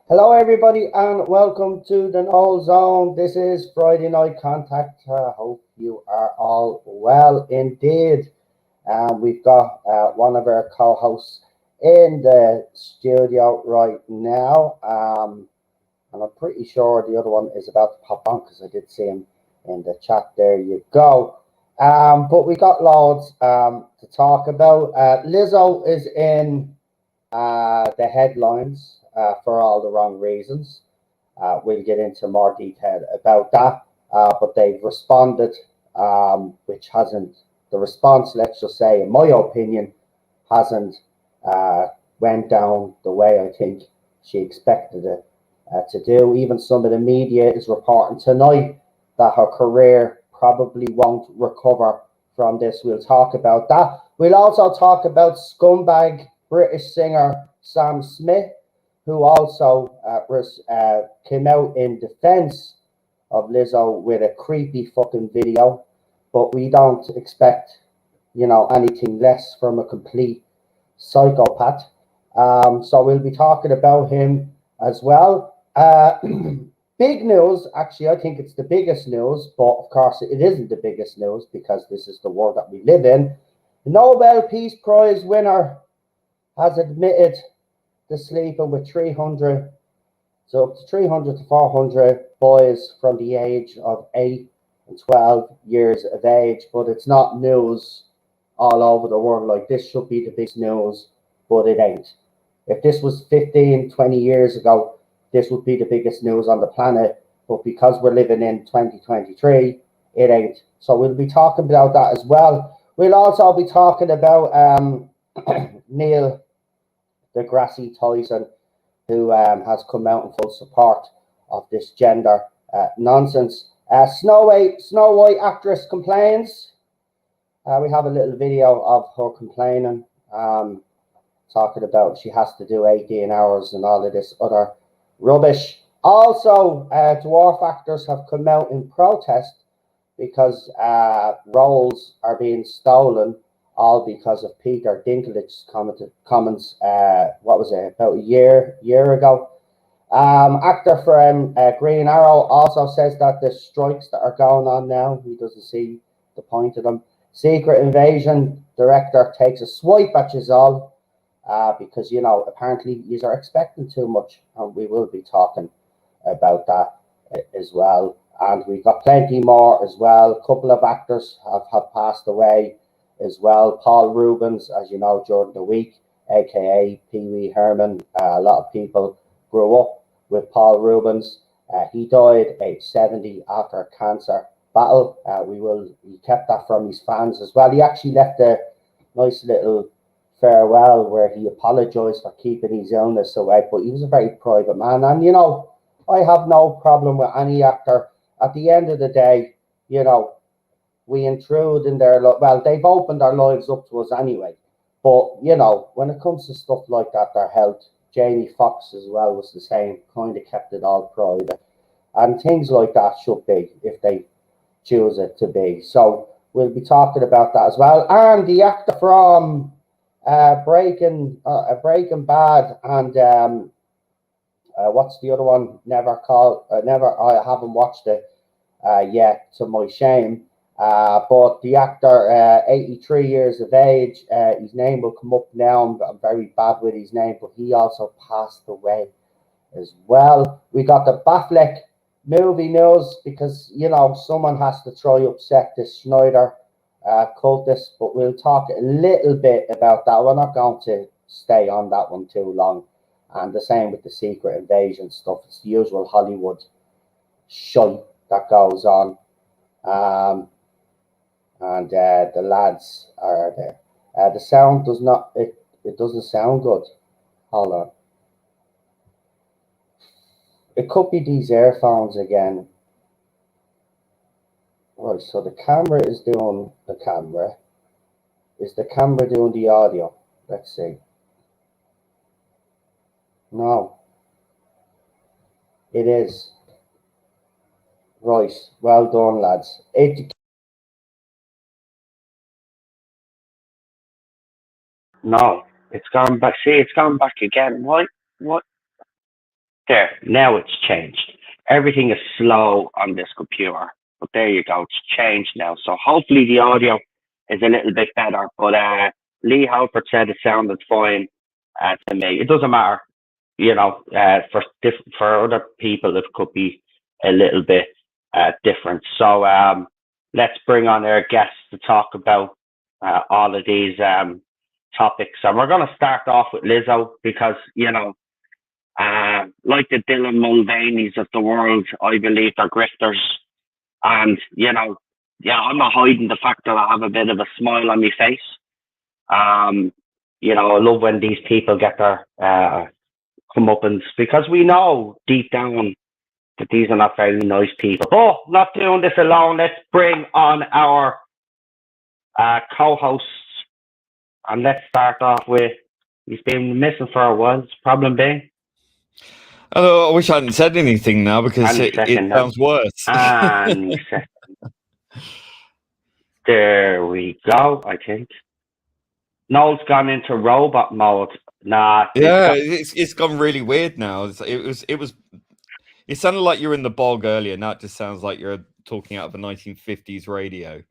Hello, everybody, and welcome to the Null Zone. This is Friday Night Contact. Hope you are all well indeed. We've got one of our co-hosts in the studio right now, and I'm pretty sure the other one is about to pop on because I did see him in the chat. There you go. But we got loads to talk about. Lizzo is in the headlines for all the wrong reasons. We'll get into more detail about that, but they've responded, which hasn't, the response, let's just say, in my opinion, hasn't went down the way I think she expected it to do. Even some of the media is reporting tonight that her career probably won't recover from this. We'll talk about that. We'll also talk about scumbag British singer Sam Smith, who also came out in defense of Lizzo with a creepy fucking video, but we don't expect, anything less from a complete psychopath. So we'll be talking about him as well. Big news, actually, I think it's the biggest news, but of course it isn't the biggest news because this is the world that we live in. The Nobel Peace Prize winner has admitted to sleeping with 300, so up to 300 to 400 boys from the age of 8 and 12 years of age, but it's not news all over the world. Like, this should be the big news, but it ain't. If this was 15, 20 years ago, this would be the biggest news on the planet, but because we're living in 2023, it ain't. So we'll be talking about that as well. We'll also be talking about Neil deGrasse Tyson, who has come out in full support of this gender nonsense. Snow White actress complains. We have a little video of her complaining, talking about she has to do 18 hours and all of this other rubbish. Also, dwarf actors have come out in protest because roles are being stolen, all because of Peter Dinklage's comments, what was it, about a year ago. Actor from Green Arrow also says that the strikes that are going on now, he doesn't see the point of them. Secret Invasion director takes a swipe at Giselle because, apparently you are expecting too much, and we will be talking about that as well. And we've got plenty more as well. A couple of actors have passed away as well. Paul Rubens, as you know, during the week, aka Pee Wee Herman. A lot of people grew up with Paul Rubens. He died at age 70 after a cancer battle. He kept that from his fans as well. He actually left a nice little farewell where he apologized for keeping his illness away, but he was a very private man. And, I have no problem with any actor. At the end of the day, we intrude in their life. Well, they've opened their lives up to us anyway. But, when it comes to stuff like that, their health, Jamie Foxx as well was the same, kind of kept it all private. And things like that should be, if they choose it to be. So we'll be talking about that as well. And the actor from Breaking Bad and what's the other one? I haven't watched it yet, to my shame. But the actor, 83 years of age, his name will come up now. I'm very bad with his name, but he also passed away as well. We got the Batfleck movie news because, someone has to try upset this Schneider cultist, but we'll talk a little bit about that. We're not going to stay on that one too long. And the same with the Secret Invasion stuff. It's the usual Hollywood shite that goes on. And the lads are there. The sound does not, it doesn't sound good. Hold on. It could be these earphones again. Right, so the camera is doing the camera. Is the camera doing the audio? Let's see. No. It is. Right, well done, lads. No, it's gone back. See, it's gone back again. What? There, now it's changed. Everything is slow on this computer. But there you go, it's changed now. So hopefully the audio is a little bit better. But Lee Halford said it sounded fine to me. It doesn't matter, you know, for other people it could be a little bit different. So let's bring on our guests to talk about all of these topics. And we're going to start off with Lizzo because, you know, like the Dylan Mulvaney's of the world, I believe they're grifters. And, you know, yeah, I'm not hiding the fact that I have a bit of a smile on my face. You know, I love when these people get their comeuppance because we know deep down that these are not very nice people. But not doing this alone. Let's bring on our co-hosts. And let's start off with, he's been missing for a while. Problem being? Oh, I wish I hadn't said anything now because it sounds worse. There we go, I think. Noel's gone into robot mode. Nah. Yeah, it's gone really weird now. It sounded like you were in the bog earlier. Now it just sounds like you're talking out of a 1950s radio.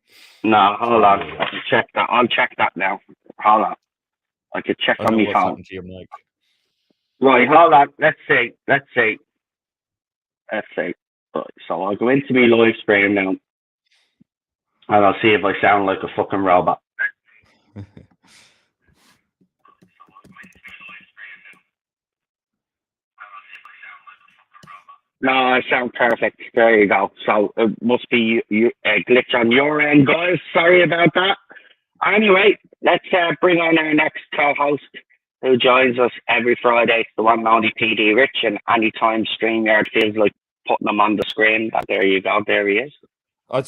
No, hold on. I can check that. I'll check that now. Hold on. I could check on my phone. Happened to your mic. Right, hold on. Let's see. Right, so I'll go into my live stream now. And I'll see if I sound like a fucking robot. No, I sound perfect. There you go. So it must be a glitch on your end, guys. Sorry about that. Anyway, let's bring on our next co-host who joins us every Friday. The one and only PD Rich, and anytime StreamYard feels like putting him on the screen. There you go. There he is. I'd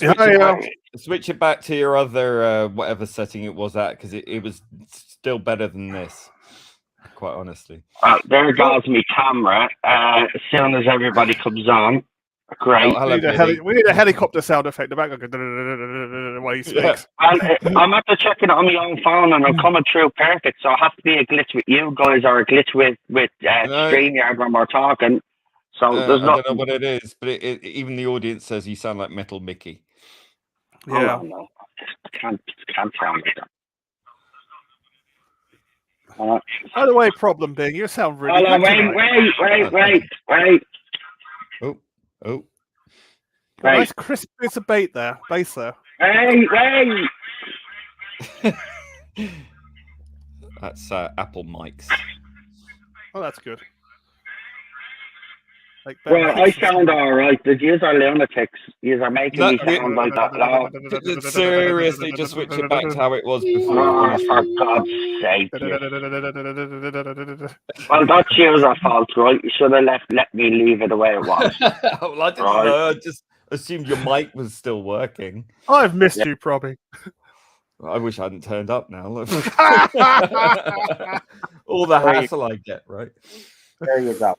switch it back to your other whatever setting it was at because it was still better than this. Quite honestly. There goes my camera. As soon as everybody comes on, great. We need a helicopter sound effect. The background while he speaks. I'm after checking it on my own phone, and I'm coming through perfect. So it has to be a glitch with you guys or a glitch with StreamYard when we're talking. So there's I don't know what it is, but even the audience says you sound like Metal Mickey. Yeah. Oh, no. I can't sound like that. By the way, problem being, you sound really good. Wait. Oh. Nice crisp bit of bass there. Hey. That's Apple mics. Oh, that's good. Well, I sound all right. The yous are lunatics. Yous are making me sound like that loud. Seriously, just switch it back to how it was before. Oh, for God's sake. Well, that's yours fault, right? You should have let me leave it the way it was. Well, I didn't know. I just assumed your mic was still working. I've missed you, Probby. I wish I hadn't turned up now. All the hassle I get, right? There you go.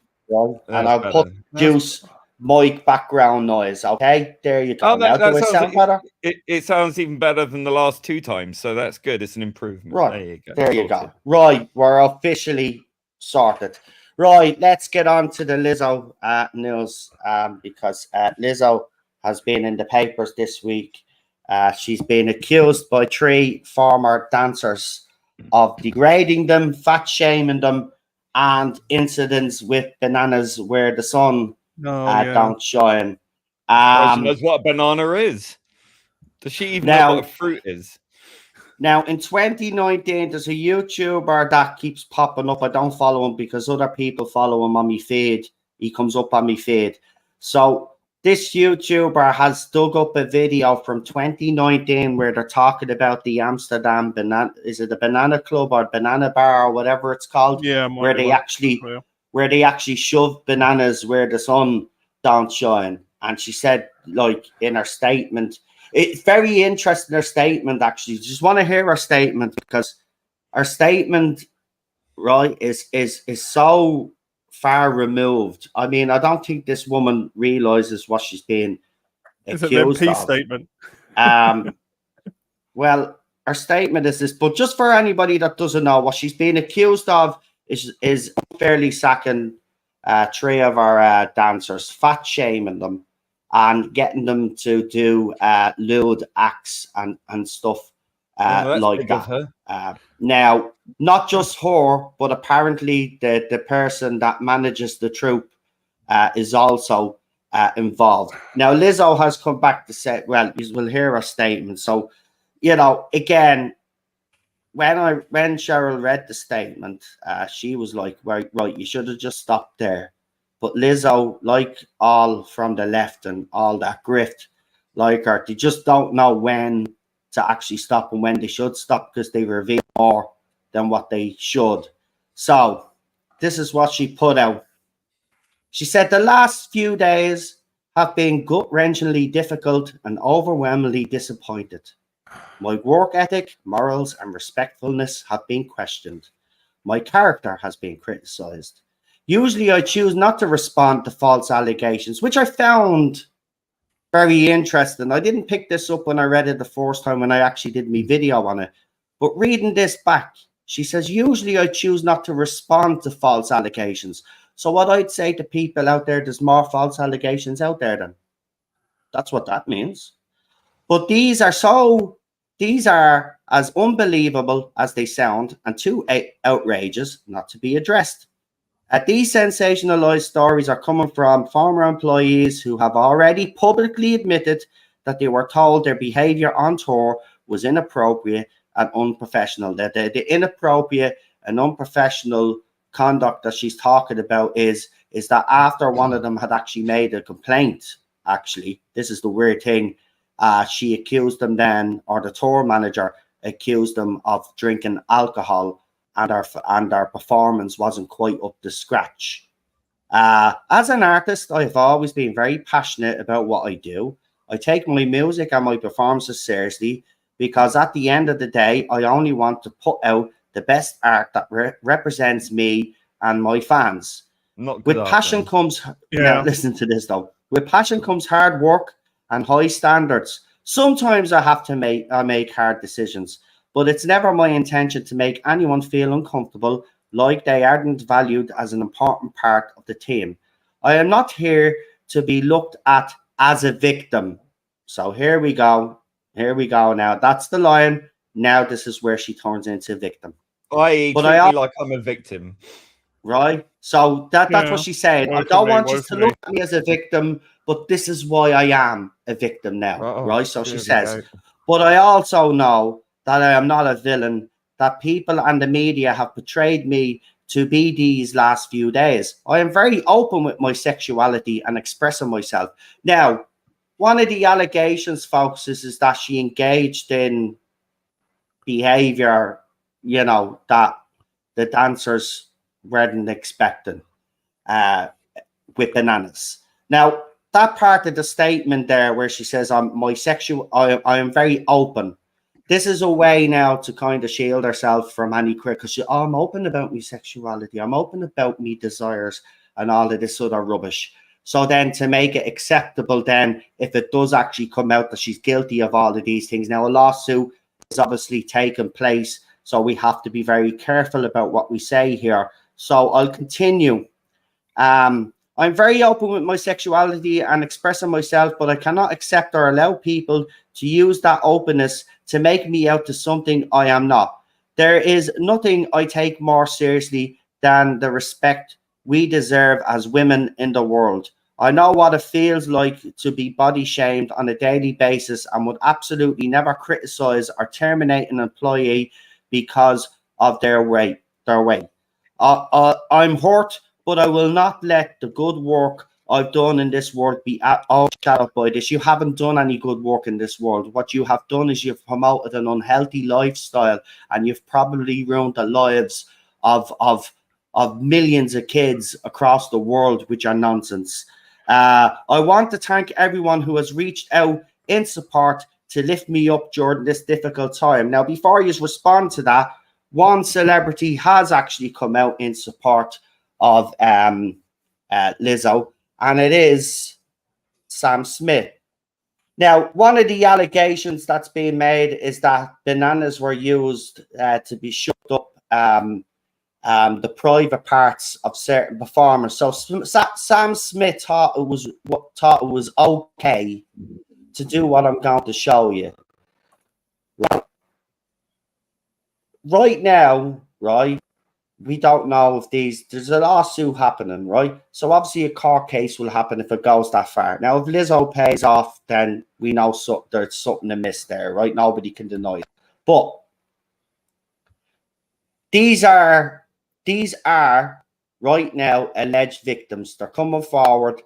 And I'll put Juice mic background noise, okay? There you go. Now, do it sound better? It sounds even better than the last two times, so that's good. It's an improvement. Right. There you go. Right, we're officially sorted. Right, let's get on to the Lizzo news because Lizzo has been in the papers this week. She's been accused by 3 former dancers of degrading them, fat shaming them, and incidents with bananas where the sun don't shine. She knows what a banana is. Does she even know what a fruit is? Now, in 2019, there's a YouTuber that keeps popping up. I don't follow him because other people follow him on my feed. He comes up on my feed. So this YouTuber has dug up a video from 2019 where they're talking about the Amsterdam banana. Is it the Banana Club or Banana Bar or whatever it's called? Yeah, where they actually where they actually shove bananas where the sun don't shine. And she said, like, in her statement, it's very interesting, her statement, actually. Just want to hear her statement, because her statement, right, is so far removed. I mean, I don't think this woman realizes what she's being It's an MP of. statement. Well, her statement is this, but just for anybody that doesn't know, what she's being accused of is unfairly sacking 3 of our dancers, fat shaming them, and getting them to do lewd acts and stuff like that. Now, not just her, but apparently the person that manages the troupe is also involved. Now, Lizzo has come back to say, well, you will hear her statement. So, you know, again, when Cheryl read the statement, she was like, right, you should have just stopped there. But Lizzo, like all from the left and all that grift, like her, they just don't know when to actually stop and when they should stop, because they reveal more than what they should. So this is what she put out. She said, the last few days have been gut-wrenchingly difficult and overwhelmingly disappointed. My work ethic, morals, and respectfulness have been questioned. My character has been criticized. Usually I choose not to respond to false allegations, which I found very interesting. I didn't pick this up when I read it the first time when I actually did my video on it. But reading this back, she says, usually I choose not to respond to false allegations. So what I'd say to people out there, there's more false allegations out there then. That's what that means. But these are as unbelievable as they sound and too outrageous not to be addressed. These sensationalized stories are coming from former employees who have already publicly admitted that they were told their behavior on tour was inappropriate and unprofessional. That the inappropriate and unprofessional conduct that she's talking about is that after one of them had actually made a complaint, actually, this is the weird thing, she accused them then, or the tour manager accused them of drinking alcohol, and our performance wasn't quite up to scratch. As an artist, I've always been very passionate about what I do. I take my music and my performances seriously, because at the end of the day, I only want to put out the best art that represents me and my fans. With passion comes, now listen to this though, with passion comes hard work and high standards. Sometimes I have to make hard decisions, but it's never my intention to make anyone feel uncomfortable, like they aren't valued as an important part of the team. I am not here to be looked at as a victim. So here we go. Here we go now. That's the line. Now this is where she turns into a victim. Like I'm a victim. Right? So that's what she said. I don't want you to look at me as a victim, but this is why I am a victim now. Right? So she says, but I also know that I am not a villain, that people and the media have portrayed me to be these last few days. I am very open with my sexuality and expressing myself. Now, one of the allegations, folks, is that she engaged in behavior, you know, that the dancers weren't expecting with bananas. Now, that part of the statement there where she says, I am very open. This is a way now to kind of shield herself from any critic, because I'm open about my sexuality. I'm open about me desires and all of this other rubbish. So then to make it acceptable then, if it does actually come out that she's guilty of all of these things. Now, a lawsuit is obviously taking place, so we have to be very careful about what we say here. So I'll continue. I'm very open with my sexuality and expressing myself, but I cannot accept or allow people to use that openness to make me out to something I am not. There is nothing I take more seriously than the respect we deserve as women in the world. I know what it feels like to be body shamed on a daily basis and would absolutely never criticize or terminate an employee because of their weight. I'm hurt, but I will not let the good work I've done in this world be overshadowed by this. You haven't done any good work in this world. What you have done is you've promoted an unhealthy lifestyle, and you've probably ruined the lives of of millions of kids across the world, which are nonsense. I want to thank everyone who has reached out in support to lift me up during this difficult time. Now, before you respond to that, one celebrity has actually come out in support of Lizzo, and it is Sam Smith. Now, one of the allegations that's being made is that bananas were used to be shoved up the private parts of certain performers. So Sam Smith thought it was okay to do what I'm going to show you. Right now, right, we don't know if there's a lawsuit happening, right? So obviously a court case will happen if it goes that far. Now, if Lizzo pays off, then we know there's something amiss there, right? Nobody can deny it. But these are right now alleged victims. They're coming forward,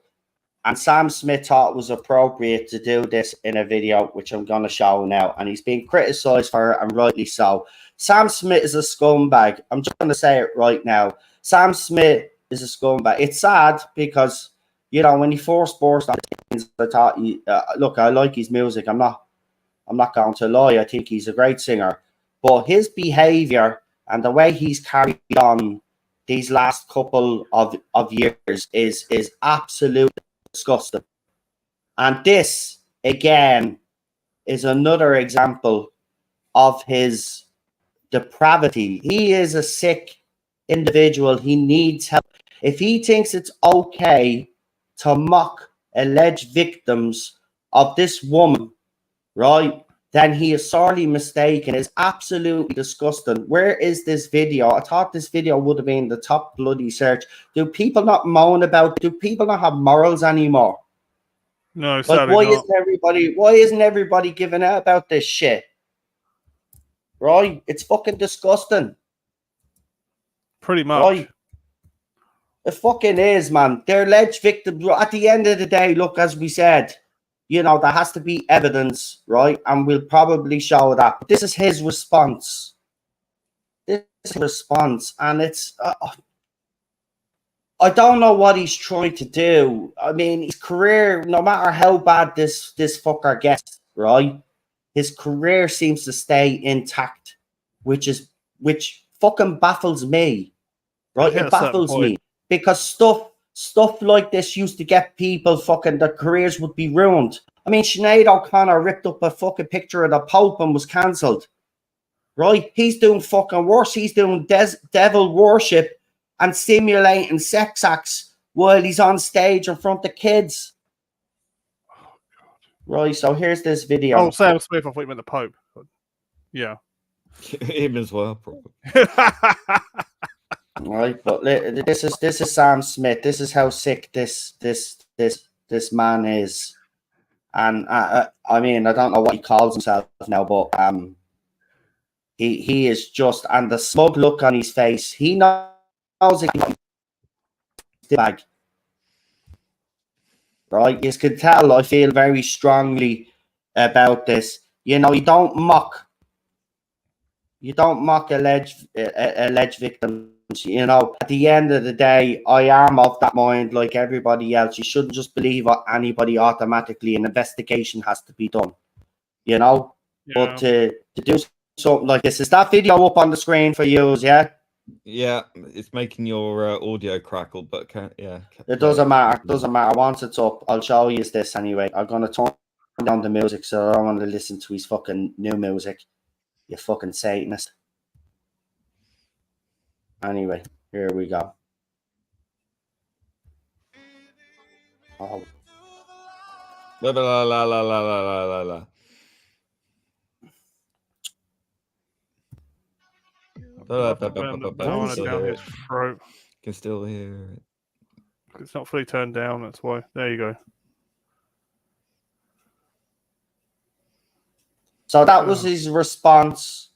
and Sam Smith thought it was appropriate to do this in a video, which I'm going to show now. And he's being criticized for it, and rightly so. Sam Smith is a scumbag. I'm just going to say it right now. Sam Smith is a scumbag. It's sad because, you know, when he first burst on things, I thought, look, I like his music. I'm not going to lie. I think he's a great singer. But his behavior and the way he's carried on these last couple of years is absolutely disgusting. And this, again, is another example of his depravity. He is a sick individual. He needs help. If he thinks it's okay to mock alleged victims of this woman, right, then he is sorely mistaken. It's absolutely disgusting. Where is this video? I thought this video would have been the top bloody search. Do people not moan about? Do people not have morals anymore? No, like, why isn't everybody giving out about this shit? Right? It's fucking disgusting. Pretty much. Right? It fucking is, man. They're alleged victims. At the end of the day, look, as we said, you know, there has to be evidence, right? And we'll probably show that. But this is his response. This is his response. And it's... I don't know what he's trying to do. I mean, his career, no matter how bad this fucker gets, right? His career seems to stay intact, which fucking baffles me, right? It baffles me because stuff like this used to get people fucking, their careers would be ruined. I mean, Sinead O'Connor ripped up a fucking picture of the Pope and was cancelled, right? He's doing fucking worse. He's doing devil worship and simulating sex acts while he's on stage in front of kids. Right, so here's this video. Oh, Sam Smith, I thought you meant the Pope. Yeah. Him as well, probably. Right, but this is Sam Smith. This is how sick this man is. And I mean, I don't know what he calls himself now, but he is just, and the smug look on his face, he knows it. Bag. Right, you can tell I feel very strongly about this. You know, you don't mock alleged victims. You know, at the end of the day, I am of that mind, like everybody else. You shouldn't just believe anybody automatically. An investigation has to be done. You know, yeah. But to do something like this, is that video up on the screen for you? Yeah. Yeah, it's making your audio crackle, but it doesn't matter. It doesn't matter. Once it's up, I'll show you this anyway. I'm gonna turn down the music, so I don't want to listen to his fucking new music. You fucking Satanist. Anyway, here we go. Oh. La la la la la la la la. Down his throat. Can still hear it. It's not fully turned down, that's why. There you go. So that was his response.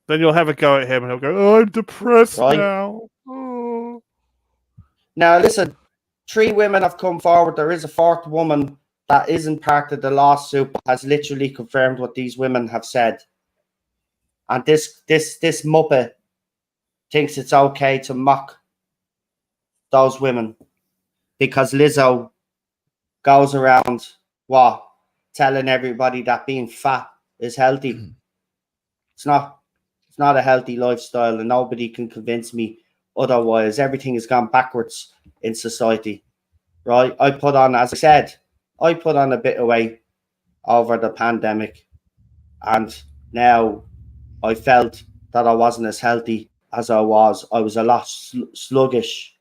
Then you'll have a go at him and he'll go, oh, I'm depressed now. Oh. Now, listen, 3 women have come forward. There is a 4th woman that isn't part of the lawsuit, but has literally confirmed what these women have said. And this muppet thinks it's okay to mock those women because Lizzo goes around telling everybody that being fat is healthy. It's not a healthy lifestyle, and nobody can convince me otherwise. Everything has gone backwards in society, right? As I said, I put on a bit of weight over the pandemic, and now I felt that I wasn't as healthy as I was. I was a lot sluggish,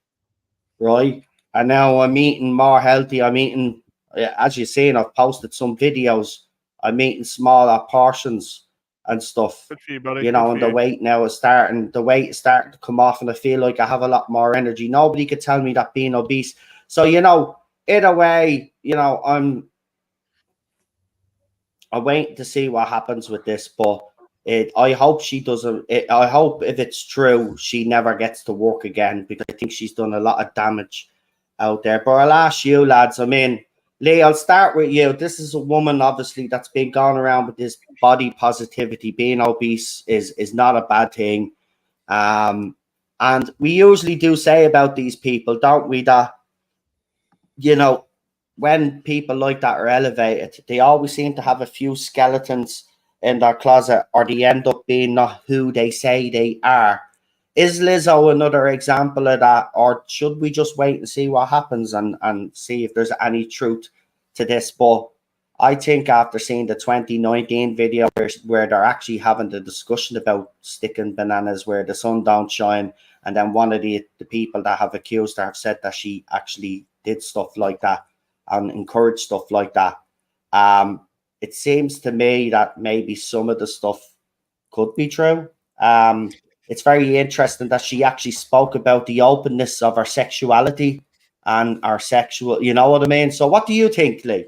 right? And now I'm eating more healthy. I'm eating, as you're saying, I've posted some videos. I'm eating smaller portions and stuff. Good for you, buddy. You know, Good and for the you. weight is starting to come off, and I feel like I have a lot more energy. Nobody could tell me that being obese. So, you know, either way, you know, I'm waiting to see what happens with this, but I hope she doesn't. I hope if it's true, she never gets to work again, because I think she's done a lot of damage out there. But I'll ask you, lads. I mean, Lee, I'll start with you. This is a woman, obviously, that's been going around with this body positivity. Being obese is not a bad thing. And we usually do say about these people, don't we, that, you know, when people like that are elevated, they always seem to have a few skeletons in their closet, or they end up being not who they say they are. Is Lizzo another example of that, or should we just wait and see what happens and see if there's any truth to this? But I think after seeing the 2019 video where they're actually having the discussion about sticking bananas where the sun don't shine, and then one of the people that have accused her have said that she actually did stuff like that and encouraged stuff like that, it seems to me that maybe some of the stuff could be true. It's very interesting that she actually spoke about the openness of her sexuality and our sexual, you know what I mean? So what do you think, Lee?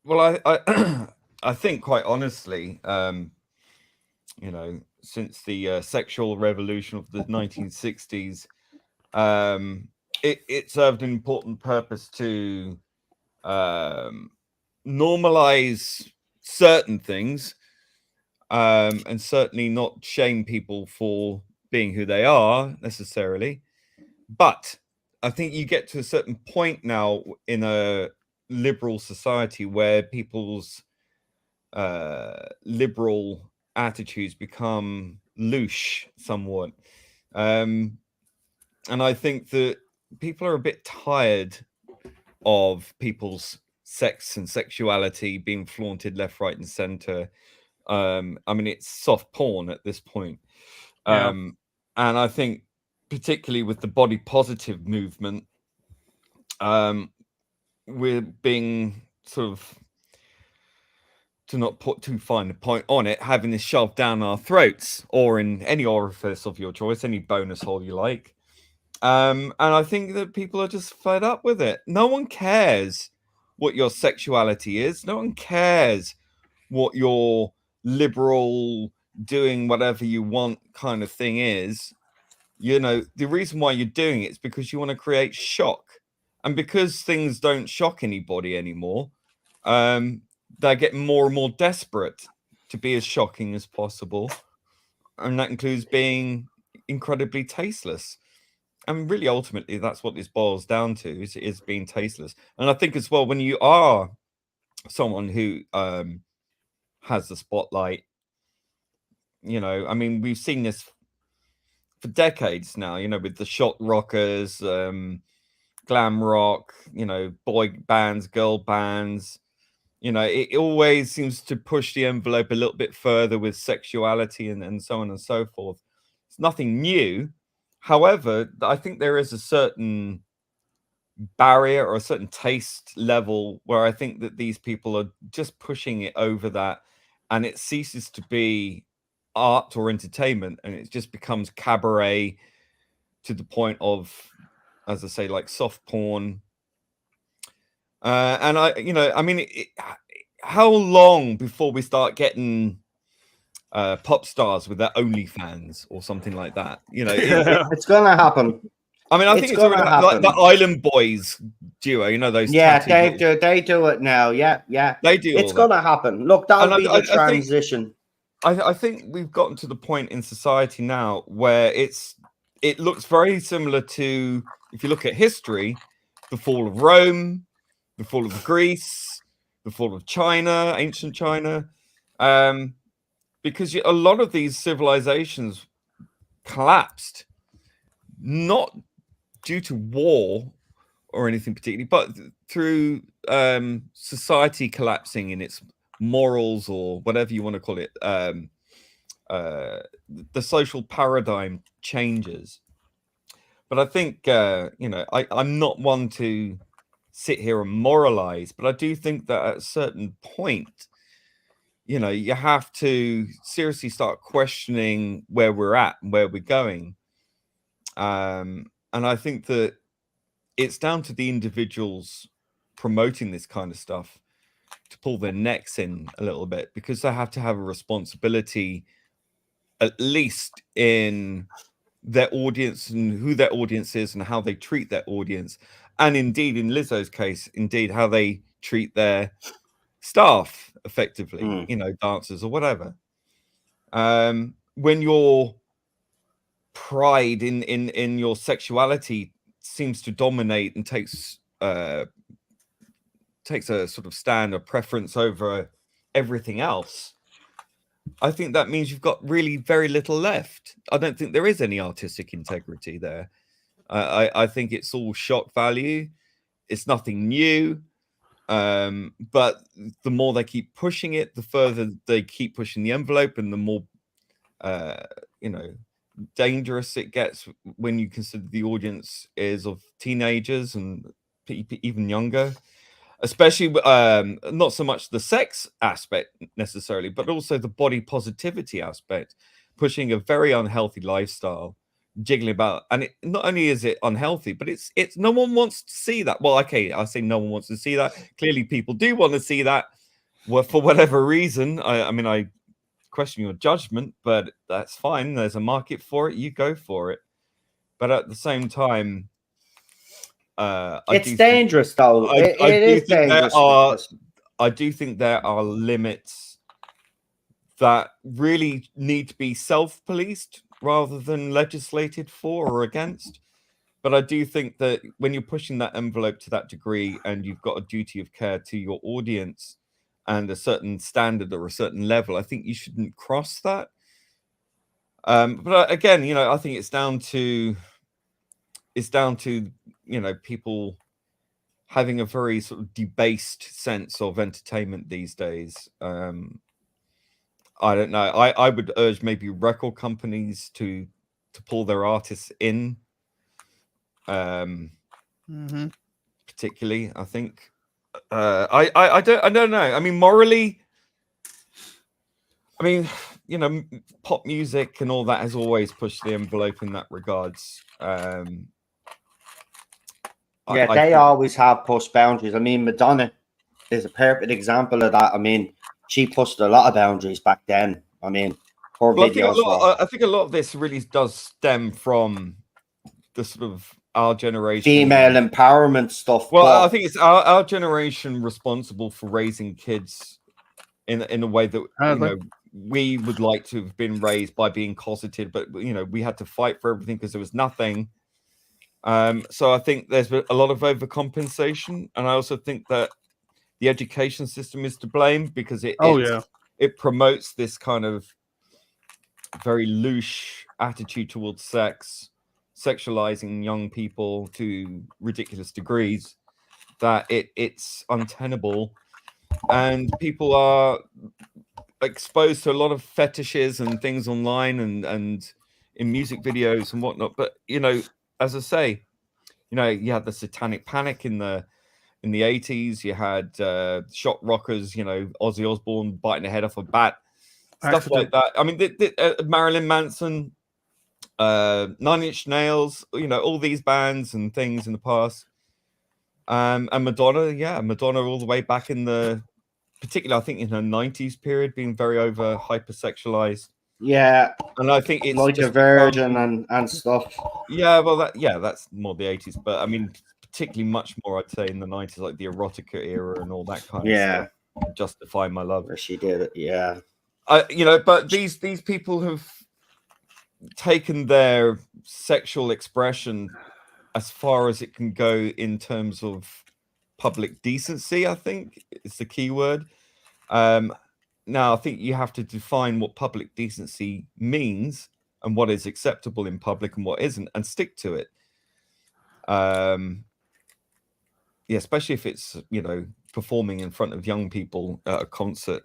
Well, I think, quite honestly, you know, since the sexual revolution of the 1960s, it served an important purpose to normalize certain things, and certainly not shame people for being who they are necessarily. But I think you get to a certain point now in a liberal society where people's liberal attitudes become louche somewhat, and I think that people are a bit tired of people's sex and sexuality being flaunted left, right, and center. I mean, it's soft porn at this point. Yeah. And I think particularly with the body positive movement, we're being sort of, to not put too fine a point on it, having this shoved down our throats, or in any orifice of your choice, any bonus hole you like. And I think that people are just fed up with it. No one cares what your sexuality is. No one cares what your liberal doing whatever you want kind of thing is. You know, the reason why you're doing it is because you want to create shock. And because things don't shock anybody anymore, they're getting more and more desperate to be as shocking as possible. And that includes being incredibly tasteless. And really, ultimately, that's what this boils down to, is being tasteless. And I think as well, when you are someone who has the spotlight, you know, I mean, we've seen this for decades now, you know, with the shock rockers, glam rock, you know, boy bands, girl bands. You know, it always seems to push the envelope a little bit further with sexuality and so on and so forth. It's nothing new. However, I think there is a certain barrier or a certain taste level where I think that these people are just pushing it over that, and it ceases to be art or entertainment, and it just becomes cabaret to the point of, as I say, like soft porn. And I mean, how long before we start getting pop stars with their OnlyFans or something like that? You know, It's gonna happen. I mean, I think it's already like the Island Boys duo. You know those? Yeah, they do it now. Yeah. They do. It's gonna happen. Look, that'll be the transition. I think we've gotten to the point in society now where it looks very similar to, if you look at history, the fall of Rome, the fall of Greece, the fall of China, ancient China, because a lot of these civilizations collapsed, not due to war or anything particularly, but through society collapsing in its morals, or whatever you want to call it. The social paradigm changes. But I think, I'm not one to sit here and moralize, but I do think that at a certain point, you have to seriously start questioning where we're at and where we're going. And I think that it's down to the individuals promoting this kind of stuff to pull their necks in a little bit, because they have to have a responsibility, at least in their audience and who their audience is and how they treat their audience. And indeed, in Lizzo's case, indeed, how they treat their staff effectively, dancers or whatever. When your pride in your sexuality seems to dominate and takes a sort of stand or preference over everything else, I think that means you've got really very little left. I don't think there is any artistic integrity there. I think it's all shock value. It's nothing new. But the more they keep pushing it, the further they keep pushing the envelope, and the more dangerous it gets when you consider the audience is of teenagers and even younger, especially not so much the sex aspect necessarily, but also the body positivity aspect, pushing a very unhealthy lifestyle, jiggling about. And it, not only is it unhealthy, but it's no one wants to see that. Well, okay, I say no one wants to see that. Clearly people do want to see that, well, for whatever reason. I mean, I question your judgment, but that's fine. There's a market for it, you go for it. But at the same time, it's dangerous, though. It is dangerous. I do think there are limits that really need to be self-policed rather than legislated for or against. But I do think that when you're pushing that envelope to that degree, and you've got a duty of care to your audience and a certain standard or a certain level, I think you shouldn't cross that. But again, I think it's down to people having a very sort of debased sense of entertainment these days. I don't know. I would urge maybe record companies to pull their artists in, particularly. I think I don't know. I mean, morally, pop music and all that has always pushed the envelope in that regards. They always have pushed boundaries. I mean, Madonna is a perfect example of that. I mean, she pushed a lot of boundaries back then. I mean, her videos. I think a lot of this really does stem from the sort of our generation female empowerment stuff. Well, I think it's our generation responsible for raising kids in a way that we would like to have been raised, by being cosseted, but we had to fight for everything because there was nothing. So I think there's a lot of overcompensation, and I also think that the education system is to blame, because it promotes this kind of very loose attitude towards sex, sexualizing young people to ridiculous degrees that it's untenable, and people are exposed to a lot of fetishes and things online and in music videos and whatnot. But as I say, you had the Satanic Panic in the 80s. You had shock rockers, Ozzy Osbourne biting the head off a bat, stuff like that. I mean, Marilyn Manson, 9 Inch Nails, all these bands and things in the past. And Madonna all the way back in the, particularly I think in her 90s period, being very over hypersexualized. Yeah, and I think it's like a virgin and stuff. Yeah, well, that's more the 80s, but I mean, particularly much more, I'd say, in the 90s, like the erotica era and all that kind of stuff. Justify My Love. Where she did it, yeah. But these people have taken their sexual expression as far as it can go in terms of public decency, I think is the key word. Now, I think you have to define what public decency means and what is acceptable in public and what isn't, and stick to it. Yeah, especially if it's, performing in front of young people at a concert.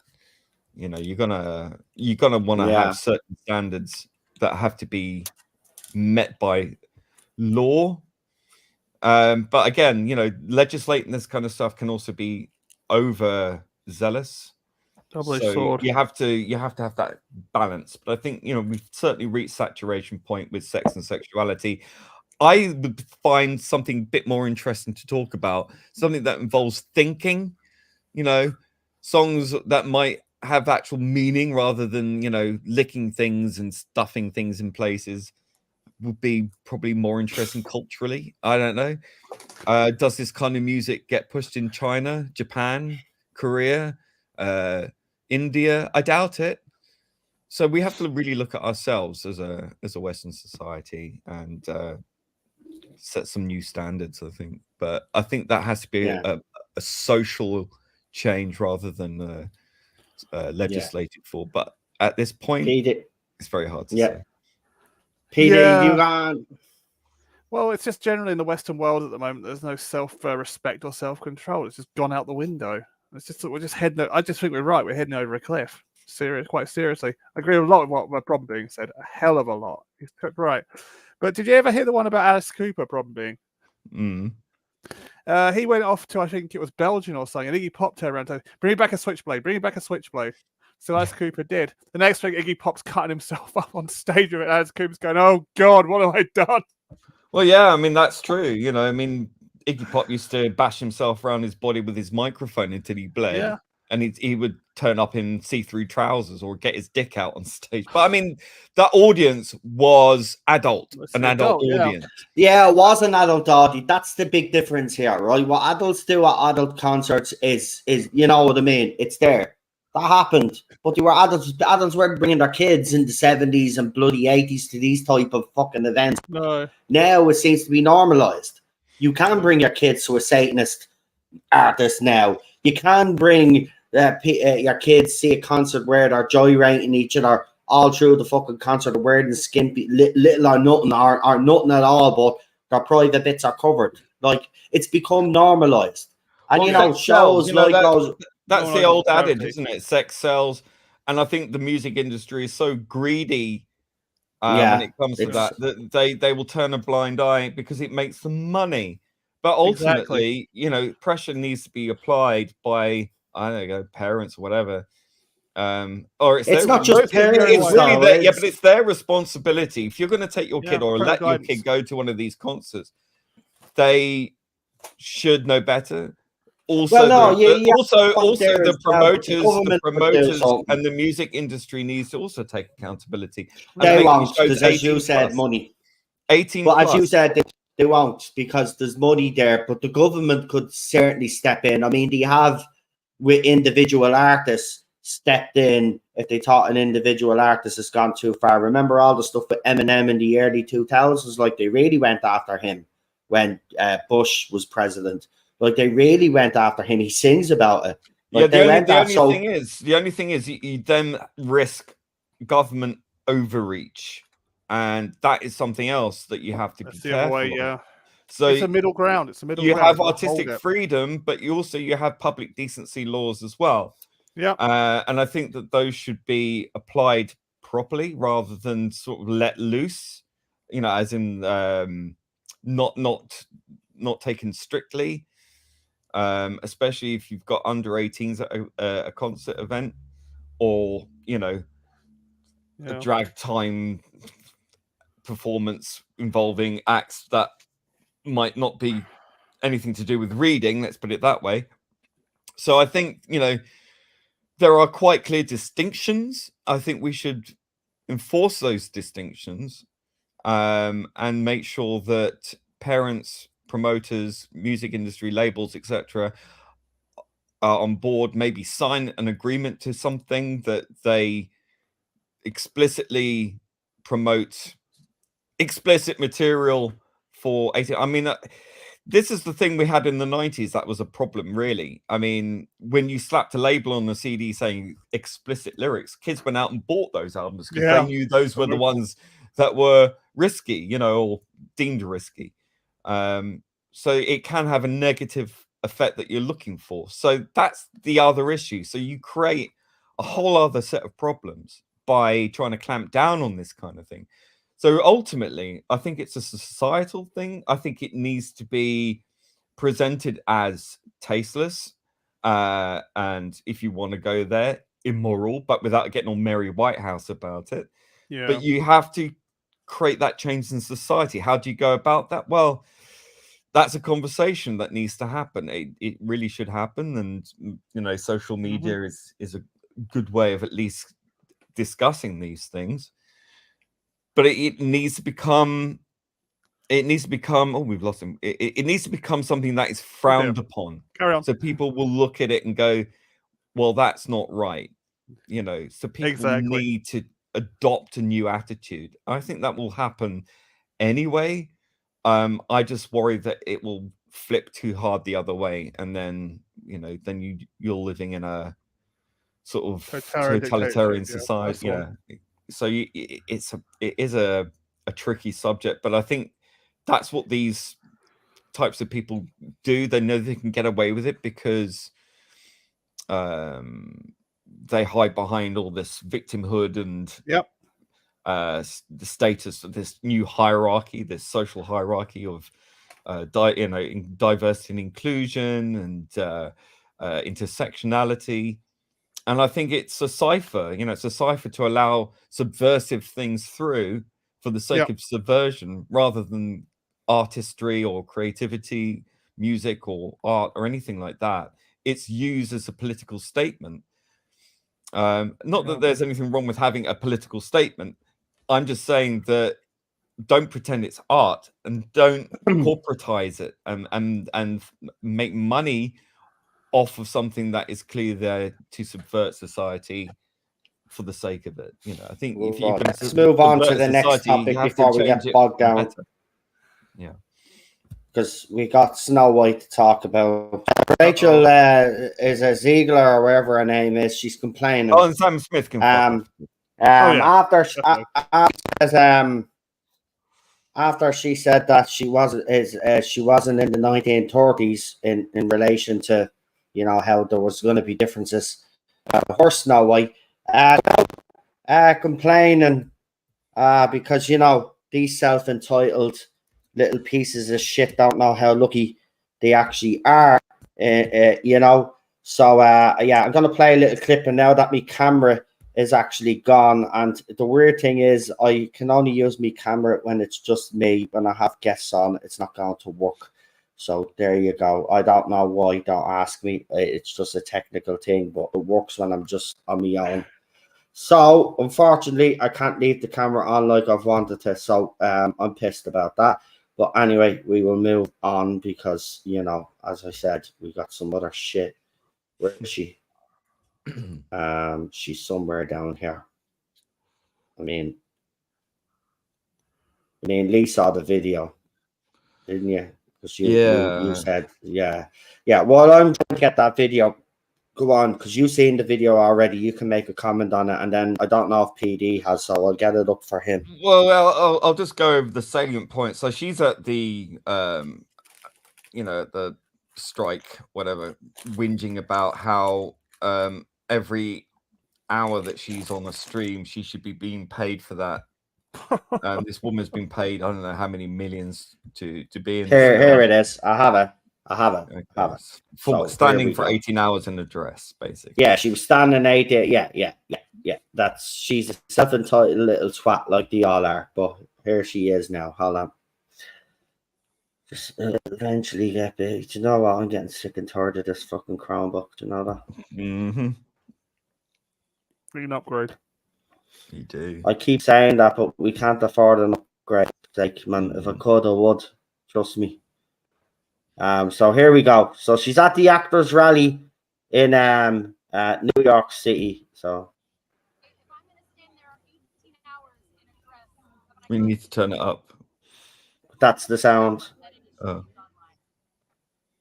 You're gonna want to have certain standards that have to be met by law. But again, legislating this kind of stuff can also be overzealous. Double-edged sword. You have to have that balance. But I think we've certainly reached saturation point with sex and sexuality. I would find something a bit more interesting to talk about, something that involves thinking. Songs that might have actual meaning rather than licking things and stuffing things in places would be probably more interesting culturally. I don't know. Does this kind of music get pushed in China, Japan, Korea, India? I doubt it. So we have to really look at ourselves as a Western society and set some new standards, I think. But I think that has to be a social change rather than legislated for. But at this point, it's very hard to say. PD, you gone? Well, it's just generally in the Western world at the moment, there's no self-respect or self-control. It's just gone out the window. It's just we're just heading. I just think we're right. We're heading over a cliff. Quite seriously. I agree with a lot of what my problem being said. A hell of a lot. He's right. But did you ever hear the one about Alice Cooper? Problem being, he went off to, I think it was Belgium or something, and Iggy Pop turned around and said, "Bring me back a switchblade. Bring me back a switchblade." So Alice Cooper did. The next thing, Iggy Pop's cutting himself up on stage with it. Alice Cooper's going, "Oh God, what have I done?" Well, yeah, I mean that's true. Iggy Pop used to bash himself around his body with his microphone until he bled. Yeah. And he would turn up in see-through trousers or get his dick out on stage. But I mean, that audience was adult, an adult audience. Yeah, it was an adult audience. That's the big difference here, right? What adults do at adult concerts is you know what I mean? It's there. That happened. But they were adults. The adults weren't bringing their kids in the 70s and bloody 80s to these type of fucking events. No. Now it seems to be normalized. You can bring your kids to a Satanist artist now. You can bring your kids see a concert where they're joyriding each other all through the fucking concert, wearing skimpy, little or nothing, or nothing at all, but their private bits are covered. Like, it's become normalized. And, shows like those... That's the old adage, isn't it? Sex sells. And I think the music industry is so greedy when it comes to that they will turn a blind eye because it makes them money. But ultimately, pressure needs to be applied by, I don't know, parents or whatever. Or it's not just parents. It's really but it's their responsibility. If you're going to take your kid or let your kid go to one of these concerts, they should know better. Also, the promoters and the music industry needs to also take accountability. They won't, because as you said, money. 18. But as you said, they won't, because there's money there. But the government could certainly step in. I mean, they have with individual artists stepped in if they thought an individual artist has gone too far. Remember all the stuff with Eminem in the early 2000s? Like, they really went after him when Bush was president. Like, they really went after him. He sings about it. Like, the only thing is you then risk government overreach, and that is something else that you have to be careful of. So it's a middle ground. It's a middle ground. You have artistic freedom, but you have public decency laws as well. Yeah. And I think that those should be applied properly rather than sort of let loose, as in not taken strictly. Especially if you've got under 18s at a concert event, or a drag time performance involving acts that might not be anything to do with reading, let's put it that way. So I think there are quite clear distinctions. I think we should enforce those distinctions and make sure that parents, promoters, music industry, labels, etc., are on board, maybe sign an agreement to something that they explicitly promote explicit material for 18. I mean, this is the thing we had in the 90s. That was a problem, really. I mean, when you slapped a label on the CD saying explicit lyrics, kids went out and bought those albums because they knew those were the ones that were risky, you know, or deemed risky. So it can have a negative effect that you're looking for. So that's the other issue. So you create a whole other set of problems by trying to clamp down on this kind of thing. So ultimately, I think it's a societal thing. I think it needs to be presented as tasteless, and if you want to go there, immoral, but without getting on Mary Whitehouse about it. Yeah. But you have to create that change in society. How do you go about that? Well, that's a conversation that needs to happen. It really should happen, and you know, social media is a good way of at least discussing these things. But it needs to become. It needs to become. Oh, we've lost him. It needs to become something that is frowned upon. Carry on. So people will look at it and go, "Well, that's not right." You know. So people need to adopt a new attitude. I think that will happen anyway. I just worry that it will flip too hard the other way, and then you know, then you're living in a sort of totalitarian society. Yeah. So it is a tricky subject, but I think that's what these types of people do. They know they can get away with it because they hide behind all this victimhood and the status of this new hierarchy, this social hierarchy of diversity and inclusion and intersectionality. And I think it's a cipher, you know, it's a cipher to allow subversive things through for the sake of subversion rather than artistry or creativity, music or art or anything like that. It's used as a political statement. Not that there's anything wrong with having a political statement. I'm just saying that don't pretend it's art and don't corporatize it and make money off of something that is clearly there to subvert society for the sake of it. You know, I think if you can let's move on to the next topic before we get bogged down. Yeah, because we got Snow White to talk about. Rachel is a Ziegler or wherever her name is. She's complaining. Oh, and Sam Smith can. After she said that she wasn't in the 1930s in relation to, you know, how there was going to be differences. Her Snow White complaining because, you know, these self-entitled little pieces of shit don't know how lucky they actually are, you know. So yeah, I'm gonna play a little clip, and now that my camera is actually gone, and the weird thing is I can only use my camera when it's just me. When I have guests on, it's not going to work. So there you go. I don't know why, don't ask me. It's just a technical thing, but it works when I'm just on my own. So unfortunately I can't leave the camera on like I've wanted to, so I'm pissed about that. But anyway, we will move on because, you know, as I said, we got some other shit. Where is she? She's somewhere down here. I mean, Lee saw the video, didn't you? Because you said, yeah. Well, I'm trying to get that video. Go on, because you've seen the video already. You can make a comment on it, and then I don't know if PD has, so I'll get it up for him. Well, I'll just go over the salient points. So she's at the, you know, the strike, whatever, whinging about how every hour that she's on a stream, she should be being paid for that. This woman's been paid, I don't know how many millions to be in. Here it is. I have it. Okay. For standing for 18 hours in a dress, basically. Yeah, she was standing 80. Yeah. She's a self-entitled little twat like they all are. But here she is now. Hold on. Just eventually get big. Do you know what? I'm getting sick and tired of this fucking Chromebook. Do you know that? Mm-hmm. Need an upgrade. You do. I keep saying that, but we can't afford an upgrade. Like, man, if I could, I would. Trust me. So here we go. So she's at the Actors Rally in New York City. So We need to turn it up. that's the sound. Oh.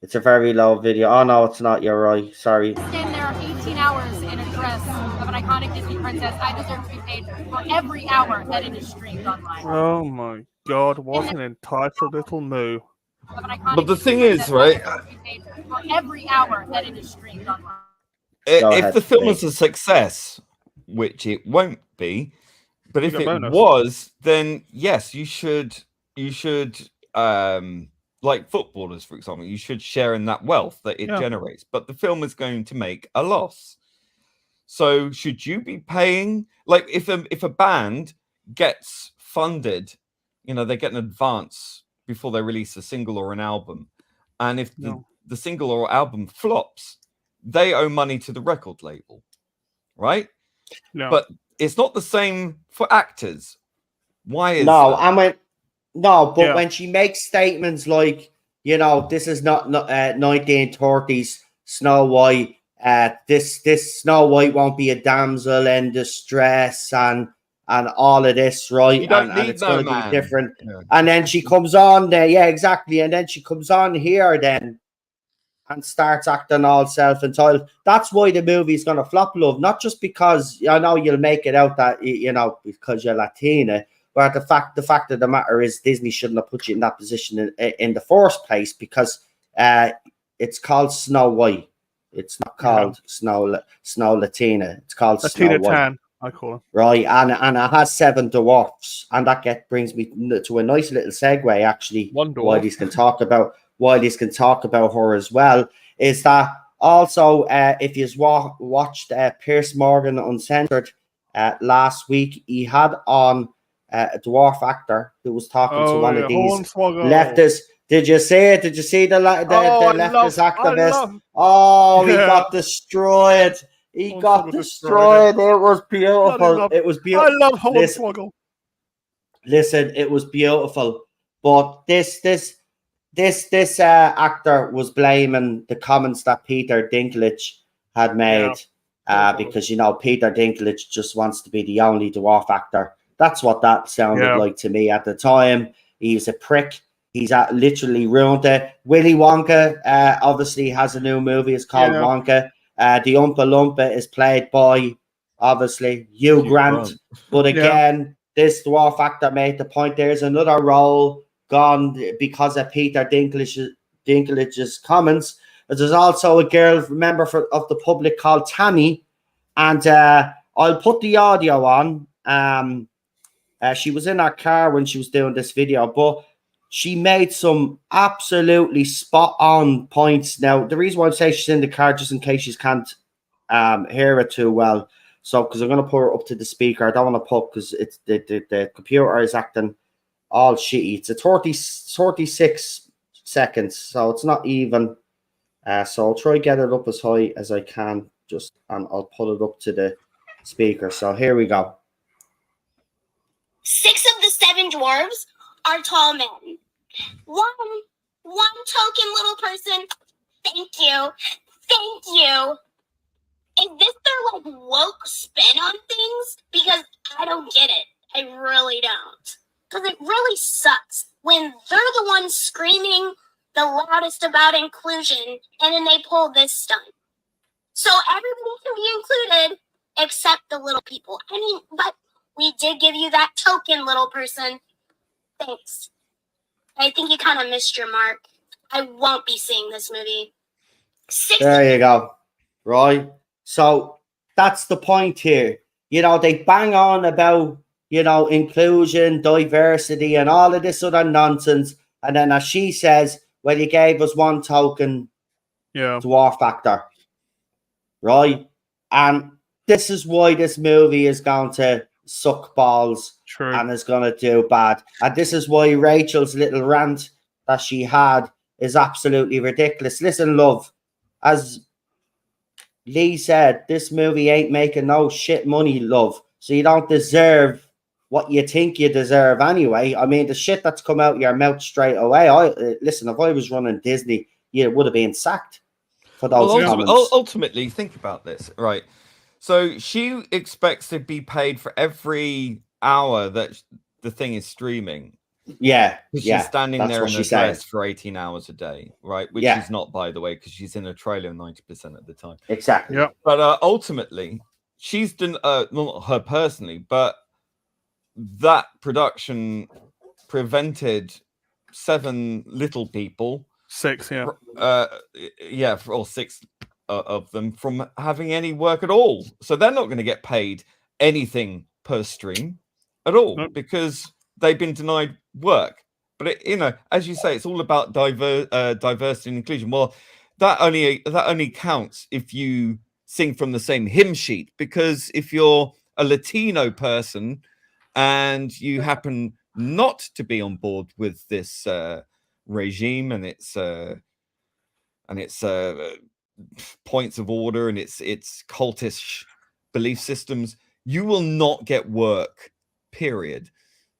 It's a very low video. Oh no, it's not. You're right. Sorry. Stand there 18 hours in a dress of an iconic Disney princess. I deserve to be paid for every hour that it is streamed online. Oh my God! What an entitled little moo. But the thing is, right? For every hour that it is streamed online. Go If ahead, the film Lee. is a success, which it won't be, but if got it bonus. was, then yes, you should like footballers, for example, you should share in that wealth that it Yeah. generates. But the film is going to make a loss. So should you be paying, like if a band gets funded, you know, they get an advance before they release a single or an album, and if No. the single or album flops, they owe money to the record label, right? No. But it's not the same for actors. Why is No, that? I mean, no, but Yeah. when she makes statements like, you know, this is not 1930s Snow White. This Snow White won't be a damsel in distress, and all of this, right? You don't and need it's no going to man. be different. Yeah. And then she comes on there, yeah, exactly. And then she comes on here then and starts acting all self-entitled. That's why the movie's going to flop, love. Not just because I know you'll make it out that, you know, because you're Latina, but the fact of the matter is Disney shouldn't have put you in that position in the first place, because it's called Snow White. It's not called Snow Latina. It's called Latina Snow White. Tan, I call her. Right, and it has 7 dwarfs, and that brings me to a nice little segue. Actually, One dwarf. while these can talk about her as well, is that also if you watched Pierce Morgan Uncensored last week, he had on a dwarf actor who was talking to one of these Hornswoggle. leftists. Did you see it? Did you see the leftist activist? Oh, he Yeah. got destroyed. He Hornswoggle got destroyed destroyed. It was beautiful. love- It was I beautiful. love Listen. Hornswoggle. Listen, it was beautiful. But this actor was blaming the comments that Peter Dinklage had made, because, you know, Peter Dinklage just wants to be the only dwarf actor. That's what that sounded like to me at the time. He's a prick. He's literally ruined it. Willy Wonka obviously has a new movie. It's called Wonka. The Oompa Loompa is played by, obviously, Hugh Grant. But again, this dwarf actor made the point. There's another role gone because of Peter Dinklage's comments. But there's also a girl, member of the public, called Tammy. And I'll put the audio on. She was in her car when she was doing this video, but she made some absolutely spot on points. Now, the reason why I say she's in the car, just in case you can't hear it too well. So, because I'm going to put her up to the speaker. I don't want to put, because it's the computer is acting all shitty. It's a 36 seconds, so it's not even. So I'll try get it up as high as I can, and I'll put it up to the speaker. So here we go. 6 of the 7 dwarves are tall men. One token little person. Thank you. Is this their woke spin on things? Because I don't get it. I really don't. Because it really sucks when they're the ones screaming the loudest about inclusion, and then they pull this stunt. So everybody can be included except the little people. I mean, but we did give you that token, little person. Thanks. I think you kind of missed your mark. I won't be seeing this movie. There you go. Right. So that's the point here. You know, they bang on about, you know, inclusion, diversity, and all of this other nonsense. And then as she says, well, you gave us one token dwarf actor. Right. And this is why this movie is going to suck balls. True. And is going to do bad. And this is why Rachel's little rant that she had is absolutely ridiculous. Listen, love, as Lee said, this movie ain't making no shit money, love. So you don't deserve what you think you deserve anyway. I mean, the shit that's come out your mouth straight away. Listen, if I was running Disney, you would have been sacked. for those Well, comments. ultimately, think about this, right? So she expects to be paid for every hour that the thing is streaming. Yeah, Because yeah, she's standing that's there what in a she's saying. dress for 18 hours a day, right? Which Yeah. she's not, by the way, because she's in a trailer 90% of the time. Exactly. Yep. But ultimately, she's done, not her personally, but that production prevented 7 little people, 6, yeah. or 6 of them from having any work at all. So they're not going to get paid anything per stream at all Nope. because they've been denied work. But it, as you say, it's all about diversity and inclusion. Well, that only counts if you sing from the same hymn sheet, because if you're a Latino person and you happen not to be on board with this regime and its points of order and its cultish belief systems, you will not get work, period.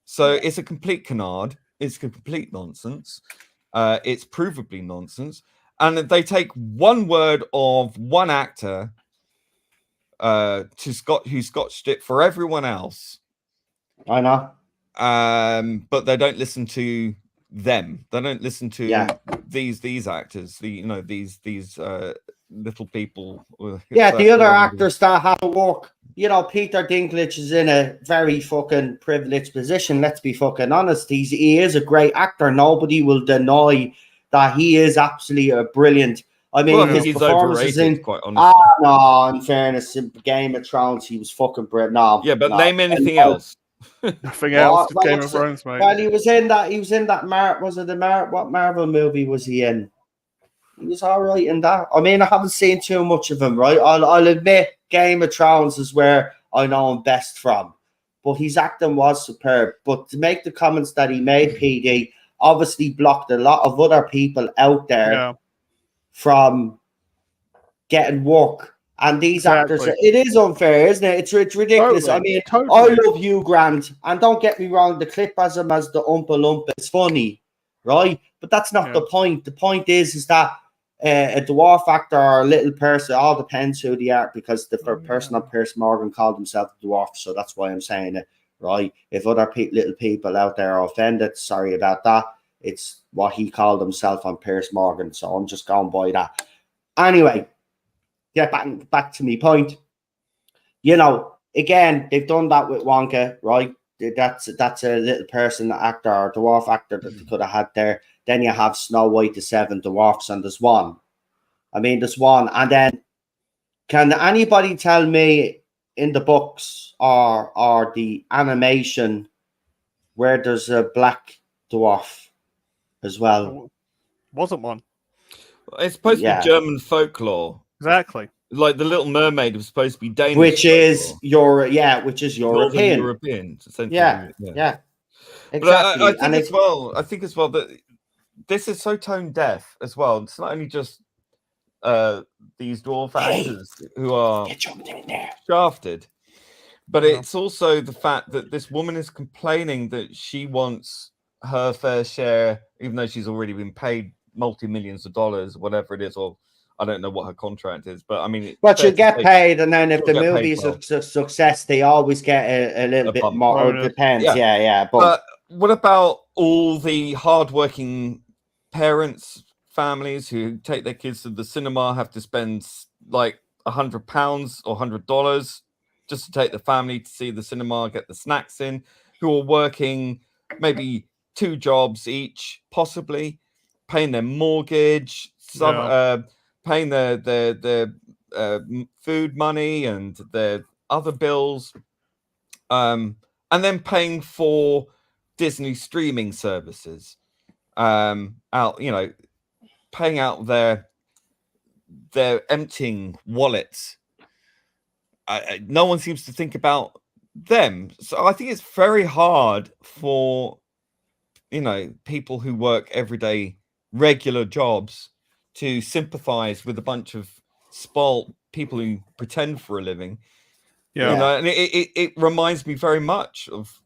So it's a complete canard. It's a complete nonsense. It's provably nonsense. And they take one word of one actor who scotched it for everyone else. I know. But they don't listen to them. They don't listen to these actors. These little people. Yeah, the other actors that have to work. Peter Dinklage is in a very fucking privileged position. Let's be fucking honest. He is a great actor. Nobody will deny that he is absolutely brilliant. I mean, his he's performances overrated, quite honestly. No, in fairness, in Game of Thrones, he was fucking brilliant. No, yeah, but no. name anything else. Nothing else. Well, Game of Thrones, mate. Well, he was in that what Marvel movie was he in? He was all right in that. I mean, I haven't seen too much of him, right? I'll admit Game of Thrones is where I know him best from. But his acting was superb. But to make the comments that he made, PD, obviously blocked a lot of other people out there from getting work. And these actors, it is unfair, isn't it? It's ridiculous. Totally, I mean, totally. I love Hugh Grant. And don't get me wrong, the clip has him as the Oompa Loompa. It's funny, right? But that's not the point. The point is that a dwarf actor or a little person, all depends who they are, because the person on Piers Morgan called himself a dwarf, so that's why I'm saying it, right? If other little people out there are offended, sorry about that. It's what he called himself on Piers Morgan, so I'm just going by that. Anyway, get back to me point. Again, they've done that with Wonka, right? That's a little person, actor or dwarf actor that they could have had there. Then you have Snow White, the 7 dwarfs, and there's one. There's one. And then, can anybody tell me in the books or the animation where there's a black dwarf as well? Wasn't one. It's supposed to be German folklore. Exactly. Like the Little Mermaid was supposed to be Danish, which is European. European, essentially. Yeah. Exactly. But I think as well that this is so tone deaf as well. It's not only just these dwarf actors who are shafted, but it's also the fact that this woman is complaining that she wants her fair share, even though she's already been paid multi-millions of dollars, whatever it is, or I don't know what her contract is, but I mean, but she'll get paid, and then if the movie is a success, they always get a little bit more. It depends. Yeah. But what about all the hardworking parents, families who take their kids to the cinema, have to spend like £100 or $100 just to take the family to see the cinema, get the snacks in, who are working maybe 2 jobs each, possibly paying their mortgage, paying their food money and their other bills, and then paying for Disney streaming services, paying out their emptying wallets. No one seems to think about them. So I think it's very hard for people who work everyday regular jobs to sympathize with a bunch of spoiled people who pretend for a living. And it reminds me very much of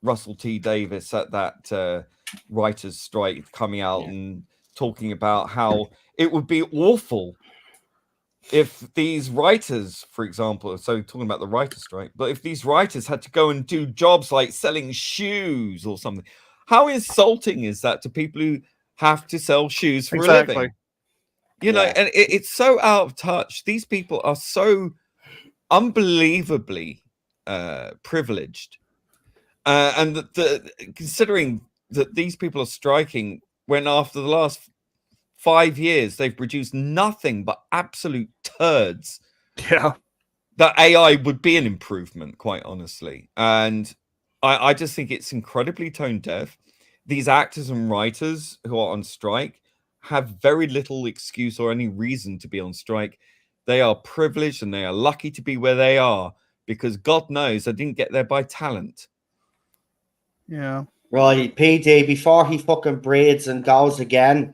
Russell T Davies at that writers' strike, coming out and talking about how it would be awful if these writers, for example, so talking about the writer strike, but if these writers had to go and do jobs like selling shoes or something, how insulting is that to people who have to sell shoes for a living? You know, and it's so out of touch. These people are so unbelievably privileged, and considering that these people are striking when after the last 5 years they've produced nothing but absolute turds. Yeah, that AI would be an improvement, quite honestly. And I just think it's incredibly tone deaf. These actors and writers who are on strike have very little excuse or any reason to be on strike. They are privileged and they are lucky to be where they are, because God knows they didn't get there by talent. Yeah. Right, PD, before he fucking breeds and goes again,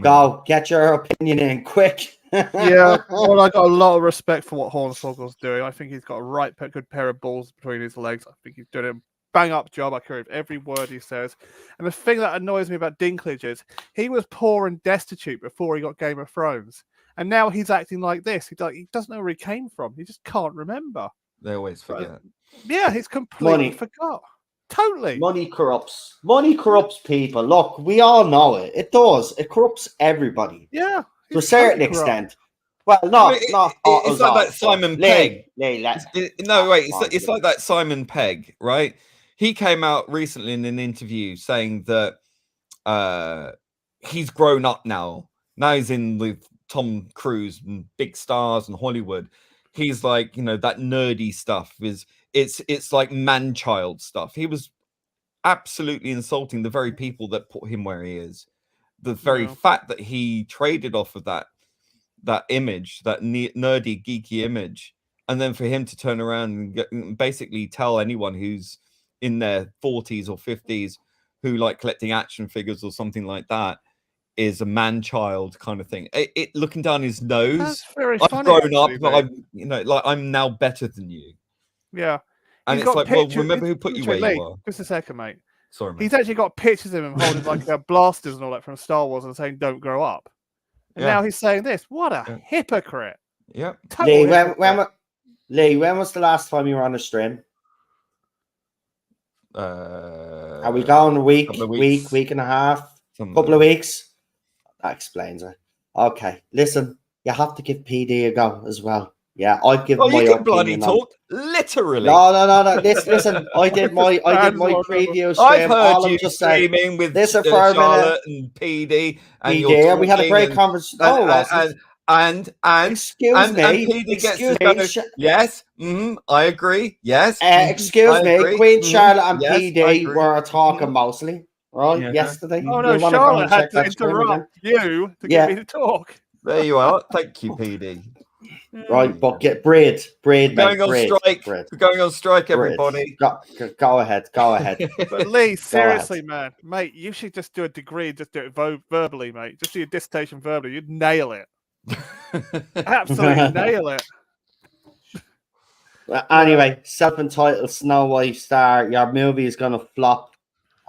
go get your opinion in quick. Yeah, well, I got a lot of respect for what Hornswoggle's doing. I think he's got a good pair of balls between his legs. I think he's doing a bang up job. I agree with every word he says. And the thing that annoys me about Dinklage is he was poor and destitute before he got Game of Thrones, and now he's acting like this. He doesn't know where he came from. He just can't remember. They always forget. Yeah, he's completely forgot. Totally. Money corrupts. Money corrupts people. Look, we all know it. It does. It corrupts everybody. Yeah. To a certain extent. Well, it's like that Simon Pegg. It's like that Simon Pegg, right? He came out recently in an interview saying that he's grown up now. Now he's in with Tom Cruise and big stars and Hollywood. He's like, you know, that nerdy stuff it's like man-child stuff. He was absolutely insulting the very people that put him where he is. The very fact that he traded off of that image, that nerdy, geeky image, and then for him to turn around and basically tell anyone who's in their 40s or 50s who like collecting action figures or something like that is a man-child kind of thing. It looking down his nose. That's very I've funny, grown up, actually, but I'm now better than you. Yeah. And He's it's got like, well, remember who put you where Lee, you are. Just a second, mate. Sorry, mate. He's actually got pictures of him holding like blasters and all that from Star Wars and saying, "Don't grow up." And now he's saying this. What a hypocrite! Yeah. Lee, when was the last time you were on a stream? Are we going a week and a half, couple of weeks? That explains it. Okay, listen, you have to give PD a go as well. Yeah, I'd give my opinion. Bloody talk, literally. No. Listen, I did my preview stream. I've heard you just streaming with Charlotte and PD, and we had a great conversation. And excuse me, yes, I agree. Yes, excuse me, Queen Charlotte and PD were talking mostly, right? Yesterday. Oh no, Charlotte had to interrupt you to get me to talk. There you are. Thank you, PD. Right, but get bread, going on strike. We're going on strike, everybody. Go ahead. But Lee, seriously, mate, you should just do a degree and just do it verbally, mate. Just do your dissertation verbally. You'd nail it. Absolutely nail it. Anyway, self-entitled Snow White star, your movie is gonna flop.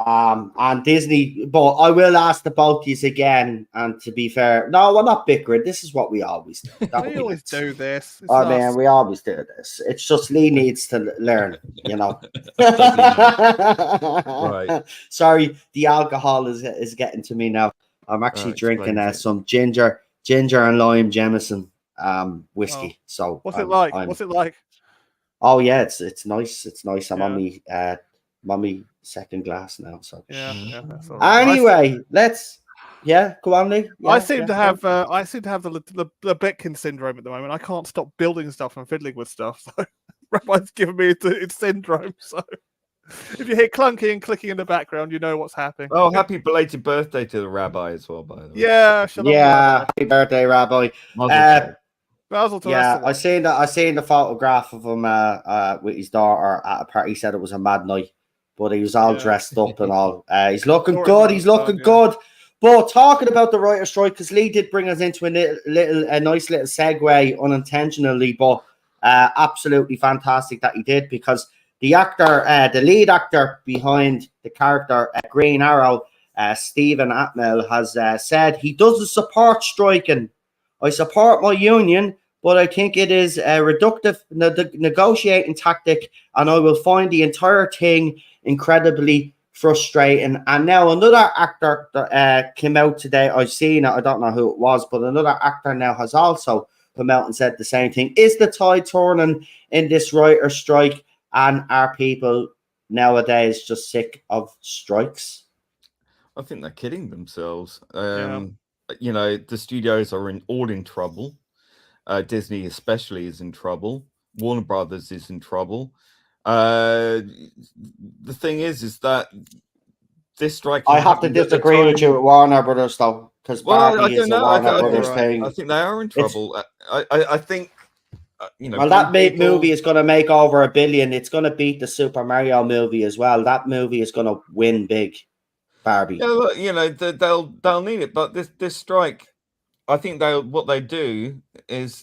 And Disney, but I will ask the both of you again. And to be fair, no, we're not bickering. This is what we always do. We always do this. Man, we always do this. It's just Lee needs to learn, you know. Right. Sorry, the alcohol is getting to me now. I'm actually drinking some ginger and lime Jameson whiskey. So what's it like? What's it like? Oh yeah, it's nice. It's nice. I'm on me second glass now. So that's all right. Anyway, let's go on, Lee. I seem to have the Bitkin syndrome at the moment. I can't stop building stuff and fiddling with stuff. So Rabbi's giving me its syndrome. So if you hear clunking and clicking in the background, you know what's happening. Oh, happy belated birthday to the Rabbi as well, by the way. Yeah, happy birthday, Rabbi. Basil to I seen the photograph of him with his daughter at a party. He said it was a mad night, but he was all dressed up and all. He's looking good. He's looking good. But talking about the writer's strike, because Lee did bring us into a nice little segue unintentionally, but absolutely fantastic that he did, because the actor, the lead actor behind the character Green Arrow, Stephen Atmel, has said he doesn't support striking. I support my union, but I think it is a reductive negotiating tactic, and I will find the entire thing incredibly frustrating. And now another actor came out today. I've seen it. I don't know who it was, but another actor now has also come out and said the same thing. Is the tide turning in this writer strike? And are people nowadays just sick of strikes? I think they're kidding themselves. Yeah. You know, the studios are all in trouble. Disney especially is in trouble. Warner Brothers is in trouble. The thing is that this strike. I have to disagree with you with Warner Brothers, though, because Barbie is a Warner Brothers thing. I think they are in trouble. I think. You know, well, that movie is going to make over $1 billion. It's going to beat the Super Mario movie as well. That movie is going to win big. Barbie. Yeah, look, you know, they'll need it, but this strike, I think what they do is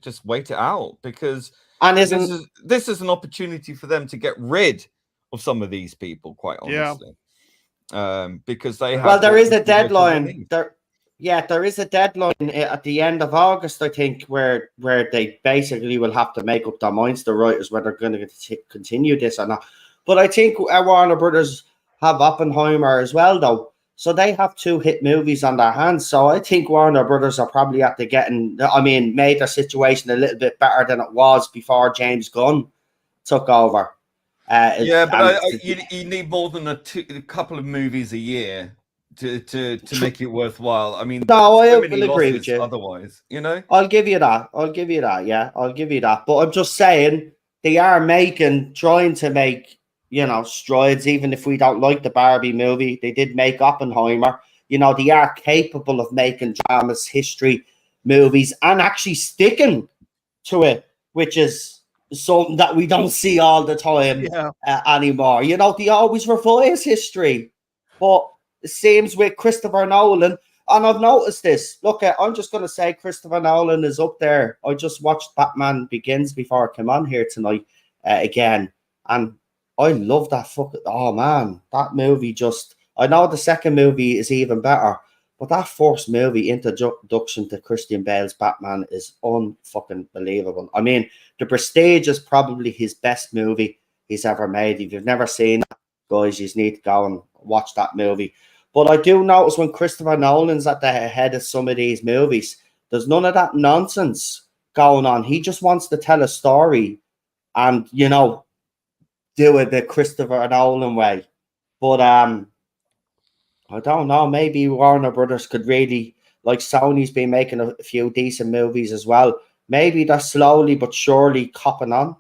just wait it out, because this is an opportunity for them to get rid of some of these people, quite honestly. Because they have. Well, there is a deadline. There is a deadline at the end of August, I think, where they basically will have to make up their minds, the writers, whether they're going to continue this or not. But I think Warner Brothers have Oppenheimer as well, though. So they have 2 hit movies on their hands. So I think Warner Brothers are probably at made their situation a little bit better than it was before James Gunn took over. But you need more than a couple of movies a year to make it worthwhile. I mean, no, I will agree with you. Otherwise, you know, I'll give you that. Yeah, I'll give you that. But I'm just saying they are trying to make, you know, strides. Even if we don't like the Barbie movie, they did make Oppenheimer. You know, they are capable of making dramas, history movies, and actually sticking to it, which is something that we don't see all the time anymore. You know, they always revise history, but it seems with Christopher Nolan, and I've noticed this. Look, I'm just going to say Christopher Nolan is up there. I just watched Batman Begins before I came on here tonight again, and I love that oh man, that movie just, I know the second movie is even better, but that first movie, introduction to Christian Bale's Batman, is unfucking believable. I mean, The Prestige is probably his best movie he's ever made. If you've never seen it, guys, you need to go and watch that movie. But I do notice when Christopher Nolan's at the head of some of these movies, there's none of that nonsense going on. He just wants to tell a story and, you know, do it the Christopher Nolan way. But I don't know, maybe Warner Brothers could really, like Sony's been making a few decent movies as well. Maybe they're slowly but surely copping on.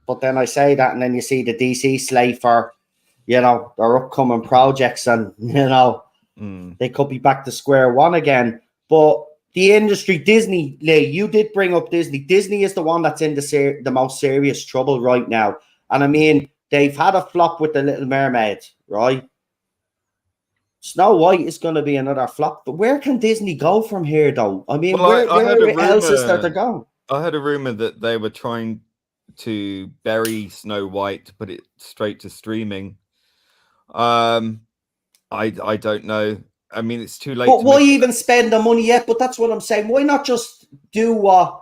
But then I say that, and then you see the DC slate for, you know, their upcoming projects, and, you know, they could be back to square one again. But the industry, Disney, Lee, you did bring up Disney. Disney is the one that's in the most serious trouble right now. And I mean, they've had a flop with The Little Mermaid, right? Snow White is going to be another flop. But where can Disney go from here, though? I mean, where else is there to go? I heard a rumor that they were trying to bury Snow White to put it straight to streaming. I don't know. I mean, it's too late. But why even spend the money yet? But that's what I'm saying. Why not just do what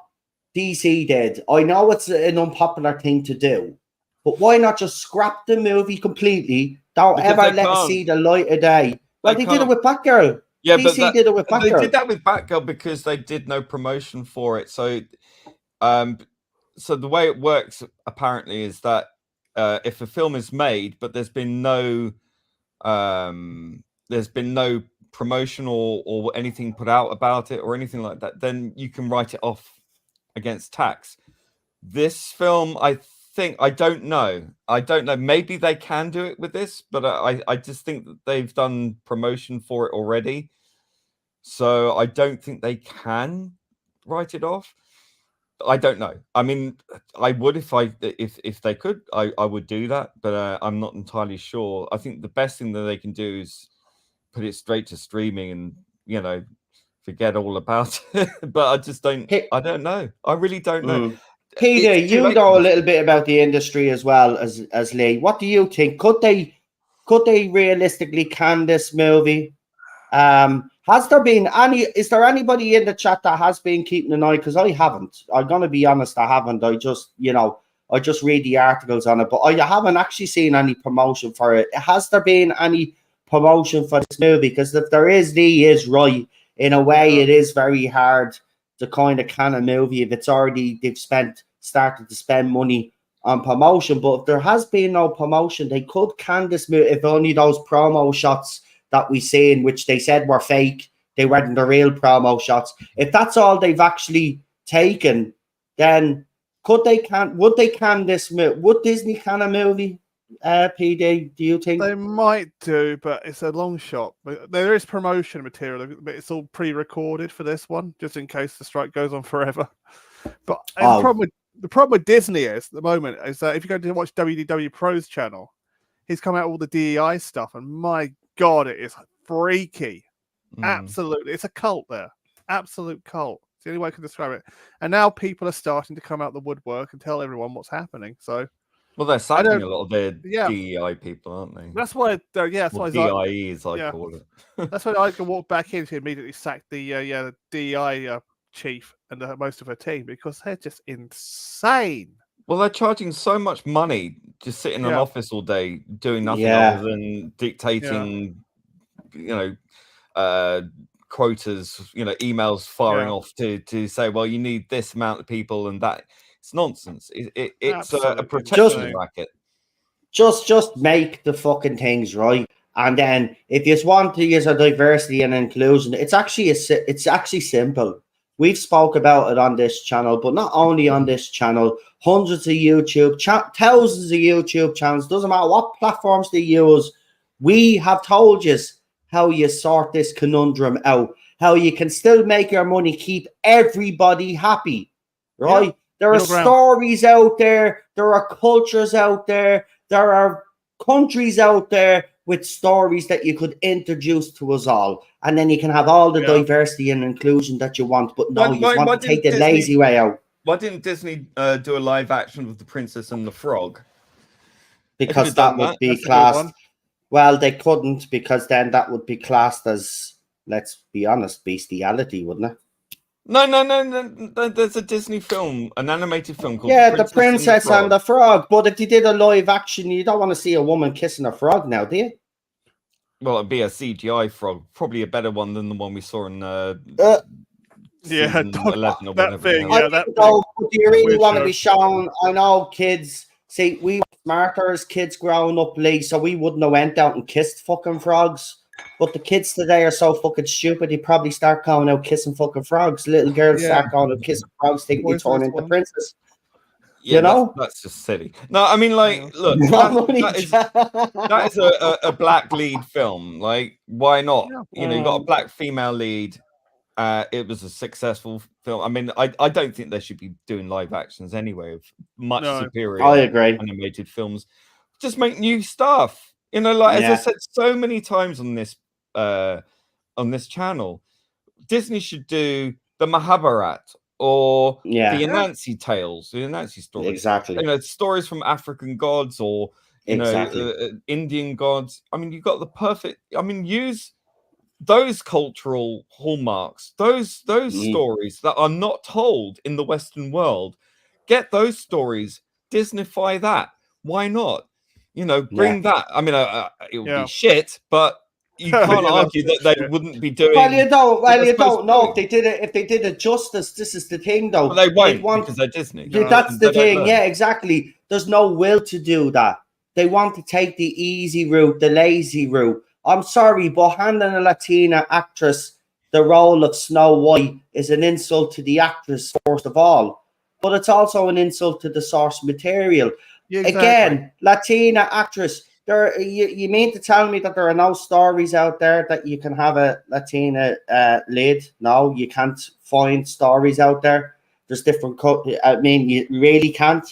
DC did? I know it's an unpopular thing to do, but why not just scrap the movie completely? Don't ever let it see the light of day. Well, they did it with Batgirl. Yeah, DC did it with Batgirl. They did that with Batgirl because they did no promotion for it. So, so the way it works apparently is that if a film is made, but there's been no promotion or anything put out about it or anything like that, then you can write it off against tax. This film, I don't know. Maybe they can do it with this, but I just think that they've done promotion for it already. So I don't think they can write it off. I don't know. I mean, I would if they could, I would do that, but I'm not entirely sure. I think the best thing that they can do is put it straight to streaming and, you know, forget all about it. But I just don't. I don't know. I really don't know. Peter, you know a little bit about the industry as well as Lee. What do you think? Could they Could they realistically can this movie? Has there been any? Is there anybody in the chat that has been keeping an eye? Because I haven't. I'm gonna be honest, I haven't. I just, I just read the articles on it, but I haven't actually seen any promotion for it. Has there been any promotion for this movie? Because if there is, Lee is right. In a way, it is very hard to kind of can a movie if it's already started to spend money on promotion. But if there has been no promotion, they could can this movie if only those promo shots that we seen, which they said were fake, they weren't the real promo shots. If that's all they've actually taken, then would they can this movie? Would Disney can a movie? PD, do you think? They might do, but it's a long shot. But there is promotion material, but it's all pre-recorded for this one, just in case the strike goes on forever. But the problem with Disney is at the moment is that if you go to watch WDW Pro's channel, he's come out with all the DEI stuff, and my God, it is freaky. Absolutely. It's a cult there. Absolute cult. It's the only way I can describe it. And now people are starting to come out the woodwork and tell everyone what's happening. So, well, they're sacking a lot of their DEI people, aren't they? That's why, that's why DIE, as I call it. That's why I can walk back in to immediately sack the DEI chief and most of her team, because they're just insane. Well, they're charging so much money just sitting in an office all day doing nothing other than dictating, quotas, emails firing off to say, well, you need this amount of people and that. It's nonsense. It's a protection racket. Just make the fucking things right. And then if you want to use a diversity and inclusion, it's actually simple. We've spoke about it on this channel, but not only on this channel, hundreds of YouTube, thousands of YouTube channels, doesn't matter what platforms they use. We have told you how you sort this conundrum out, how you can still make your money, keep everybody happy, right? Yeah. There are stories out there, there are cultures out there, there are countries out there with stories that you could introduce to us all. And then you can have all the diversity and inclusion that you want. But no, you want to take the lazy way out. Why didn't Disney do a live action of The Princess and the Frog? Because that would be classed. Well, they couldn't, because then that would be classed as, let's be honest, bestiality, wouldn't it? No. There's a Disney film, an animated film called The Princess and the Frog. But if you did a live action, you don't want to see a woman kissing a frog now, do you? Well, it'd be a CGI frog, probably a better one than the one we saw in 11 or whatever. Do you really want to be shown? I know kids. See, we were smarter as kids growing up, Lee, so we wouldn't have went out and kissed fucking frogs. But the kids today are so fucking stupid, they probably start going out kissing fucking frogs. Little girls start going out kissing frogs, thinking they turn into princess. Yeah, that's just silly. No, I mean, like, look, that is a black lead film. Like, why not? You got a black female lead. It was a successful film. I mean, I don't think they should be doing live actions anyway of much superior animated films. Just make new stuff. As I said so many times on this channel, Disney should do the Mahabharat or the Anansi tales, the Anansi stories. Exactly. Stories from African gods or Indian gods. I mean, you've got the perfect. I mean, use those cultural hallmarks, those stories that are not told in the Western world. Get those stories, Disneyfy that. Why not? Bring that. I mean, it would be shit, but you can't argue that they wouldn't be doing. Well, you don't know if they did it. If they did it justice, this is the thing, though. Well, they won't because they're Disney. That's the thing. Yeah, exactly. There's no will to do that. They want to take the easy route, the lazy route. I'm sorry, but handing a Latina actress the role of Snow White is an insult to the actress, first of all. But it's also an insult to the source material. Yeah, exactly. Again, Latina actress. You mean to tell me that there are no stories out there that you can have a Latina lead? No, you can't find stories out there. There's different. I mean, you really can't.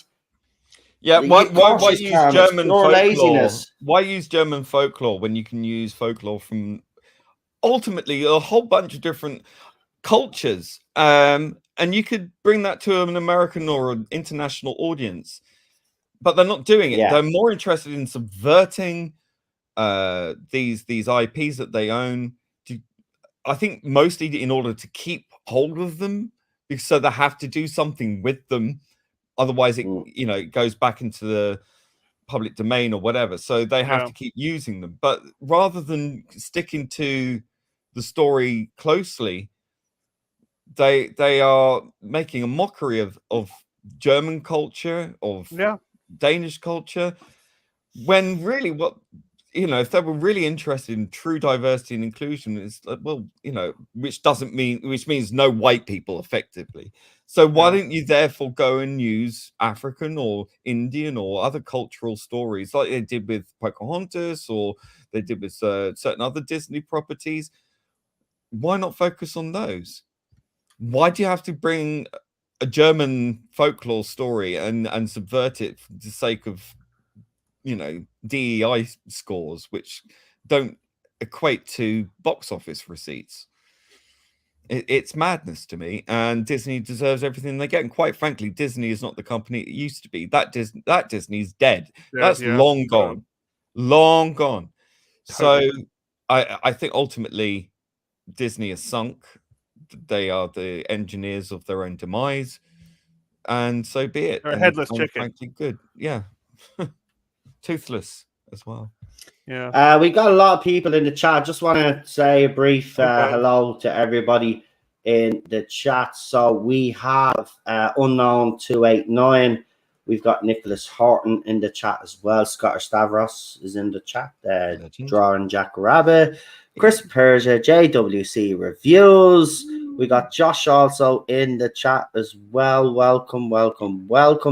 Yeah, why use German folklore? Laziness. Why use German folklore when you can use folklore from ultimately a whole bunch of different cultures? And you could bring that to an American or an international audience. But they're not doing it. Yeah. They're more interested in subverting these IPs that they own. I think mostly in order to keep hold of them, because so they have to do something with them, otherwise it it goes back into the public domain or whatever. So they have to keep using them. But rather than sticking to the story closely, they are making a mockery of German culture, of Danish culture, when really what if they were really interested in true diversity and inclusion, it's like, well, which means no white people effectively. So why don't you therefore go and use African or Indian or other cultural stories like they did with Pocahontas or they did with certain other Disney properties? Why not focus on those? Why do you have to bring a German folklore story and subvert it for the sake of DEI scores, which don't equate to box office receipts? It's madness to me, and Disney deserves everything they get. And quite frankly, Disney is not the company it used to be. That Disney's dead. That's long gone, long gone. Totally. So I think ultimately Disney is sunk. They are the engineers of their own demise, and so be it. They're a headless chicken. Frankly, good, toothless as well. Yeah. We got a lot of people in the chat. Just want to say a brief hello to everybody in the chat. So we have Unknown 289. We've got Nicholas Horton in the chat as well. Scottish Stavros is in the chat. Drawing Jack Rabbit. Chris Persia, JWC Reviews. We got Josh also in the chat as well. Welcome.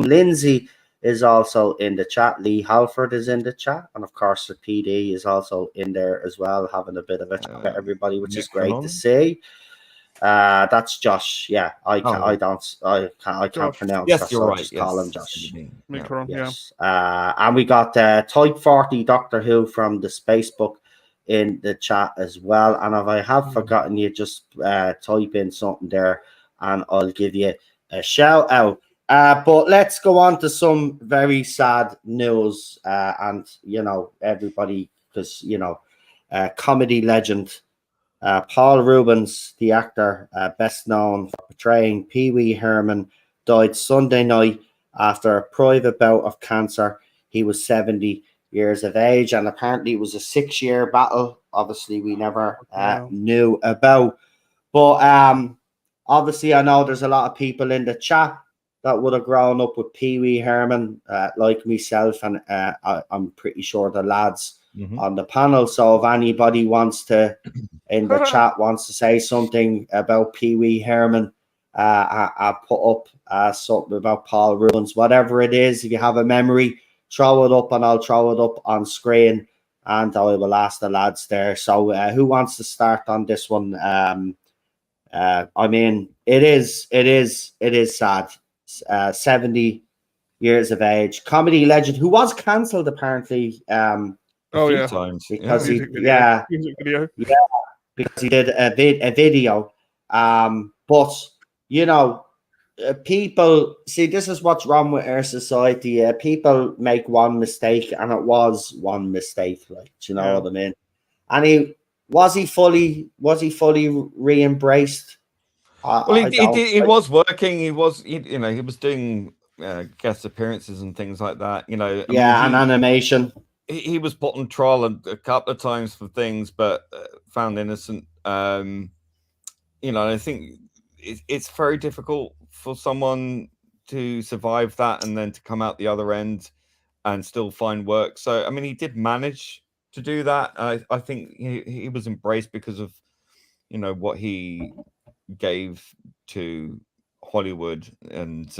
Lindsay is also in the chat. Lee Halford is in the chat. And of course, the PD is also in there as well, having a bit of a chat with everybody, which is great to see. That's Josh. Yeah, I can't pronounce that. So You're right. Just call him Josh. Yes. And we got Type 40 Doctor Who from the Spacebook in the chat as well. And if I have forgotten you, just type in something there and I'll give you a shout out. But let's go on to some very sad news. And everybody, because comedy legend Paul Rubens, the actor best known for portraying Pee Wee Herman, died Sunday night after a private bout of cancer. He was 70 years of age, and apparently it was a 6-year battle. Obviously, we never knew about. But obviously, I know there's a lot of people in the chat that would have grown up with Pee Wee Herman, like myself, and I'm pretty sure the lads on the panel. So if anybody wants to, in the chat, wants to say something about Pee Wee Herman, I put up something about Paul Rubens, whatever it is. If you have a memory, throw it up and I'll throw it up on screen and I will ask the lads there. So who wants to start on this one? I mean, it is sad. 70 years of age, comedy legend who was cancelled apparently a few times because because he did a video. But people see, this is what's wrong with our society. People make one mistake, and it was one mistake, like, you know what I mean? And he was fully re-embraced. Well, he was working. He was doing guest appearances and things like that. And animation. He was put on trial a couple of times for things, but found innocent. I think it's very difficult for someone to survive that and then to come out the other end and still find work. So, I mean, he did manage to do that. I think he was embraced because of, what he gave to Hollywood and,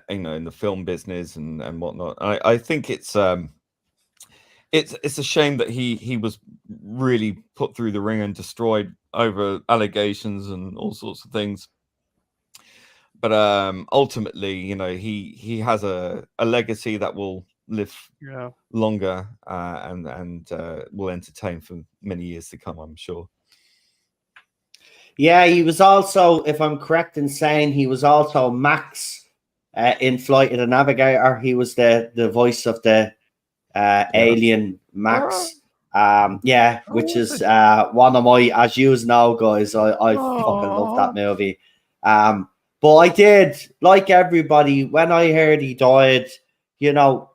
in the film business and whatnot. I think it's a shame that he was really put through the ring and destroyed over allegations and all sorts of things. But ultimately, he has a legacy that will live longer and will entertain for many years to come, I'm sure. Yeah, he was also, if I'm correct in saying, he was also Max in Flight of the Navigator. He was the voice of the Alien Max. Yeah, which Oh, is one of my, as you know, guys, I fucking love that movie. But I did, like everybody, when I heard he died, you know,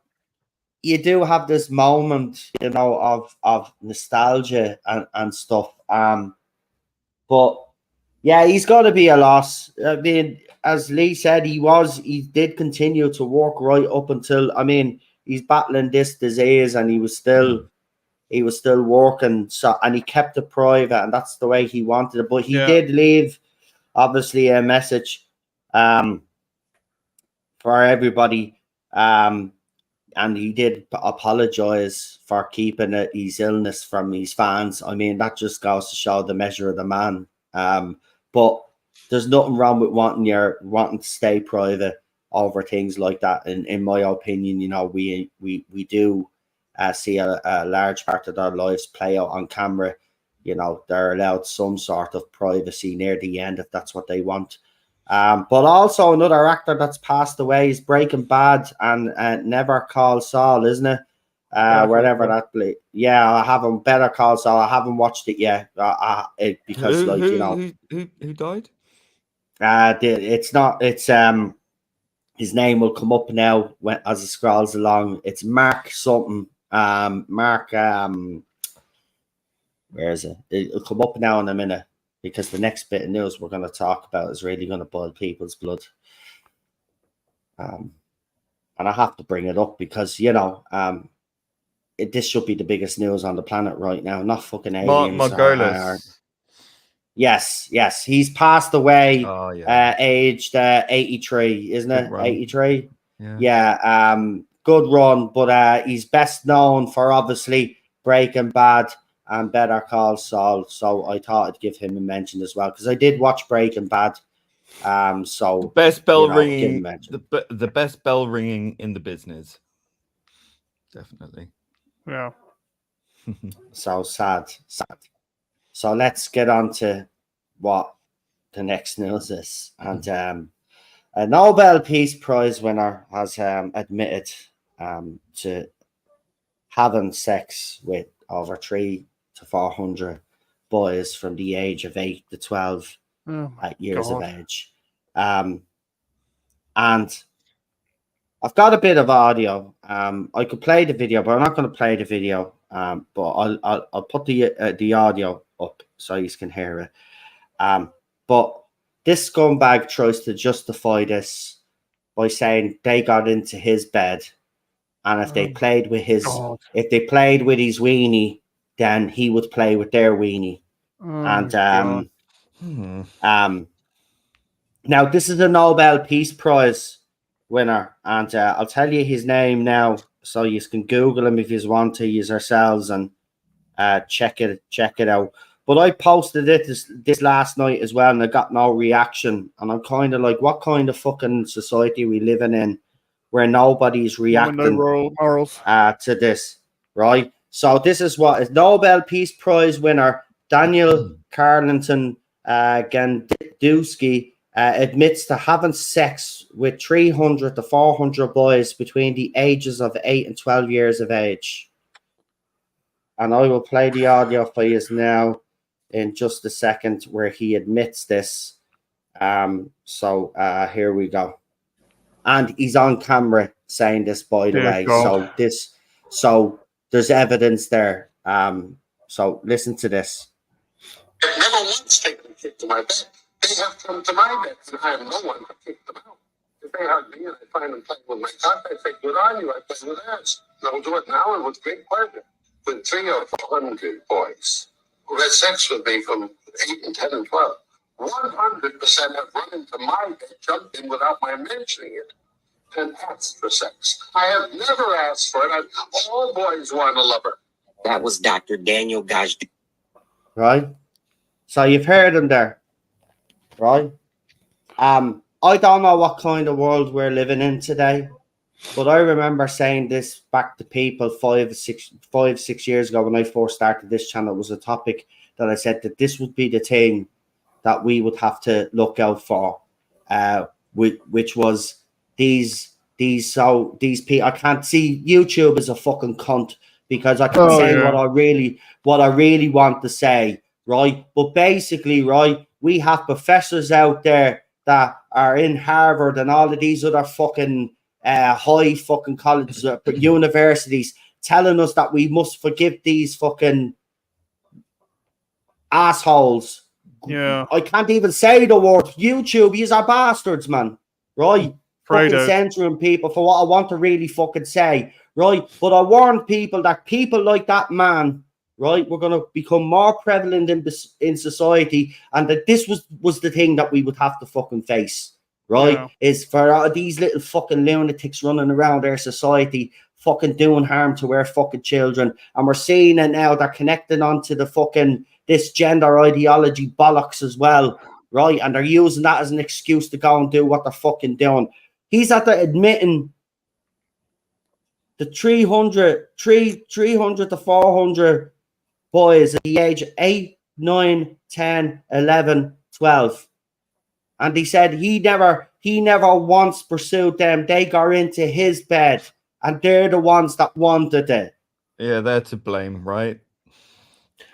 you do have this moment, you know, of nostalgia and stuff. But yeah, he's got to be a loss. I mean, as Lee said, he did continue to work right up until, I mean, he's battling this disease and he was still working. So, and he kept it private, and that's the way he wanted it. But he did leave, obviously, a message for everybody. And he did apologize for keeping his illness from his fans. I mean, that just goes to show the measure of the man. But there's nothing wrong with wanting to stay private over things like that. In my opinion, you know, we do see a large part of their lives play out on camera. You know, they're allowed some sort of privacy near the end if that's what they want. But also another actor that's passed away is Breaking Bad and Never Call Saul, isn't it? Wherever that play. Yeah, I haven't Better Call Saul. I haven't watched it yet because who died? It's not. It's his name will come up now as it scrolls along. It's Mark something. Mark. Where is it? It'll come up now in a minute, because the next bit of news we're going to talk about is really going to boil people's blood. And I have to bring it up because, you know, this should be the biggest news on the planet right now, not fucking aliens. Margolis. Yes, he's passed away, Oh, yeah. aged 83, isn't Good it? run. 83? Yeah. Good run, but he's best known for obviously Breaking Bad and Better Call Saul, so I thought I'd give him a mention as well, because I did watch Breaking Bad. So Best bell you know, ringing, the best bell ringing in the business, definitely. Yeah. So sad. So let's get on to what the next news is. And a Nobel Peace Prize winner has admitted to having sex with over 300 to 400 boys from the age of 8 to 12 years of age. And I've got a bit of audio. I could play the video, but I'm not going to play the video. But I'll put the audio up so you can hear it. But this scumbag tries to justify this by saying they got into his bed, and if they played with his weenie, then he would play with their weenie. Now this is a Nobel Peace Prize winner, and I'll tell you his name now, so you can Google him if you want to use yourselves and check it out. But I posted it this last night as well, and I got no reaction. And I'm kind of like, what kind of fucking society are we living in where nobody's reacting morals to this, right? So this is what is Nobel Peace Prize winner Daniel Carlton Gandusky admits to having sex with 300 to 400 boys between the ages of 8 and 12 years of age. And I will play the audio for you now in just a second where he admits this. So here we go. And he's on camera saying this, by the way. God. So there's evidence there. So listen to this. I've never once taken a kick to my bed. They have come to my bed, and I have no one to kick them out. If they hug me and I find them playing with my cock, I say, good on you, I play with theirs. And I'll do it now and with great pleasure. With 300 or 400 boys who had sex with me from 8 and 10 and 12, 100% have run into my bed, jumped in without my mentioning it, and asked for sex. I have never asked for it. All boys want a lover. That was Dr. Daniel Gajdu. Right? So you've heard him there. Right? I don't know what kind of world we're living in today, but I remember saying this back to people 5-6 years ago when I first started this channel. It was a topic that I said that this would be the thing that we would have to look out for, which was these these people. I can't see YouTube is a fucking cunt because I can say what I really want to say, right? But basically, right, we have professors out there that are in Harvard and all of these other fucking high fucking colleges, universities, telling us that we must forgive these fucking assholes. Yeah. I can't even say the word. YouTube, these are bastards, man. Right? Fucking censoring people for what I want to really fucking say. Right? But I warn people that people like that man, right, we're going to become more prevalent in society, and that this was the thing that we would have to fucking face. Right? Yeah. Is for these little fucking lunatics running around our society fucking doing harm to our fucking children. And we're seeing it now. They're connecting onto the fucking this gender ideology bollocks as well, right? And they're using that as an excuse to go and do what they're fucking doing. He's at the admitting the 300 to 400 boys at the age of 8, 9, 10, 11, 12. And he said he never once pursued them. They got into his bed, and they're the ones that wanted it. Yeah, they're to blame, right?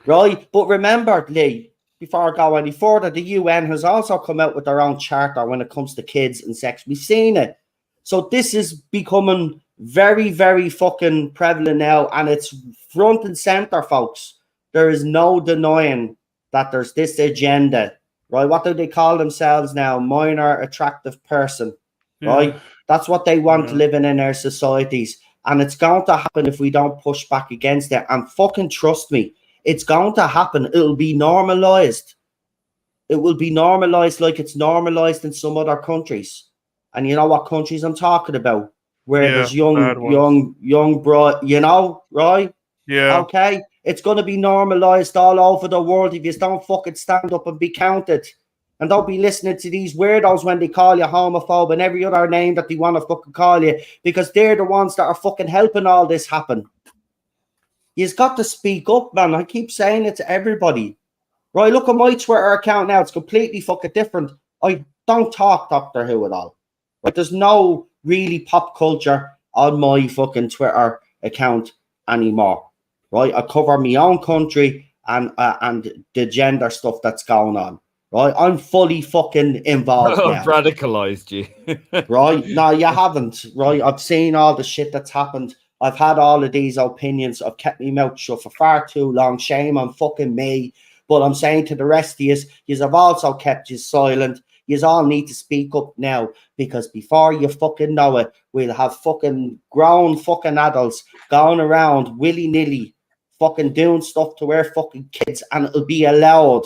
Right, but remember, Lee, before I go any further, the UN has also come out with their own charter when it comes to kids and sex. We've seen it. So this is becoming very, very fucking prevalent now, and it's front and center, folks. There is no denying that there's this agenda, right? What do they call themselves now? Minor attractive person, right? That's what they want living in their societies, and it's going to happen if we don't push back against it. And fucking trust me, it's going to happen. It'll be normalized. It will be normalized like it's normalized in some other countries. And you know what countries I'm talking about? Where there's young bro, you know, right? Yeah. Okay. It's going to be normalized all over the world if you don't fucking stand up and be counted. And don't be listening to these weirdos when they call you homophobe and every other name that they want to fucking call you, because they're the ones that are fucking helping all this happen. You've got to speak up, man. I keep saying it to everybody. Right, look at my Twitter account now. It's completely fucking different. I don't talk Doctor Who at all. Right? There's no really pop culture on my fucking Twitter account anymore. Right? I cover my own country and the gender stuff that's going on. Right? I'm fully fucking involved now. I've radicalized you. Right? No, you haven't. Right? I've seen all the shit that's happened. I've had all of these opinions. I've kept my mouth shut for far too long. Shame on fucking me. But I'm saying to the rest of you have also kept you silent. You all need to speak up now, because before you fucking know it, we'll have fucking grown fucking adults going around willy-nilly fucking doing stuff to our fucking kids, and it'll be allowed.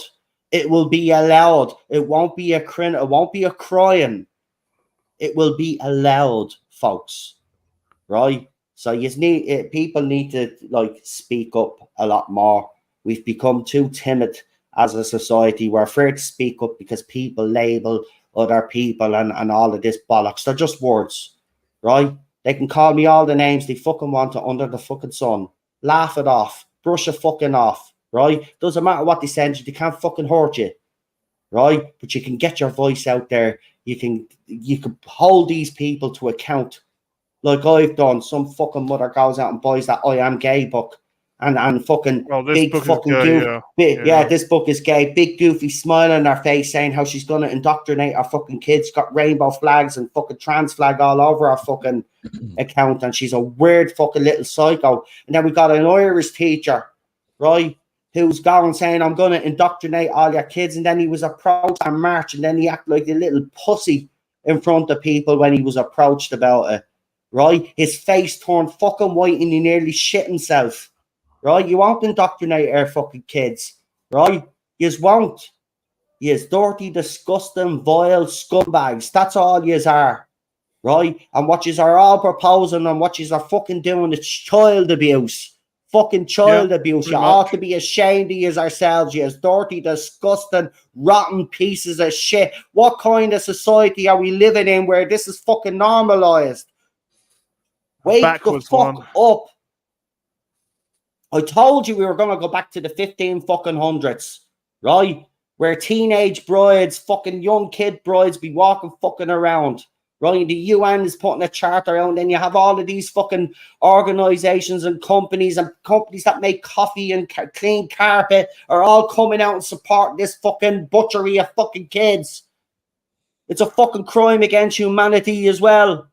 It will be allowed. It won't be a crying. It won't be a crying. It will be allowed, folks. Right? So people need to like speak up a lot more. We've become too timid as a society. We're afraid to speak up because people label other people and all of this bollocks. They're just words, right? They can call me all the names they fucking want to under the fucking sun. Laugh it off. Brush it fucking off, right? Doesn't matter what they send you. They can't fucking hurt you, right? But you can get your voice out there. You can hold these people to account. Like I've done. Some fucking mother goes out and buys that I Am Gay book and fucking big fucking goof. This book is gay. Big goofy smile on her face saying how she's gonna indoctrinate our fucking kids. Got rainbow flags and fucking trans flag all over our fucking account, and she's a weird fucking little psycho. And then we got an Irish teacher, right, who's going saying I'm gonna indoctrinate all your kids, and then he was approached on march, and then he acted like a little pussy in front of people when he was approached about it. Right? His face turned fucking white and he nearly shit himself. Right? You won't indoctrinate our fucking kids. Right? Yous won't. Yous dirty, disgusting, vile scumbags. That's all yous are. Right? And what yous are all proposing and what yous are fucking doing is child abuse. Fucking child abuse. You ought to be ashamed of yous ourselves. Yous dirty, disgusting, rotten pieces of shit. What kind of society are we living in where this is fucking normalized? Wake the fuck up. I told you we were going to go back to the 1500s, right? Where teenage brides, fucking young kid brides be walking fucking around, right? The UN is putting a charter out, and then you have all of these fucking organizations and companies that make coffee and clean carpet are all coming out and support this fucking butchery of fucking kids. It's a fucking crime against humanity as well.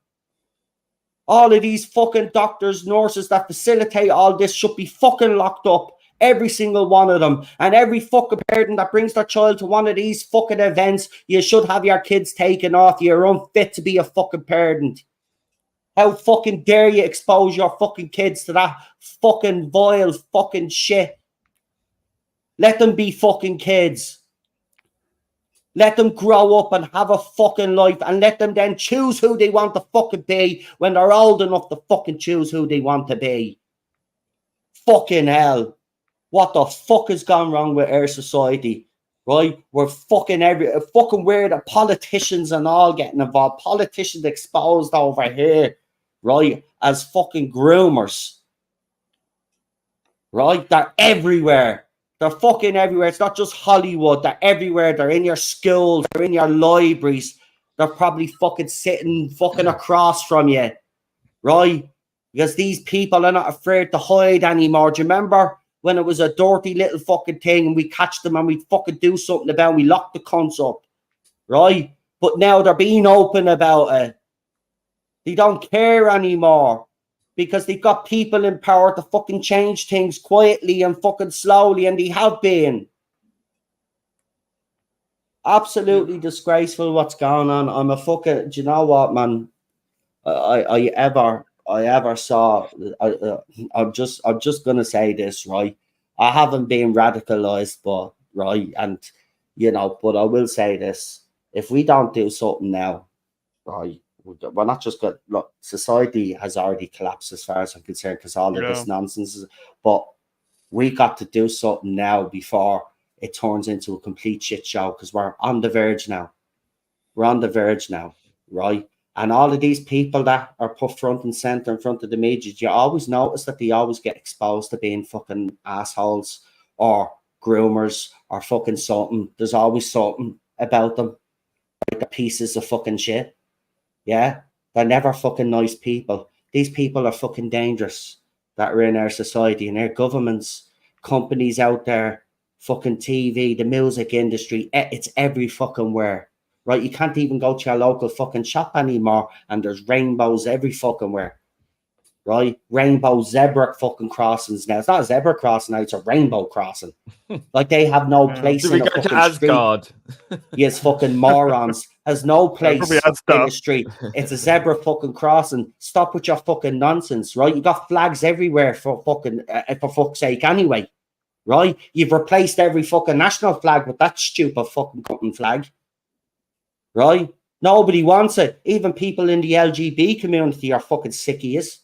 All of these fucking doctors, nurses that facilitate all this should be fucking locked up. Every single one of them. And every fucking parent that brings their child to one of these fucking events, you should have your kids taken off. You're unfit to be a fucking parent. How fucking dare you expose your fucking kids to that fucking vile fucking shit? Let them be fucking kids. Let them grow up and have a fucking life, and let them then choose who they want to fucking be when they're old enough to fucking choose who they want to be. Fucking hell. What the fuck has gone wrong with our society? Right? We're fucking fucking weird. Politicians and all getting involved. Politicians exposed over here, right? As fucking groomers. Right? They're everywhere. They're fucking everywhere. It's not just Hollywood. They're everywhere. They're in your schools. They're in your libraries. They're probably fucking sitting fucking across from you. Right? Because these people are not afraid to hide anymore. Do you remember when it was a dirty little fucking thing and we catch them and we fucking do something about it, we lock the cunts up? Right? But now they're being open about it. They don't care anymore. Because they've got people in power to fucking change things quietly and fucking slowly, and they have been. Absolutely disgraceful what's going on. I'm a fucking, do you know what, man? I ever saw, I'm just gonna say this, right? I haven't been radicalized, but right, and you know, but I will say this: if we don't do something now, right? We're not just got, look, society has already collapsed as far as I'm concerned because all of this nonsense is, but we got to do something now before it turns into a complete shit show, because we're on the verge now. We're on the verge now, right? And all of these people that are put front and center in front of the media, you always notice that they always get exposed to being fucking assholes or groomers or fucking something. There's always something about them, like the pieces of fucking shit. Yeah, they're never fucking nice people. These people are fucking dangerous that are in our society, and our governments, companies out there, fucking TV, the music industry, it's every fucking where, right? You can't even go to your local fucking shop anymore, and there's rainbows every fucking where, right? Rainbow zebra fucking crossings now. It's not a zebra crossing now, it's a rainbow crossing. Like they have no place in a fucking Asgard? Street. Yes, fucking morons. Has no place in the street. It's a zebra fucking crossing. Stop with your fucking nonsense, right? You got flags everywhere for fuck's sake anyway, right? You've replaced every fucking national flag with that stupid fucking cotton flag, right? Nobody wants it. Even people in the LGBT community are fucking sickies,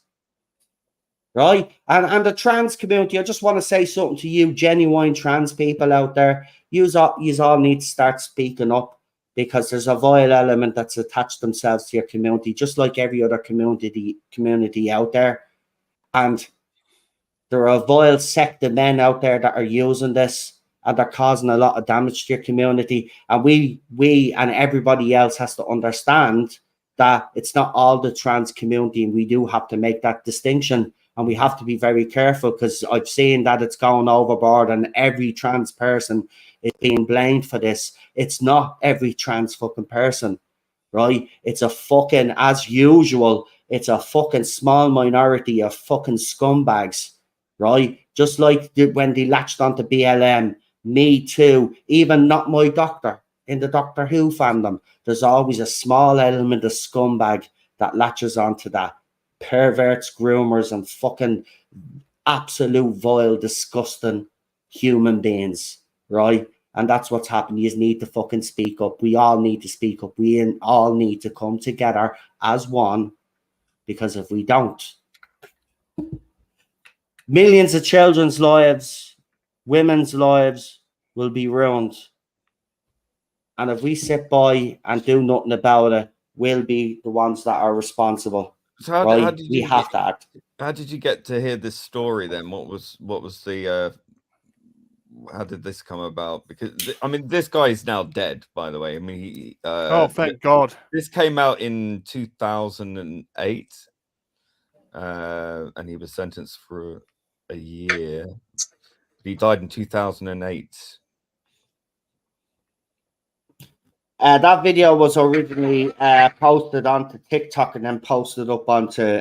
right? And the trans community, I just want to say something to you genuine trans people out there. You all need to start speaking up, because there's a vile element that's attached themselves to your community, just like every other community out there. And there are a vile sect of men out there that are using this, and they're causing a lot of damage to your community. And we and everybody else has to understand that it's not all the trans community, and we do have to make that distinction. And we have to be very careful, because I've seen that it's going overboard and every trans person is being blamed for this. It's not every trans fucking person, right? It's a fucking, as usual, it's a fucking small minority of fucking scumbags, right? Just like when they latched onto BLM, Me Too, even Not My Doctor in the Doctor Who fandom, there's always a small element of scumbag that latches onto that. Perverts, groomers, and fucking absolute vile, disgusting human beings, right? And that's what's happening. You need to fucking speak up. We all need to speak up. We all need to come together as one, because if we don't, millions of children's lives, women's lives will be ruined. And if we sit by and do nothing about it, we'll be the ones that are responsible. So how did you get to hear this story then? What was the how did this come about? Because I mean, this guy is now dead, by the way. I mean, Oh, thank God. this came out in 2008, and he was sentenced for a year. He died in 2008. That video was originally posted onto TikTok and then posted up onto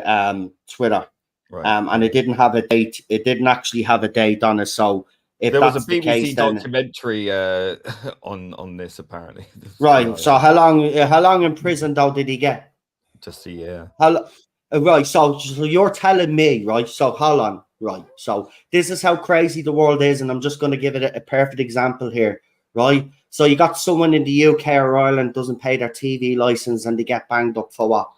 Twitter. Right. And it didn't have a date. It didn't actually have a date on it. So if There was a that's the BBC case, then documentary on this apparently. right. So how long in prison though did he get? Just a year. Right. So you're telling me, right? So hold on. Right. So this is how crazy the world is, and I'm just going to give it a perfect example here. Right. So you got someone in the UK or Ireland doesn't pay their TV license and they get banged up for what?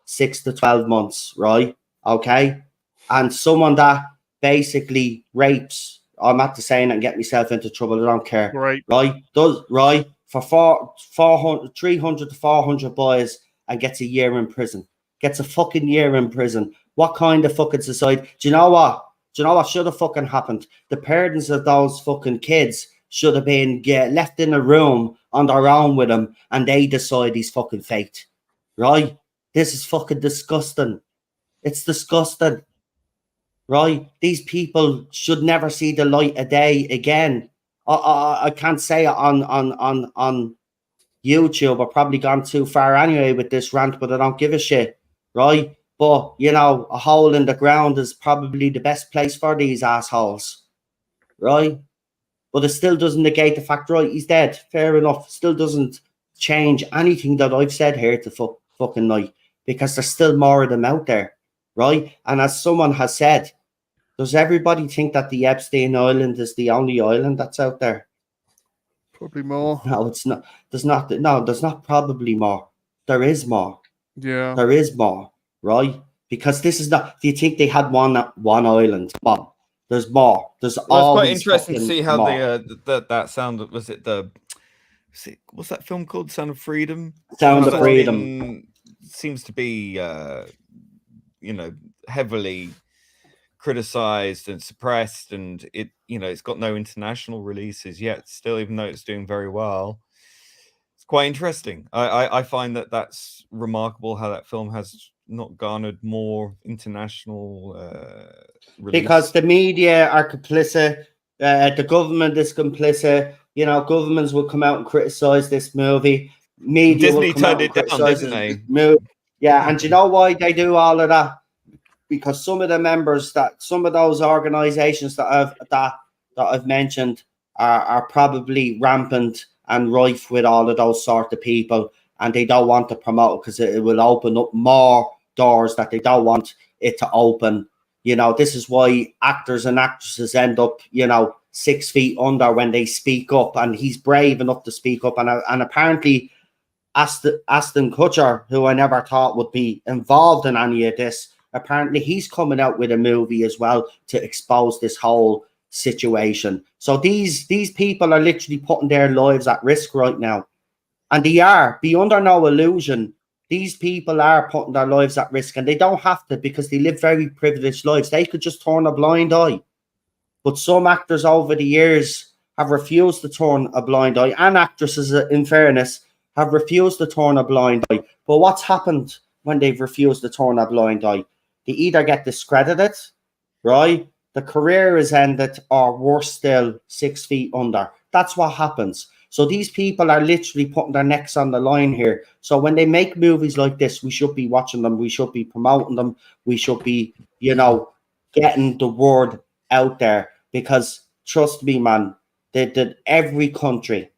6 to 12 months. Right. Okay. And someone that basically rapes, I'm not to saying and get myself into trouble, I don't care. Right. Right? Does for 300 to 400 boys and gets a year in prison. Gets a fucking year in prison. What kind of fucking society? Do you know what? Should have fucking happened? The parents of those fucking kids should have been left in a room on their own with him and they decide his fucking fate. Right? This is fucking disgusting. It's disgusting. Right? These people should never see the light of day again. I can't say it on YouTube. I've probably gone too far anyway with this rant, but I don't give a shit. Right? But, you know, a hole in the ground is probably the best place for these assholes. Right? But it still doesn't negate the fact, right, he's dead. Fair enough. Still doesn't change anything that I've said here to fucking night. Because there's still more of them out there. Right? And as someone has said, does everybody think that the Epstein Island is the only island that's out there? Probably more. No, it's not. There's not probably more. There is more. Yeah. There is more, right? Because this is not. Do you think they had one island? One. There's more. There's Well, it's always quite interesting to see how more. that sound what's that film called? Sound of Freedom. Sound of That's Freedom. been- seems to be heavily criticized and suppressed, and it's got no international releases yet still, even though it's doing very well. It's quite interesting. I find that's remarkable how that film has not garnered more international release. Because the media are complicit, the government is complicit. Governments will come out and criticize this movie. Media Disney will come turned out and it down, criticize didn't this they? movie. Yeah, and you know why they do all of that? Because some of the members some of those organizations that I've mentioned are probably rampant and rife with all of those sort of people, and they don't want to promote because it will open up more doors that they don't want it to open. This is why actors and actresses end up, 6 feet under when they speak up, and he's brave enough to speak up, and apparently Aston Kutcher, who I never thought would be involved in any of this, apparently he's coming out with a movie as well to expose this whole situation. So these people are literally putting their lives at risk right now. And they are, be under no illusion, these people are putting their lives at risk, and they don't have to because they live very privileged lives. They could just turn a blind eye. But some actors over the years have refused to turn a blind eye, and actresses, in fairness, have refused to turn a blind eye. But what's happened when they've refused to turn a blind eye? They either get discredited, right? The career is ended, or worse still, 6 feet under. That's what happens. So these people are literally putting their necks on the line here. So when they make movies like this, we should be watching them. We should be promoting them. We should be, getting the word out there. Because trust me, man, that every country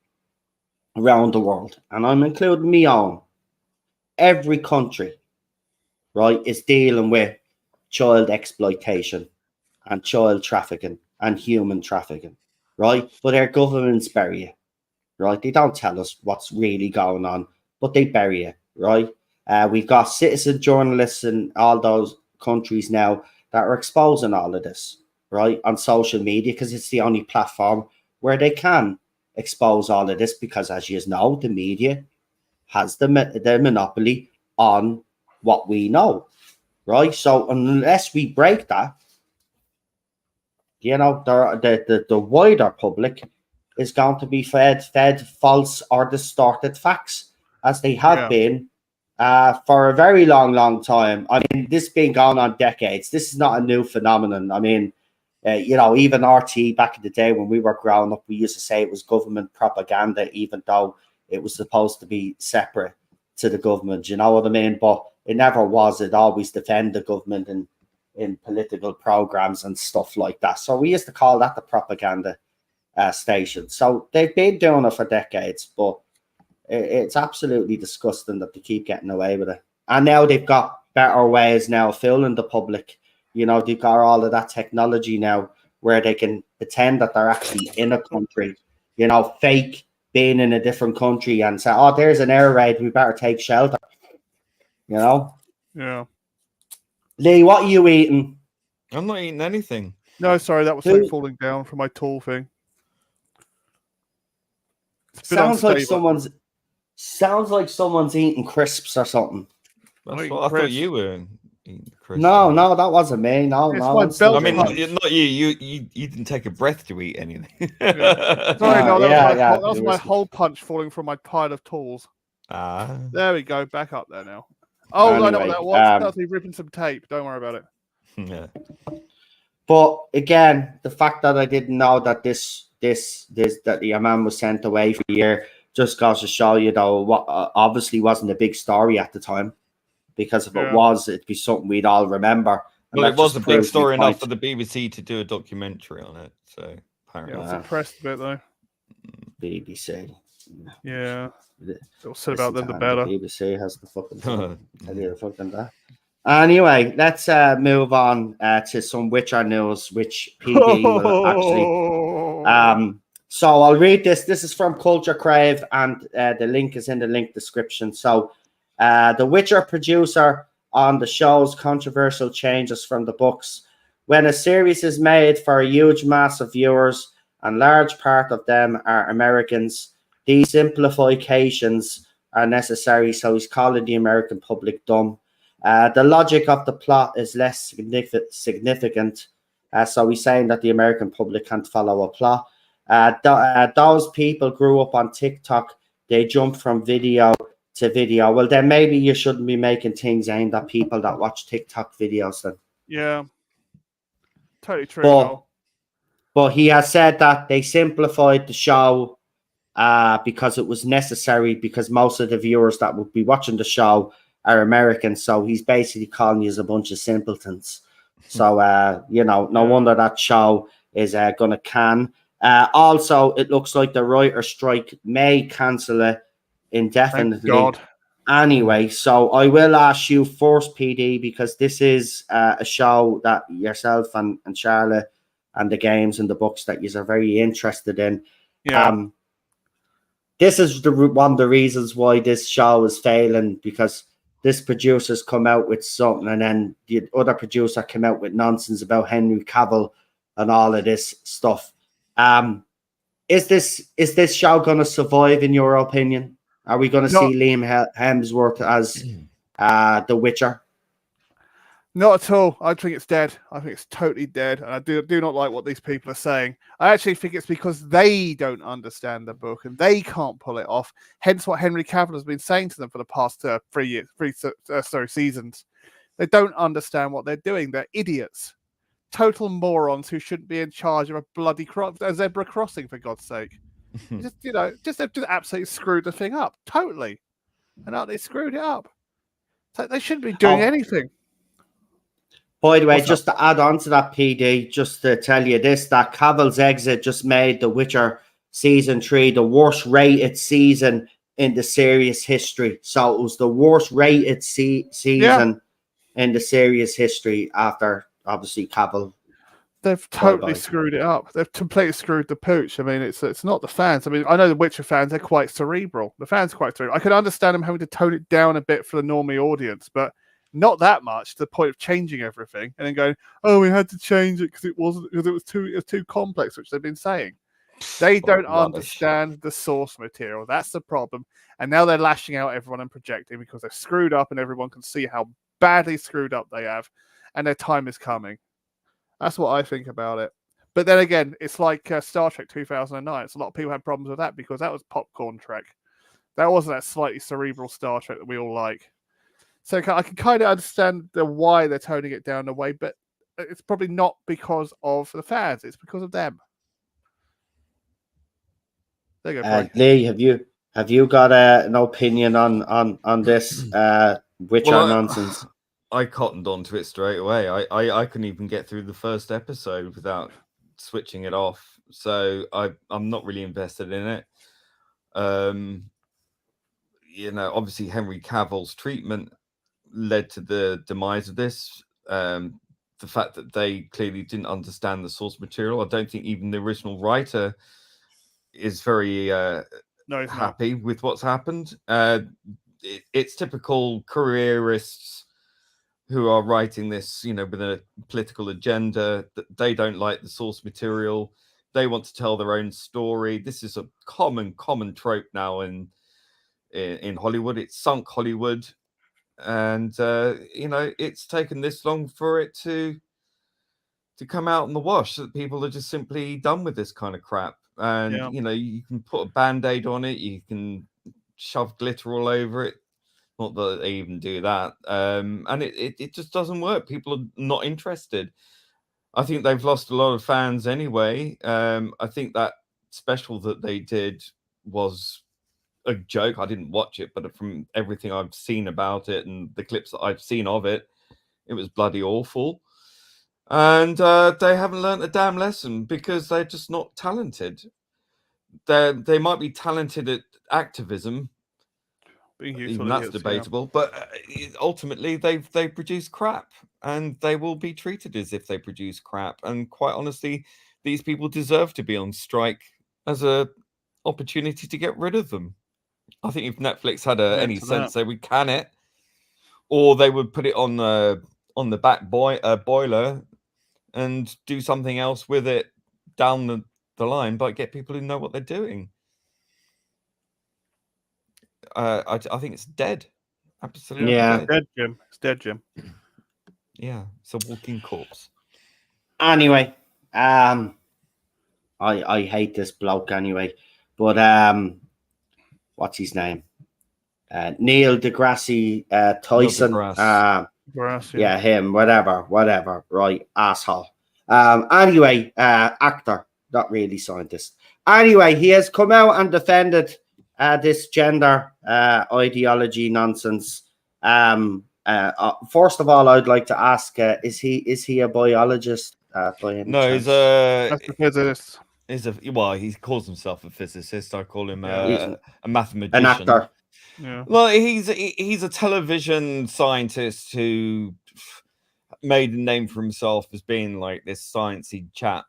around the world, and I'm including me own, every country, right, is dealing with child exploitation and child trafficking and human trafficking, right? But their governments bury it, right? They don't tell us what's really going on, but they bury it, right? We've got citizen journalists in all those countries now that are exposing all of this, right, on social media, because it's the only platform where they can expose all of this, because as you know, the media has the monopoly on what we know, right? So unless we break that, you know, the wider public is going to be fed false or distorted facts, as they have Yeah. been for a very long time. I mean, this has been going on decades. This is not a new phenomenon. I mean, you know, even RT back in the day when we were growing up, we used to say it was government propaganda, even though it was supposed to be separate to the government. You know what I mean? But it never was. It always defended the government in political programs and stuff like that. So we used to call that the propaganda station. So they've been doing it for decades, but it's absolutely disgusting that they keep getting away with it. And now they've got better ways now of fooling the public. You know, they've got all of that technology now where they can pretend that they're actually in a country, you know, fake being in a different country and say, oh, there's an air raid, we better take shelter. You know? Yeah. Lee, what are you eating? I'm not eating anything. No, sorry, that was Who- something falling down from my tool thing. It's a bit Sounds like unstable. someone's eating crisps or something. That's eating what I thought crisps. you were eating, Chris. No, that wasn't me. No, It's no. my I'm still belt I mean, punch. not you. You didn't take a breath to eat anything. Sorry, no, Yeah, that was it my was- whole punch falling from my pile of tools. Ah. There we go, back up there now. Oh, I know what Anyway, that was. That's me ripping some tape. Don't worry about it. Yeah. But again, the fact that I didn't know that that the man was sent away for a year just goes to show you, though, what obviously wasn't a big story at the time, because if Yeah. it was, it'd be something we'd all remember. And Well, that it was just a big proves story my enough for point. the BBC to do a documentary on it. So Yeah, apparently, I was Wow. impressed a bit though. BBC. Yeah, The- it'll say about them the listen, better. The BBC has the fucking I need a fucking that. Anyway, let's move on to some Witcher news, which PD will actually. So I'll read this. This is from Culture Crave, and the link is in the link description. So, the Witcher producer on the show's controversial changes from the books. When a series is made for a huge mass of viewers, and large part of them are Americans, these simplifications are necessary. So he's calling the American public dumb. The logic of the plot is less significant. So he's saying that the American public can't follow a plot. Those people grew up on TikTok. They jump from video to video. Well, then maybe you shouldn't be making things aimed at people that watch TikTok videos then. Yeah, totally true. But- Noel. But he has said that they simplified the show because it was necessary, because most of the viewers that would be watching the show are American. So he's basically calling you a bunch of simpletons. So, you know, no wonder that show is going to can. Also, it looks like the writer strike may cancel it Thank indefinitely. God. Anyway, so I will ask you first, PD, because this is a show that yourself and Charlotte and the games and the books that you are very interested in. Yeah, This is one of the reasons why this show is failing, because this producer's come out with something and then the other producer came out with nonsense about Henry Cavill and all of this stuff. Is this show going to survive, in your opinion? Are we going to No. see Liam Hemsworth as The Witcher? not at all. I think it's dead. I think it's totally dead, and I do not like what these people are saying. I actually think it's because they don't understand the book and they can't pull it off. Hence, what Henry Cavill has been saying to them for the past 3 seasons. They don't understand what they're doing. They're idiots, total morons who shouldn't be in charge of a bloody a zebra crossing, for God's sake. They've just absolutely screwed the thing up, totally, and they screwed it up. So they shouldn't be doing anything. By the way, What's just to add on to that, PD, just to tell you this, that Cavill's exit just made The Witcher Season 3 the worst rated season in the series history. So it was the worst rated season in the series history after, obviously, Cavill. They've totally Bye-bye. screwed it up. They've completely screwed the pooch. I mean, it's not the fans. I mean, I know the Witcher fans, they're quite cerebral. The fans are quite cerebral. I could understand them having to tone it down a bit for the normie audience, but not that much to the point of changing everything and then going, oh, we had to change it because it was too complex, which they've been saying. They don't rubbish. understand the source material. That's the problem. And now they're lashing out everyone and projecting because they're screwed up and everyone can see how badly screwed up they have, and their time is coming. That's what I think about it. But then again, it's like Star Trek 2009. It's a lot of people had problems with that because that was popcorn Trek. That wasn't that slightly cerebral Star Trek that we all like. So I can kind of understand why they're toning it down a way, but it's probably not because of the fans. It's because of them. There you go, Frank. Lee, have you got an opinion on this? Which Well, are nonsense. I cottoned onto it straight away. I couldn't even get through the first episode without switching it off. So I'm not really invested in it. You know, obviously Henry Cavill's treatment led to the demise of this. The fact that they clearly didn't understand the source material. I don't think even the original writer is very No, he's not. happy with what's happened. It's typical careerists who are writing this, you know, with a political agenda, that they don't like the source material. They want to tell their own story. This is a common trope now in Hollywood. It's sunk Hollywood. And you know, it's taken this long for it to come out in the wash, that people are just simply done with this kind of crap. And Yeah. you know, you can put a band-aid on it, you can shove glitter all over it. Not that they even do that. And it just doesn't work. People are not interested. I think they've lost a lot of fans anyway. I think that special that they did was a joke. I didn't watch it, but from everything I've seen about it and the clips that I've seen of it, it was bloody awful. And they haven't learned a damn lesson because they're just not talented. They might be talented at activism, Being even useful that's idiots, yeah. debatable, but ultimately they produce crap, and they will be treated as if they produce crap. And quite honestly, these people deserve to be on strike as a opportunity to get rid of them. I think if Netflix had any to sense, that. they would can it, or they would put it on the back boiler and do something else with it down the line, but get people who know what they're doing. I think it's dead. Absolutely Yeah. dead. Dead, Jim. It's dead, Jim. Yeah, it's a walking corpse. Anyway, I hate this bloke anyway, but what's his name? Neil deGrasse Tyson. deGrasse. Grass, Yeah, him. Whatever. Right, asshole. Anyway, actor, not really scientist. Anyway, he has come out and defended this gender ideology nonsense. First of all, I'd like to ask: is he a biologist? By any No, chance? That's the physicist. well, he calls himself a physicist. I call him He's a mathematician. an actor. Yeah. Well, he's a television scientist who made a name for himself as being like this sciencey chap,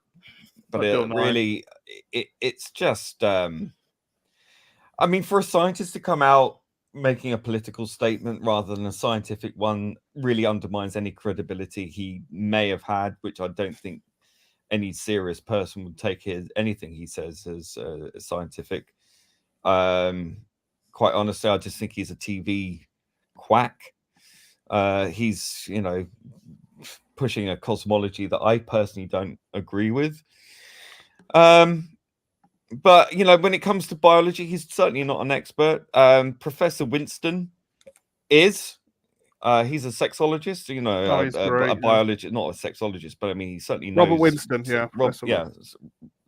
but Like Bill Nye. really, it's just. I mean, for a scientist to come out making a political statement rather than a scientific one really undermines any credibility he may have had, which I don't think any serious person would take anything he says as scientific. Quite honestly, I just think he's a TV quack. He's, you know, pushing a cosmology that I personally don't agree with. But, you know, when it comes to biology, he's certainly not an expert. Professor Winston is. He's a sexologist, you know, he's great, a biologist, not a sexologist, but I mean, he certainly knows. Robert Winston,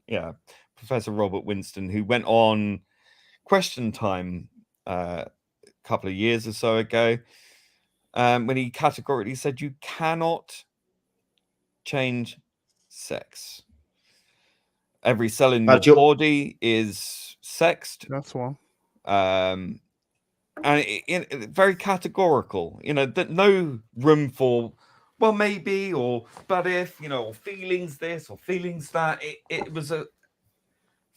yeah. Professor Robert Winston, who went on Question Time a couple of years or so ago, when he categorically said you cannot change sex. Every cell in your body is sexed. That's one. And very categorical, you know, that no room for, well, maybe, or but if, you know, or feelings this or feelings that. It was a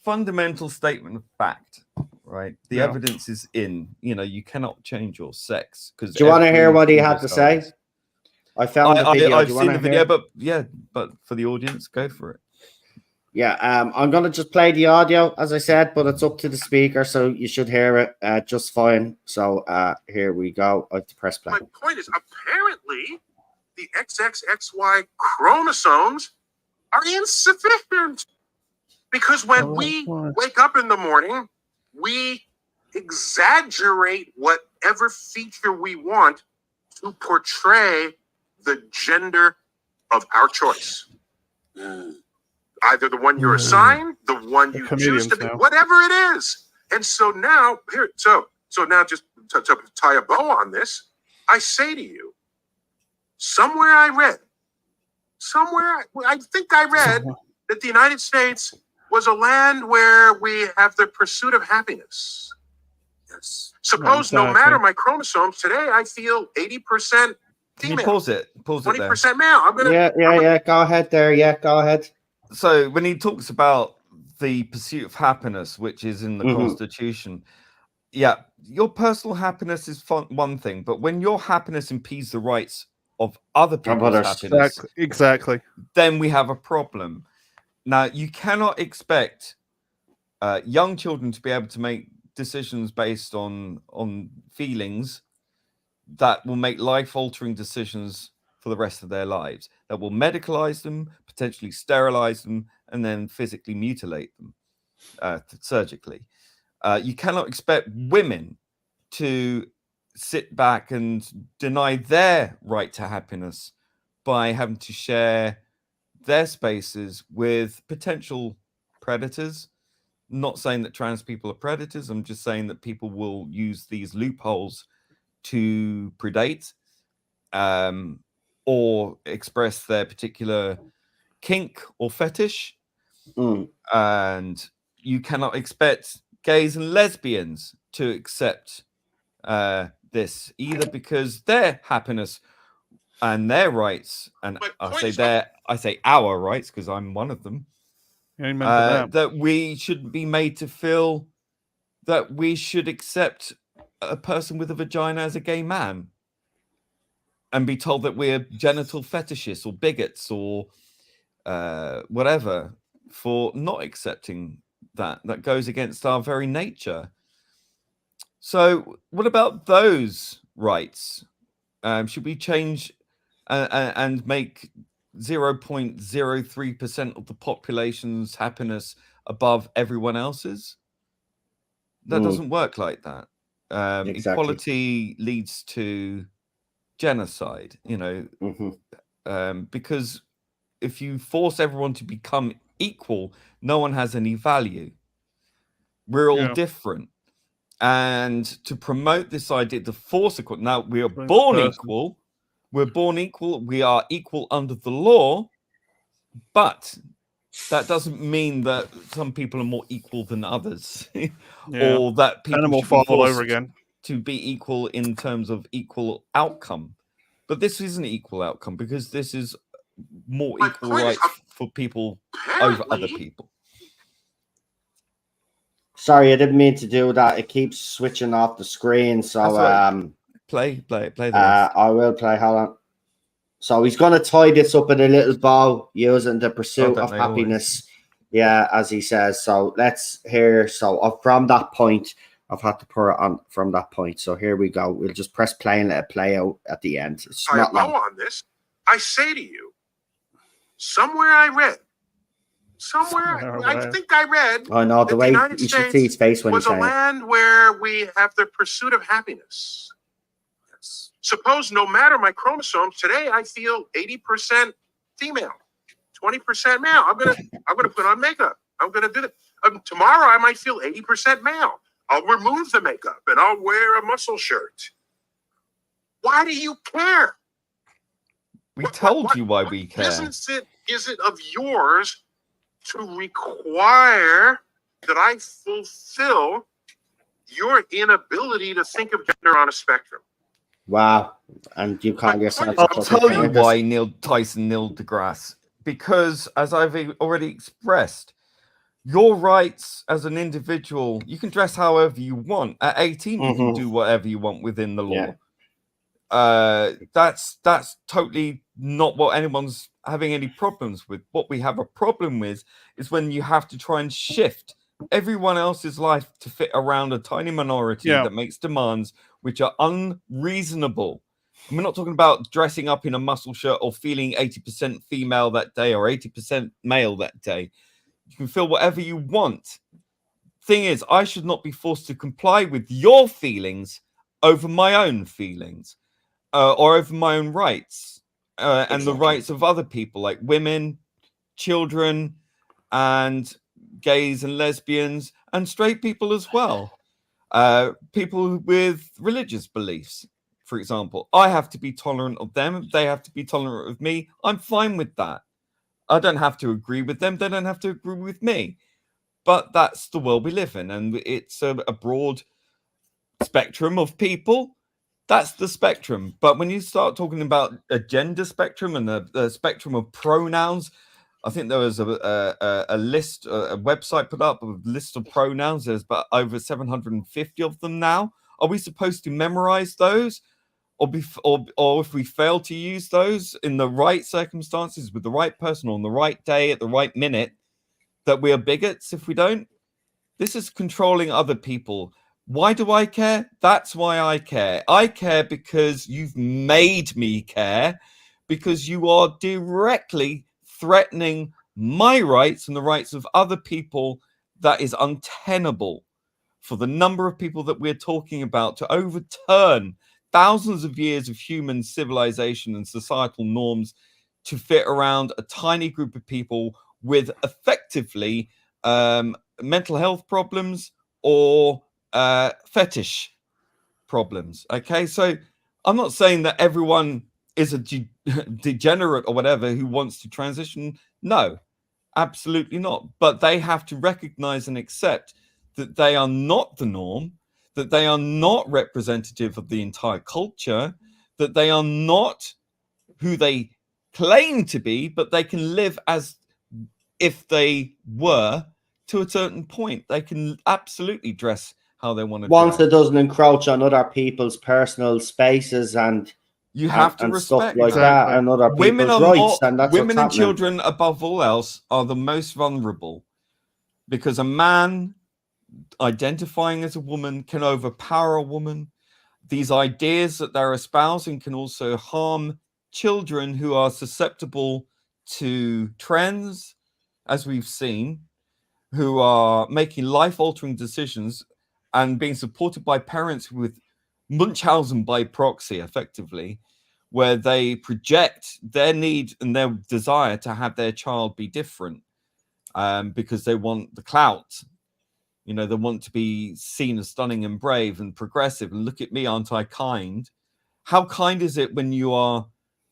fundamental statement of fact, right? The evidence is in, you know, you cannot change your sex. Because do you want to hear what he had to say? I found the video. I've seen the video, but for the audience, go for it. Yeah, I'm going to just play the audio, as I said, but it's up to the speaker, so you should hear it just fine. So here we go. I have to press play. My point is, apparently, the XXXY chromosomes are insufficient. Because when Oh, we why? wake up in the morning, we exaggerate whatever feature we want to portray the gender of our choice. Either the one you're assigned, the one The you choose comedians to be, now. whatever it is. And so now, so now just to tie a bow on this, I say to you, somewhere I think I read that the United States was a land where we have the pursuit of happiness. Yes. Suppose no exactly. matter my chromosomes, today I feel 80% Can you female, pause it? Pause it there. 20% male. I'm gonna Yeah. Go ahead there. Yeah, go ahead. So when he talks about the pursuit of happiness, which is in the Mhm. Constitution, yeah, your personal happiness is one thing, but when your happiness impedes the rights of other people's others. happiness, Exactly. then we have a problem. Now, you cannot expect young children to be able to make decisions based on feelings that will make life-altering decisions for the rest of their lives, that will medicalize them, potentially sterilize them, and then physically mutilate them surgically. You cannot expect women to sit back and deny their right to happiness by having to share their spaces with potential predators. Not saying that trans people are predators. I'm just saying that people will use these loopholes to predate or express their particular kink or fetish. Mm. And you cannot expect gays and lesbians to accept this either, because their happiness and their rights, and I say our rights because I'm one of them, Amen to that. that we should be made to feel that we should accept a person with a vagina as a gay man and be told that we're genital fetishists or bigots or whatever for not accepting that. That goes against our very nature. So what about those rights? Should we change and make 0.03% of the population's happiness above everyone else's? That doesn't work like that. Exactly. Equality leads to genocide, because if you force everyone to become equal, no one has any value. We're all different. And to promote this idea, to force equality, now we are born equal. We're born equal. We are equal under the law, but that doesn't mean that some people are more equal than others, or that people Animal should Farm be all forced over again to be equal in terms of equal outcome. But this isn't equal outcome because this is more equal rights for people over other people. Sorry, I didn't mean to do that. It keeps switching off the screen. So play the rest. I will play. Hold on. So he's going to tie this up in a little bow using the pursuit of happiness. Yeah, as he says. So let's hear. So from that point, I've had to put it on from that point. So here we go. We'll just press play and let it play out at the end. It's not long. On this, I say to you, somewhere I read, I think I read. I know the way you should see his face when he's saying it. Was a land where we have the pursuit of happiness. Yes. Suppose no matter my chromosomes, today I feel 80% female, 20% male. I'm gonna put on makeup. I'm gonna do that. Tomorrow I might feel 80% male. I'll remove the makeup and I'll wear a muscle shirt. Why do you care? We told you why we care. Is it of yours to require that I fulfill your inability to think of gender on a spectrum? Wow. And you call yourself... I'll tell you why, Neil deGrasse. Because, as I've already expressed, your rights as an individual, you can dress however you want. At 18, you can do whatever you want within the law. Yeah. That's totally not what anyone's having any problems with. What we have a problem with is when you have to try and shift everyone else's life to fit around a tiny minority that makes demands which are unreasonable. And we're not talking about dressing up in a muscle shirt or feeling 80% female that day or 80% male that day. You can feel whatever you want. Thing is, I should not be forced to comply with your feelings over my own feelings or over my own rights and the rights of other people like women, children, and gays and lesbians and straight people as well. People with religious beliefs, for example. I have to be tolerant of them. They have to be tolerant of me. I'm fine with that. I don't have to agree with them. They don't have to agree with me. But that's the world we live in. And it's a broad spectrum of people. That's the spectrum. But when you start talking about a gender spectrum and a spectrum of pronouns, I think there was a list, a website put up of a list of pronouns. There's about over 750 of them now. Are we supposed to memorize those? Or if we fail to use those in the right circumstances with the right person on the right day at the right minute, that we are bigots if we don't? This is controlling other people. Why do I care? That's why I care. I care because you've made me care, because you are directly threatening my rights and the rights of other people. That is untenable for the number of people that we're talking about, to overturn thousands of years of human civilization and societal norms to fit around a tiny group of people with effectively mental health problems or fetish problems. Okay, so I'm not saying that everyone is a degenerate or whatever who wants to transition. No, absolutely not. But they have to recognize and accept that they are not the norm, that they are not representative of the entire culture, that they are not who they claim to be, but they can live as if they were to a certain point. They can absolutely dress how they want to Once dress. it doesn't encroach on other people's personal spaces and You have to and respect stuff like that. that, and other Women people's are rights, more, and that's women what's and happening. children above all else are the most vulnerable, because a man identifying as a woman can overpower a woman. These ideas that they're espousing can also harm children who are susceptible to trends, as we've seen, who are making life-altering decisions and being supported by parents with Munchausen by proxy, effectively, where they project their need and their desire to have their child be different because they want the clout. You know, they want to be seen as stunning and brave and progressive. And look at me, aren't I kind? How kind is it when you are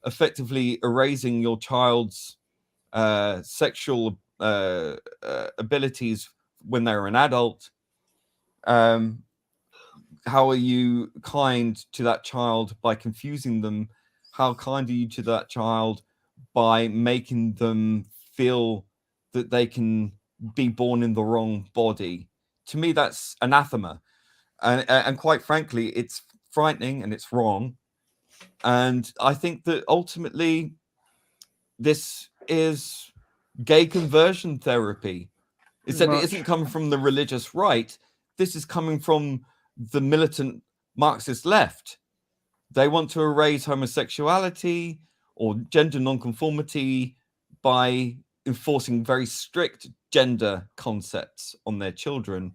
effectively erasing your child's sexual abilities when they're an adult? How are you kind to that child by confusing them? How kind are you to that child by making them feel that they can be born in the wrong body? To me, that's anathema. And quite frankly, it's frightening and it's wrong. And I think that ultimately this is gay conversion therapy. It isn't coming from the religious right. This is coming from the militant Marxist left. They want to erase homosexuality or gender nonconformity by enforcing very strict gender concepts on their children,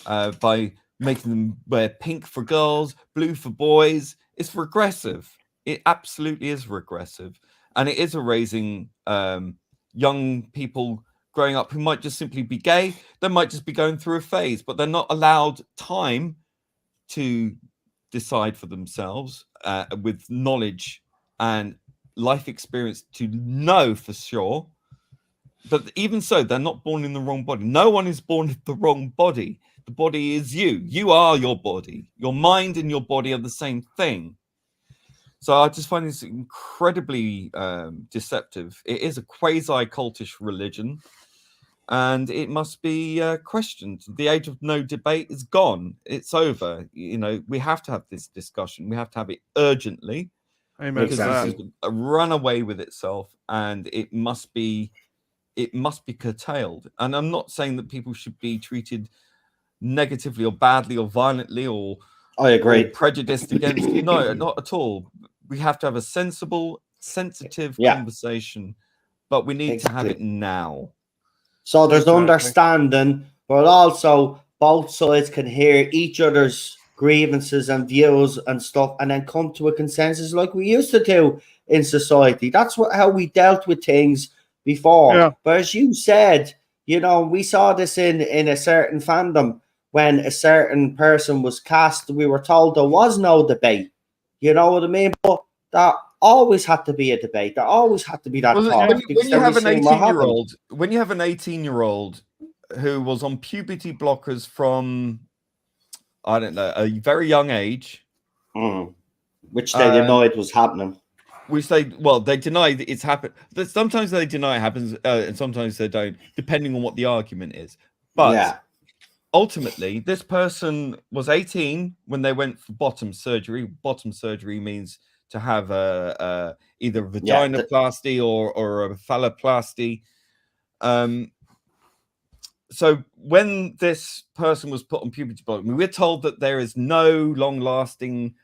by making them wear pink for girls, blue for boys. It's regressive. It absolutely is regressive. And it is erasing young people growing up who might just simply be gay. They might just be going through a phase, but they're not allowed time to decide for themselves with knowledge and life experience to know for sure. But even so, they're not born in the wrong body. No one is born in the wrong body. The body is you. You are your body. Your mind and your body are the same thing. So I just find this incredibly deceptive. It is a quasi-cultish religion, and it must be questioned. The age of no debate is gone. It's over. You know, we have to have this discussion. We have to have it urgently. Amen. Because this is a runaway with itself, and it must be curtailed. And I'm not saying that people should be treated negatively or badly or violently or I agree. or prejudiced against. No, not at all. We have to have a sensible, sensitive Yeah. conversation, but we need to have it now. So there's Exactly. understanding, but also both sides can hear each other's grievances and views and stuff, and then come to a consensus like we used to do in society. That's how we dealt with things before. Yeah. But as you said, you know, we saw this in a certain fandom when a certain person was cast. We were told there was no debate. You know what I mean? But that always had to be a debate. There always had to be that Well, talk. when because you then have we an seen what happened. 18-year-old, when you have an 18-year-old who was on puberty blockers from, I don't know, a very young age, Which they denied was happening. we say, well, they deny that it's happened. Sometimes they deny it happens, and sometimes they don't, depending on what the argument is. But Yeah. ultimately, this person was 18 when they went for bottom surgery. Bottom surgery means to have either a vaginoplasty or a phalloplasty. So when this person was put on puberty block, we're told that there is no long-lasting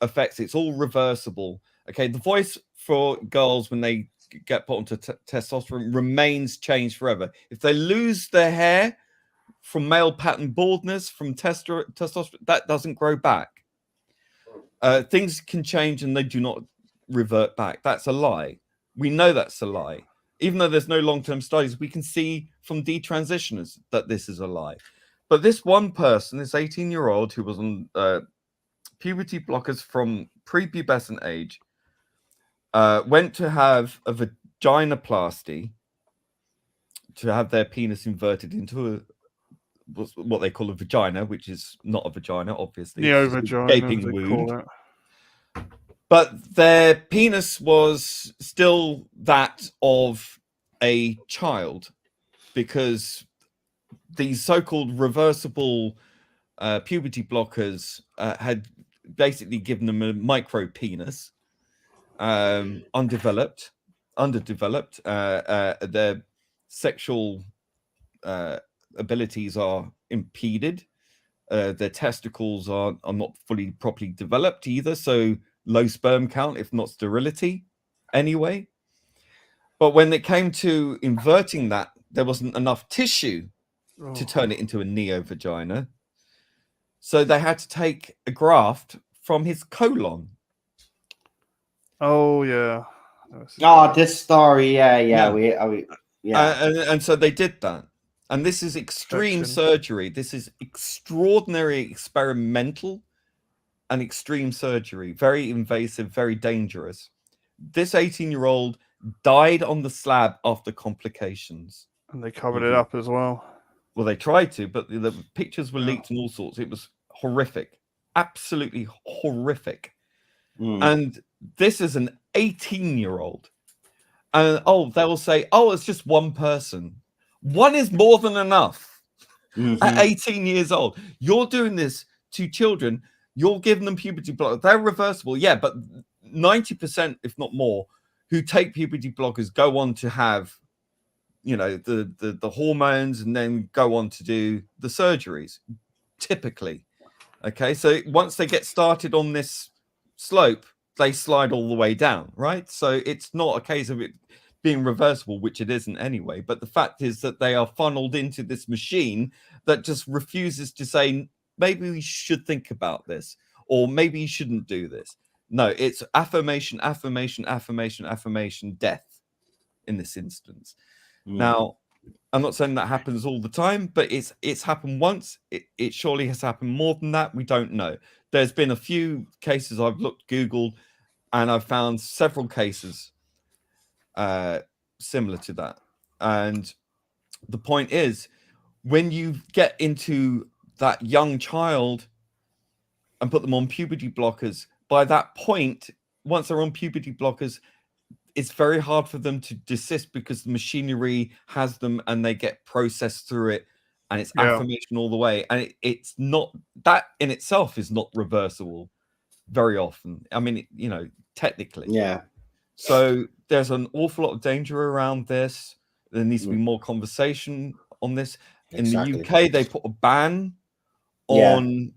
effects. It's all reversible. Okay, the voice for girls when they get put onto testosterone remains changed forever. If they lose their hair from male pattern baldness from testosterone, that doesn't grow back. Things can change and they do not revert back. That's a lie. We know that's a lie. Even though there's no long-term studies, we can see from detransitioners that this is a lie. But this one person, this 18-year-old who was on puberty blockers from prepubescent age, went to have a vaginoplasty to have their penis inverted into what they call a vagina, which is not a vagina, obviously. Neo-vagina, Gaping as they wound. call it. But their penis was still that of a child because these so-called reversible puberty blockers had basically given them a micro penis, underdeveloped. Their sexual abilities are impeded. Their testicles are not properly developed either, so low sperm count, if not sterility, anyway. But when it came to inverting that, there wasn't enough tissue to turn it into a neo-vagina. So they had to take a graft from his colon. Oh, yeah. This story, yeah. And so they did that. And this is extreme surgery. This is extraordinary experimental and extreme surgery. Very invasive, very dangerous. This 18-year-old died on the slab after complications. And they covered it up as well. Well, they tried to, but the pictures were leaked and all sorts. It was horrific. Absolutely horrific. And this is an 18-year-old. And they'll say, it's just one person. One is more than enough. At 18 years old, you're doing this to children. You're giving them puberty blockers. They're reversible, yeah, but 90%, if not more, who take puberty blockers go on to have, you know, the hormones and then go on to do the surgeries, typically. Okay, so once they get started on this slope, they slide all the way down, right? So it's not a case of it being reversible, which it isn't anyway. But the fact is that they are funneled into this machine that just refuses to say, maybe we should think about this, or maybe you shouldn't do this. No, it's affirmation, affirmation, affirmation, affirmation, death in this instance. Now, I'm not saying that happens all the time, but it's happened once. It surely has happened more than that. We don't know. There's been a few cases I've Googled, and I've found several cases similar to that. And the point is, when you get into that young child and put them on puberty blockers, by that point, once they're on puberty blockers, it's very hard for them to desist because the machinery has them and they get processed through it, and it's affirmation all the way. And it's not, that in itself is not reversible very often. I mean, you know, technically. Yeah. So there's an awful lot of danger around this. There needs to be more conversation on this. In the UK, they put a ban on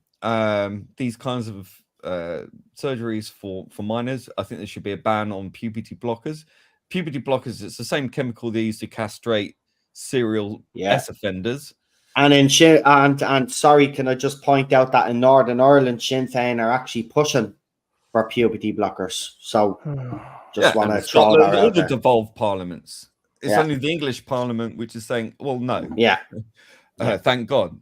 these kinds of surgeries for minors. I think there should be a ban on puberty blockers. Puberty blockers, it's the same chemical they use to castrate serial S offenders. And in and sorry, can I just point out that in Northern Ireland, Sinn Féin are actually pushing for puberty blockers. So just want to throw that all out the there. devolved parliaments. It's only the English Parliament which is saying, well, no. Yeah. Thank God.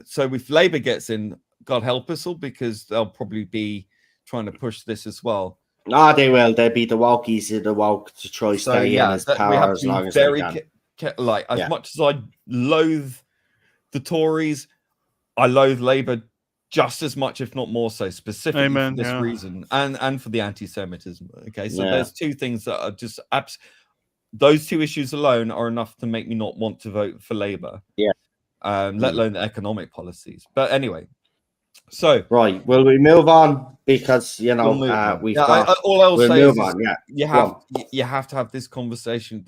So if Labour gets in, God help us all, because they'll probably be trying to push this as well. No, they will. They'll be the wokies, the woke to try stay in as power as long as they can. As much as I loathe the Tories, I loathe Labour just as much, if not more so, specifically for this reason, and for the anti-Semitism. Okay, so there's two things that are just those two issues alone are enough to make me not want to vote for Labour. Yeah. Let alone the economic policies. But anyway, so right, will we move on, because you know we've got. All I'll say move is on. you have to have this conversation.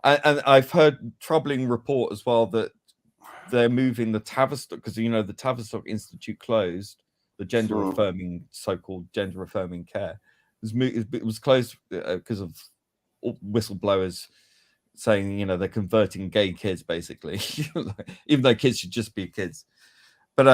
And I've heard troubling report as well that they're moving the Tavistock, because the Tavistock Institute closed, the gender affirming, so-called gender affirming care. It was closed because of whistleblowers saying they're converting gay kids basically, even though kids should just be kids. But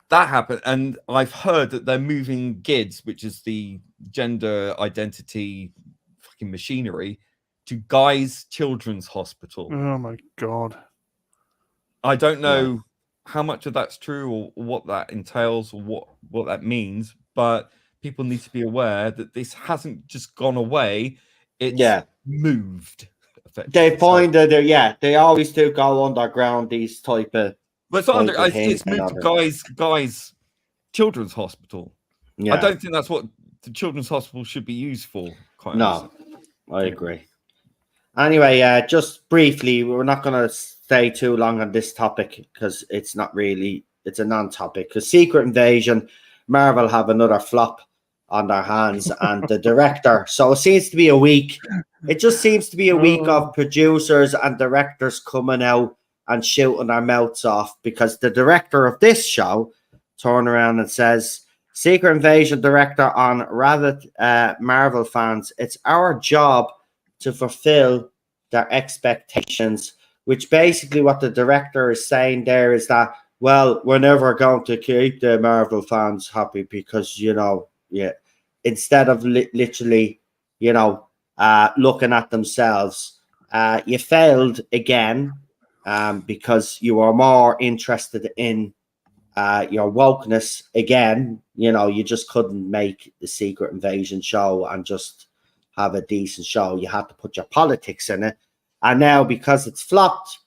that happened, and I've heard that they're moving GIDS, which is the gender identity fucking machinery, to Guy's Children's Hospital. Oh my God. I don't know how much of that's true or what that entails or what that means, but people need to be aware that this hasn't just gone away. It's moved. They pointed, they always do go underground, these type of. But it's not it's moved to Guy's Children's Hospital. Yeah. I don't think that's what the Children's Hospital should be used for. No, I agree. Anyway, just briefly, we're not going to stay too long on this topic because it's not really, it's a non-topic. Because Secret Invasion, Marvel have another flop on their hands, and the director. So it seems to be a week. It just seems to be a week of producers and directors coming out and shooting their mouths off, because the director of this show turned around and says, Secret Invasion director on Reddit, Marvel fans, it's our job to fulfill their expectations, which basically what the director is saying there is that, well, we're never going to keep the Marvel fans happy because, instead of literally, looking at themselves, you failed again because you are more interested in your wokeness again. You just couldn't make the Secret Invasion show and just have a decent show. You had to put your politics in it. And now, because it's flopped,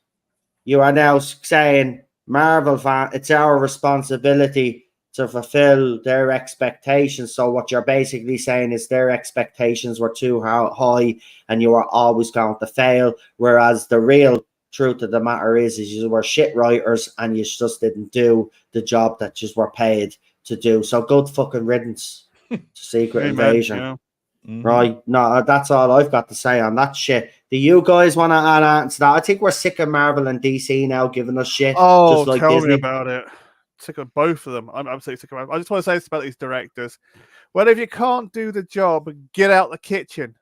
you are now saying, Marvel fan, it's our responsibility to fulfill their expectations. So what you're basically saying is their expectations were too high and you are always going to fail. Whereas the real truth of the matter is you were shit writers and you just didn't do the job that you were paid to do. So good fucking riddance to Secret Invasion. Yeah. Mm-hmm. Right. No, that's all I've got to say on that shit. Do you guys want to add on to that? I think we're sick of Marvel and DC now giving us shit. Oh, just like tell Disney. me about it. Sick of both of them. I'm absolutely sick of them. I just want to say this about these directors. Well, if you can't do the job, get out the kitchen.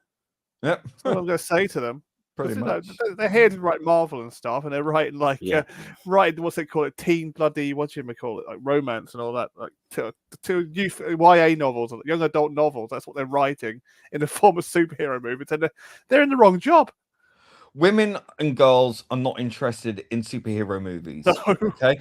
Yep. That's what I'm going to say to them. Pretty much. They're here to write Marvel and stuff, and they're writing writing what's they call it, teen bloody, what do you call it, like romance and all that, like to youth YA novels, young adult novels. That's what they're writing in the form of superhero movies, and they're in the wrong job. Women and girls are not interested in superhero movies. No. Okay,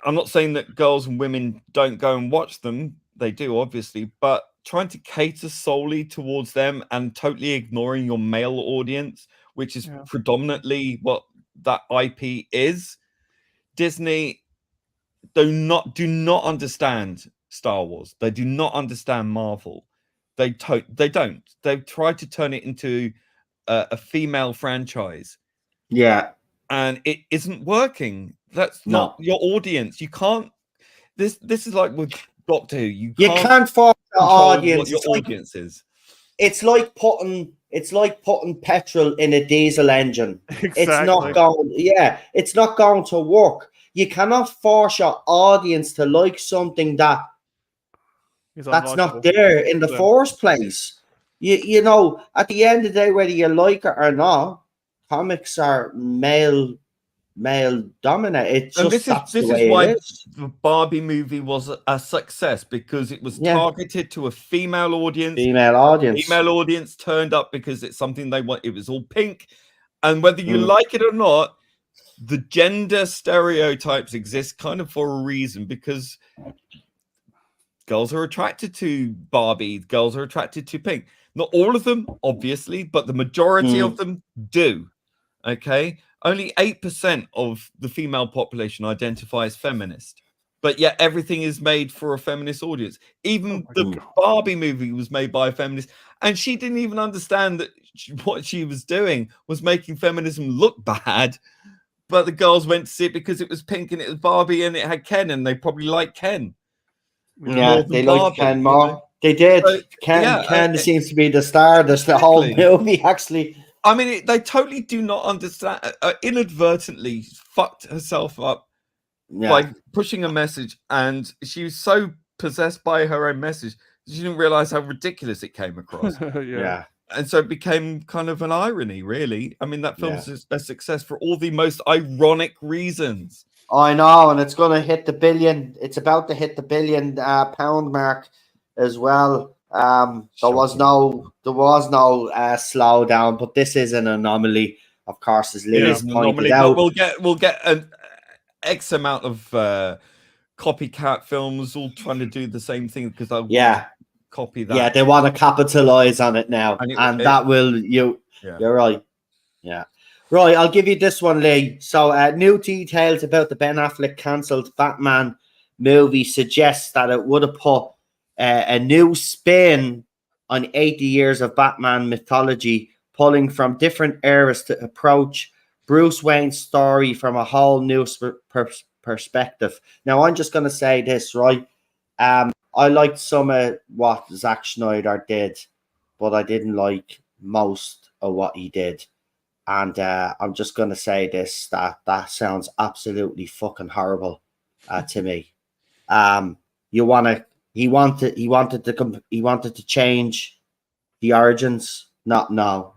I'm not saying that girls and women don't go and watch them. They do, obviously, but trying to cater solely towards them and totally ignoring your male audience, which is predominantly what that IP is. Disney do not understand Star Wars. They do not understand Marvel. They don't. They've tried to turn it into a female franchise. Yeah. And it isn't working. That's not your audience. You can't. This is like with Doctor Who. You can't force the audience. What your audience is. It's like putting petrol in a diesel engine. Exactly. It's not going to work. you cannot force your audience to like something that's unlikable. not there in the Yeah. first place. You know, at the end of the day, whether you like it or not, comics are male dominated. It's And just that's this the is way why it is. the Barbie movie was a success, because it was Yeah. targeted to a female audience. Female audience. Female audience turned up because it's something they want. It was all pink, and whether you Mm. like it or not, the gender stereotypes exist kind of for a reason, because girls are attracted to Barbie, girls are attracted to pink. Not all of them, obviously, but the majority of them do. Okay, only 8% of the female population identify as feminist, but yet everything is made for a feminist audience. Even the Barbie movie was made by a feminist, and she didn't even understand that what she was doing was making feminism look bad. But the girls went to see it because it was pink and it was Barbie and it had Ken, and they probably liked Ken. Yeah, they liked Ken more. They did. So, Ken seems to be the star. There's the whole movie, actually. I mean, they totally do not understand. Inadvertently fucked herself up by pushing a message, and she was so possessed by her own message she didn't realize how ridiculous it came across. Yeah. And so it became kind of an irony, really. I mean, that film's a success for all the most ironic reasons. I know, and it's going to hit the billion. It's about to hit the £1 billion mark as well. There was no slowdown, but this is an anomaly, of course, as Lee has pointed out. We'll get an X amount of copycat films all trying to do the same thing because they'll copy that. Yeah, they want to capitalize on it now, and that will you're right. Yeah. Right, I'll give you this one, Lee. So, new details about the Ben Affleck cancelled Batman movie suggests that it would have put a new spin on 80 years of Batman mythology, pulling from different eras to approach Bruce Wayne's story from a whole new perspective. Now, I'm just going to say this, right? I liked some of what Zack Snyder did, but I didn't like most of what he did. And I'm just going to say this, that sounds absolutely fucking horrible to me. He wanted to change the origins. No.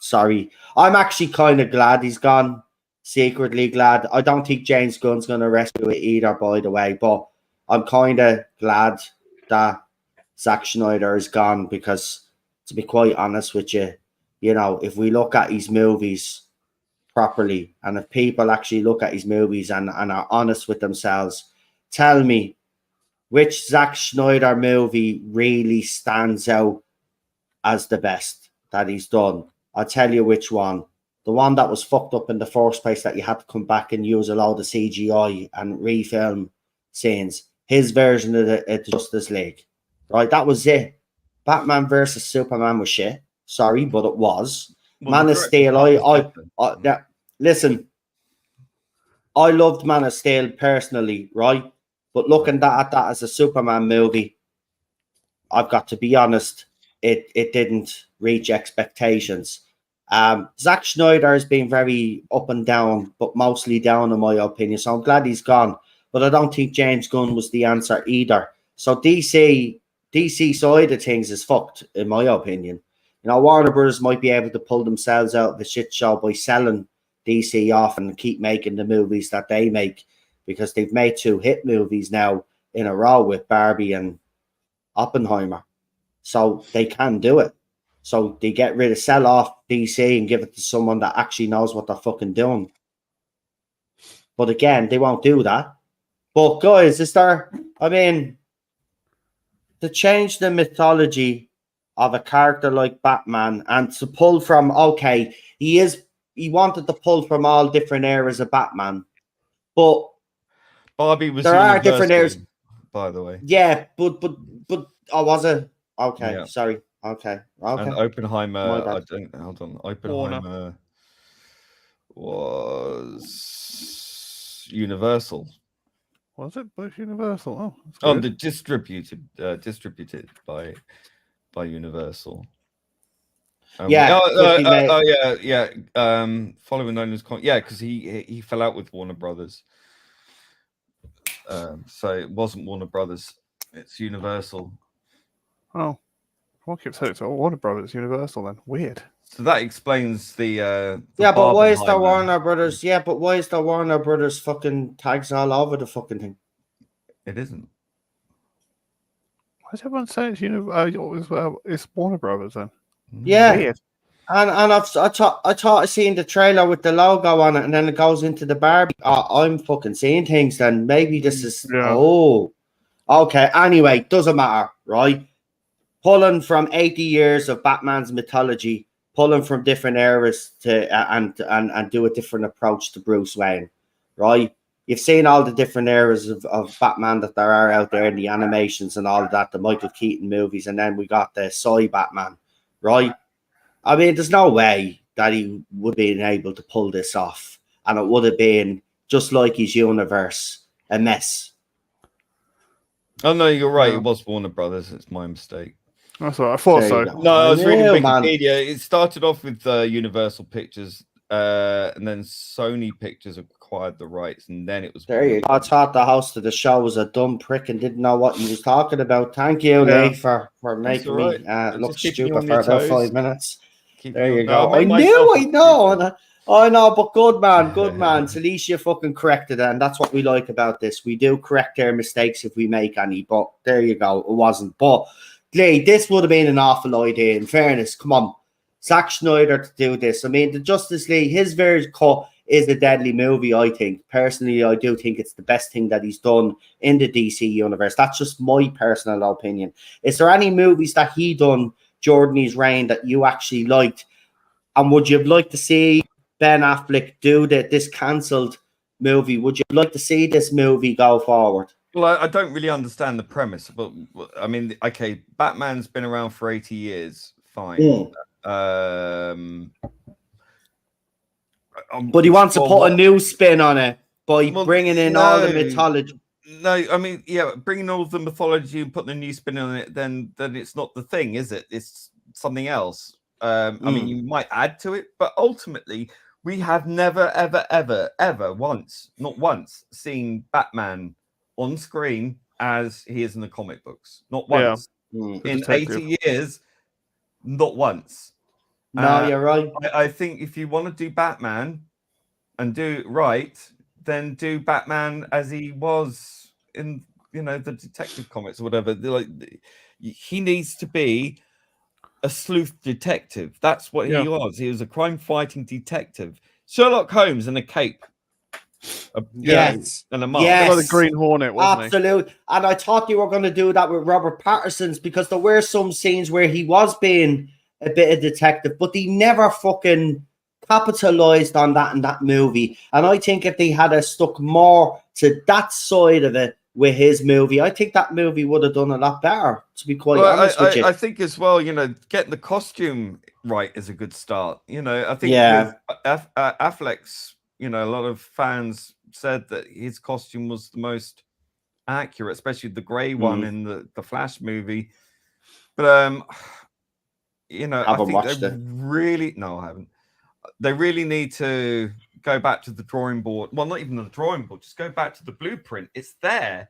Sorry. I'm actually kind of glad he's gone. Secretly glad. I don't think James Gunn's going to rescue it either, by the way, but I'm kind of glad that Zack Snyder is gone, because to be quite honest with you, you know, if we look at his movies properly, and if people actually look at his movies and are honest with themselves, tell me which Zack Snyder movie really stands out as the best that he's done. I'll tell you which one. The one that was fucked up in the first place, that you had to come back and use a load of CGI and refilm scenes. His version of the Justice League. Right? That was it. Batman versus Superman was shit. Sorry, but it was. Man of Steel. Listen, I loved Man of Steel personally, right? But looking at that as a Superman movie, I've got to be honest, it didn't reach expectations. Zack Snyder has been very up and down, but mostly down in my opinion. So I'm glad he's gone. But I don't think James Gunn was the answer either. So DC side of things is fucked, in my opinion. You know, Warner Brothers might be able to pull themselves out of the shit show by selling DC off and keep making the movies that they make, because they've made 2 hit movies now in a row with Barbie and Oppenheimer. So they can do it. So they sell off DC and give it to someone that actually knows what they're fucking doing. But again, they won't do that. But guys, to change the mythology of a character like Batman and to pull from, he wanted to pull from all different eras of Batman, but Barbie was there are different eras, by the way. Yeah, but was it? Okay, yeah. Sorry. Okay. And Oppenheimer, Oppenheimer was Universal. Was it both Universal? Oh, the distributed by Universal. Yeah, could be made. Yeah. Following Nolan's yeah, because he fell out with Warner Brothers. So it wasn't Warner Brothers; it's Universal. Oh, I keep saying it's all Warner Brothers, Universal. Then weird. So that explains the Yeah, but why is there Barbenheimer. Warner Brothers? Yeah, but why is there Warner Brothers fucking tags all over the fucking thing? It isn't. Why is everyone saying it's Warner Brothers then? Yeah, Weird. and I thought I seen the trailer with the logo on it, and then it goes into the Barbie. I'm fucking seeing things. Then maybe this is okay. Anyway, doesn't matter, right? Pulling from 80 years of Batman's mythology, pulling from different eras to and do a different approach to Bruce Wayne, right? You've seen all the different eras of Batman that there are out there in the animations and all of that, the Michael Keaton movies, and then we got the Soy Batman, right? I mean, there's no way that he would have been able to pull this off, and it would have been just like his universe, a mess. Oh no, you're right. No. It was Warner Brothers. It's my mistake. That's what I thought. There So you go. No, I was reading Yeah, man. Wikipedia. It started off with Universal Pictures, and then Sony Pictures acquired the rights, and then it was. There you go. I thought the host of the show was a dumb prick and didn't know what he was talking about. Thank you, Yeah. Lee, for making me alright. look Just keeping you stupid on for your about toes. 5 minutes. Keep There it you on- go. I I made myself know. look I know, but good man. So at least you fucking corrected it, and that's what we like about this. We do correct our mistakes if we make any, but there you go. It wasn't. But Lee, this would have been an awful idea. In fairness, come on, Zack Snyder to do this. I mean, the Justice League, his version cut is a deadly movie. I think personally, I do think it's the best thing that he's done in the DC universe. That's just my personal opinion. Is there any movies that he done during his reign that you actually liked? And would you like to see Ben Affleck do this cancelled movie? Would you like to see this movie go forward? Well, I don't really understand the premise, but I mean, okay, Batman's been around for 80 years. Fine. But he wants to put a new spin on it by Well, bringing in all the mythology. No, I mean, yeah, bringing all the mythology and putting a new spin on it, then it's not the thing, is it? It's something else. I mean, you might add to it, but ultimately, we have never, ever once, not once, seen Batman on screen as he is in the comic books. Not once. In Detective. 80 years, not once. No, you're right. I think if you want to do Batman and do it right, then do Batman as he was in, the detective comics or whatever. He needs to be a sleuth detective. That's what he was. He was a crime-fighting detective. Sherlock Holmes in a cape. Yes. And a mask. Yes. Like the Green Hornet, wasn't Absolutely. And I thought you were going to do that with Robert Pattinson's because there were some scenes where he was being a bit of detective, but he never fucking capitalized on that in that movie. And I think if they had stuck more to that side of it with his movie, I think that movie would have done a lot better, to be quite honest with you. I think as well, getting the costume right is a good start. I think with Affleck's, a lot of fans said that his costume was the most accurate, especially the grey one in the Flash movie. But I think they really I haven't. They really need to go back to the drawing board. Well, not even the drawing board. Just go back to the blueprint. It's there.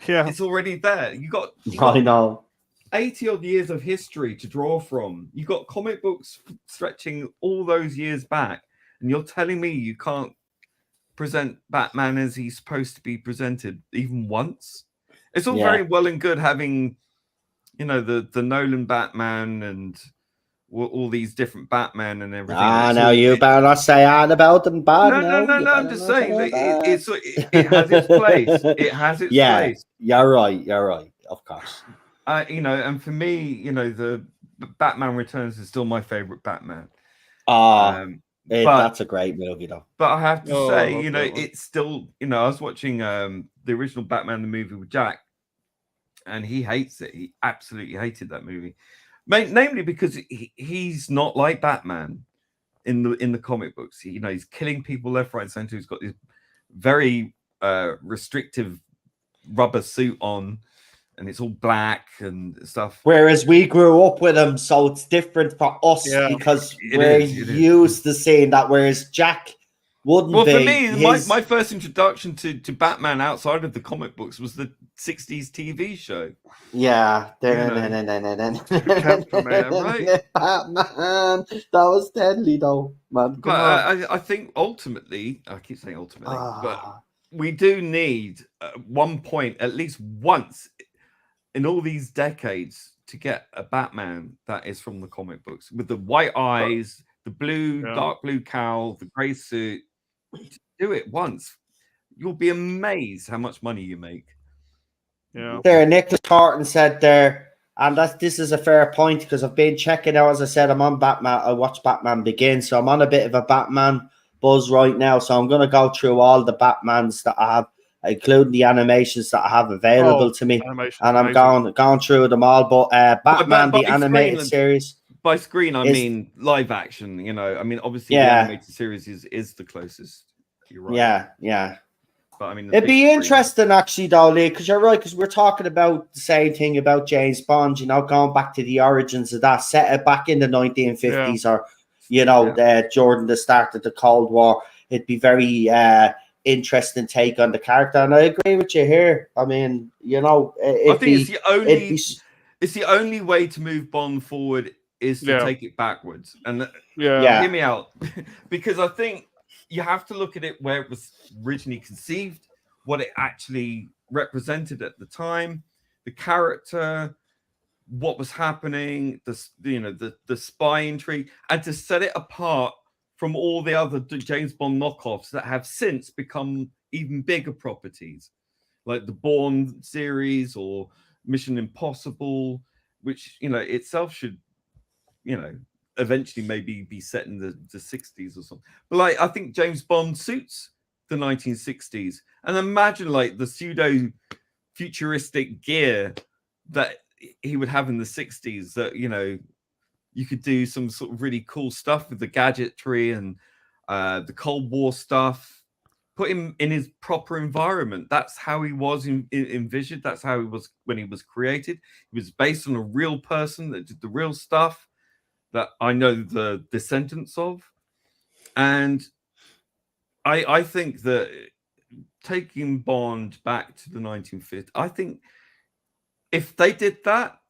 Yeah, it's already there. You got I know 80 odd years of history to draw from. You got comic books stretching all those years back, and you're telling me you can't present Batman as he's supposed to be presented even once? It's all very well and good having, the Nolan Batman and all these different Batman and everything. No, you better not say that about them bad. No. I'm just saying that it has its place. It has its place. You're right. Of course. And for me, the Batman Returns is still my favorite Batman. That's a great movie, though. But I have to say, it's still, I was watching the original Batman the movie with Jack, and he hates it. He absolutely hated that movie, namely because he's not like Batman in the comic books. He's killing people left, right, and center. He's got this very restrictive rubber suit on. and it's all black and stuff. Whereas we grew up with him, so it's different for us Yeah. because It we're is. used to seeing that. Whereas Jack wouldn't Well, be. for me, His- my first introduction to Batman outside of the comic books was the 60s TV show. Yeah. Count for me, right? Batman. That was deadly, though, man. Come But on. I think ultimately, I keep saying ultimately, but Ah. we do need at one point, at least once in all these decades, to get a Batman that is from the comic books with the white eyes, the blue, Yeah. dark blue cowl, the grey suit. Just do it once. You'll be amazed how much money you make. Yeah. There, Nicholas Horton said there, and this is a fair point because I've been checking out. As I said, I'm on Batman. I watched Batman Begins, so I'm on a bit of a Batman buzz right now. So I'm going to go through all the Batmans that I have, including the animations that I have available to me, Animation's and I'm amazing. going through them all. But Batman, by the animated screen- series. By screen, I Is- mean live action. You know, I mean obviously Yeah. the animated series is the closest. You're right. Yeah. But I mean, the It'd big be screen- interesting, actually, though, Lee, because you're right, because we're talking about the same thing about James Bond, you know, going back to the origins of that, set it back in the 1950s or, you know, during the start of the Cold War. It'd be very interesting take on the character, and I agree with you here. I mean, you know, I think it's the only it'd be it's the only way to move Bond forward is to Yeah. take it backwards. And Yeah. hear me out, because I think you have to look at it where it was originally conceived, what it actually represented at the time, the character, what was happening, the spy intrigue, and to set it apart from all the other James Bond knockoffs that have since become even bigger properties, like the Bourne series or Mission Impossible, which itself should eventually maybe be set in the 60s or something. But like, I think James Bond suits the 1960s, and imagine like the pseudo futuristic gear that he would have in the 60s, that you could do some sort of really cool stuff with the gadgetry and the Cold War stuff. Put him in his proper environment. That's how he was envisioned. That's how he was when he was created. He was based on a real person that did the real stuff that I know the descendants of. And I think that taking Bond back to the 1950s, I think if they did that,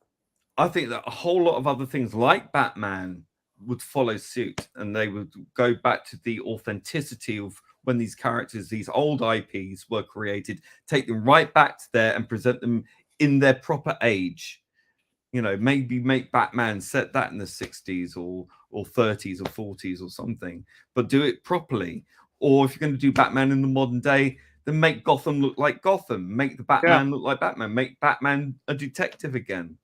I think that a whole lot of other things like Batman would follow suit, and they would go back to the authenticity of when these characters, these old IPs were created, take them right back to there and present them in their proper age. Maybe make Batman set that in the 60s or 30s or 40s or something, but do it properly. Or if you're going to do Batman in the modern day, then make Gotham look like Gotham. Make the Batman look like Batman. Make Batman a detective again.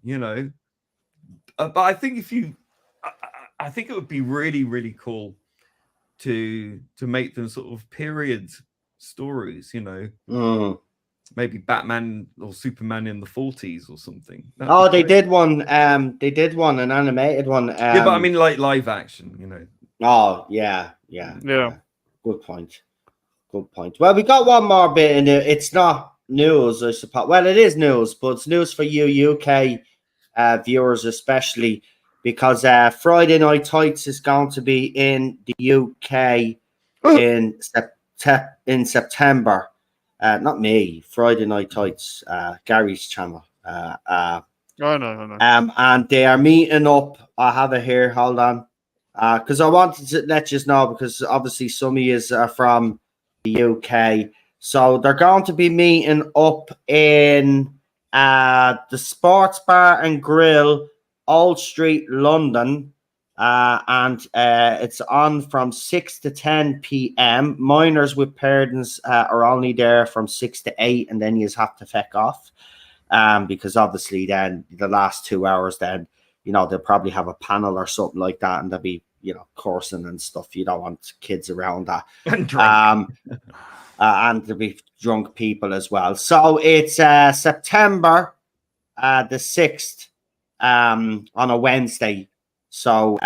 But I think I think it would be really, really cool to make them sort of period stories. Maybe Batman or Superman in the 40s or something. Oh, they did one. They did one, an animated one. Yeah, but I mean, like live action. Oh, yeah. Good point. Well, we got one more bit in it. It's not news, I suppose. Well, it is news, but it's news for you UK viewers, especially because Friday Night Tights is going to be in the UK in September. Not me, Friday Night Tights, Gary's channel. I know. And they are meeting up. I have it here. Hold on. Because I wanted to let you know, because obviously some of you are from the UK. So they're going to be meeting up in the Sports Bar and Grill, Old Street, London. And it's on from 6 to 10 p.m. Minors with parents are only there from 6 to 8, and then you have to feck off. Because obviously then the last 2 hours, then, they'll probably have a panel or something like that, and they'll be, coursing and stuff. You don't want kids around that. And drunk. And there'll be drunk people as well. So it's September the 6th on a Wednesday. So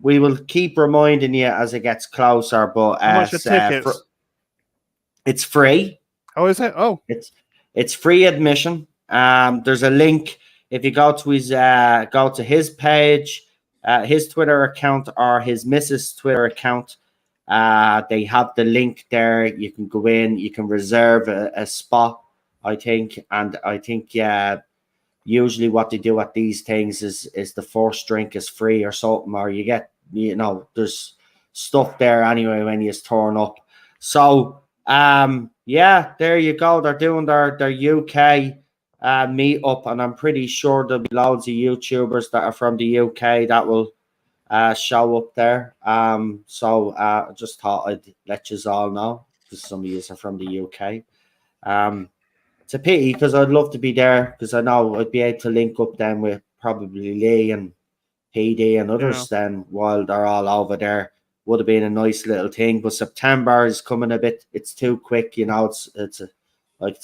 we will keep reminding you as it gets closer. But How much are tickets? it's free. Oh, is it? Oh, It's free admission. There's a link. If you go to his page, his Twitter account or his Mrs. Twitter account, they have the link there. You can go in, you can reserve a spot, I think. And I think, usually what they do at these things is the first drink is free or something, or you get, there's stuff there anyway when you turn up. So, there you go. They're doing their UK meet up, and I'm pretty sure there'll be loads of YouTubers that are from the UK that will show up there. So I just thought I'd let you all know, because some of you are from the UK. It's a pity, because I'd love to be there, because I know I'd be able to link up then with probably Lee and PD and others then while they're all over there. Would have been a nice little thing, but September is coming a bit. It's too quick, it's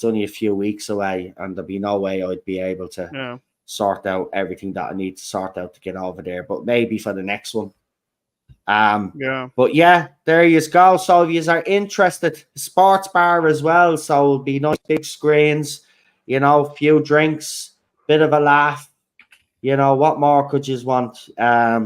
only a few weeks away, and there'll be no way I'd be able to sort out everything that I need to sort out to get over there. But maybe for the next one. But yeah, there you go. So if you are interested, sports bar as well. So it'll be nice big screens, a few drinks, bit of a laugh. What more could you want?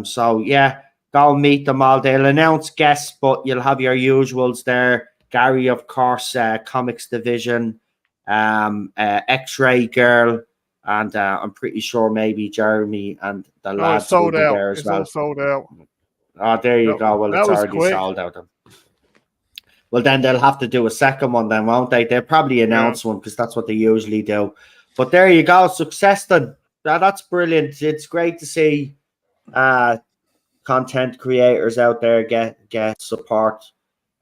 So yeah, go and meet them all. They'll announce guests, but you'll have your usuals there. Gary, of course, Comics Division, X-Ray Girl, and I'm pretty sure maybe Jeremy and the lads will be there as well. All sold out. Oh, there you go. Well, it's already sold out. Well, then they'll have to do a second one then, won't they? They'll probably announce one, because that's what they usually do. But there you go. Success then. That's brilliant. It's great to see content creators out there get support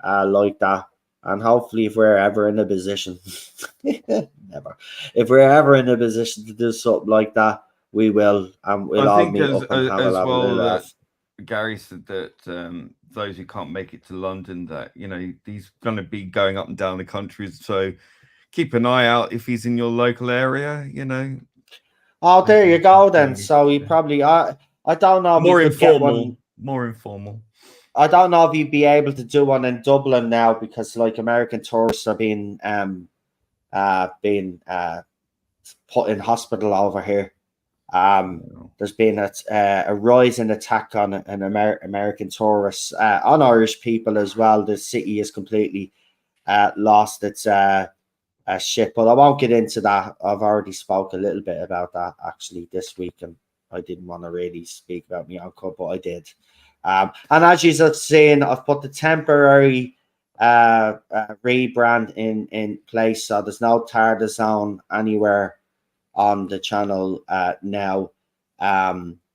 like that. And hopefully, if we're ever in a position, if we're ever in a position to do something like that, we will. And we'll all meet up and have a laugh. Gary said that those who can't make it to London, that he's going to be going up and down the country, so keep an eye out if he's in your local area. Oh, there you go then. So he probably I don't know. More informal. I don't know if you'd be able to do one in Dublin now, because like American tourists are being put in hospital over here. There's been a rise in attack on American tourists, on Irish people as well. The city has completely lost its shit, but I won't get into that. I've already spoke a little bit about that actually this week, and I didn't want to really speak about my uncle, but I did. And as you've seen, I've put the temporary rebrand in place, so there's no Tarda Zone anywhere on the channel now.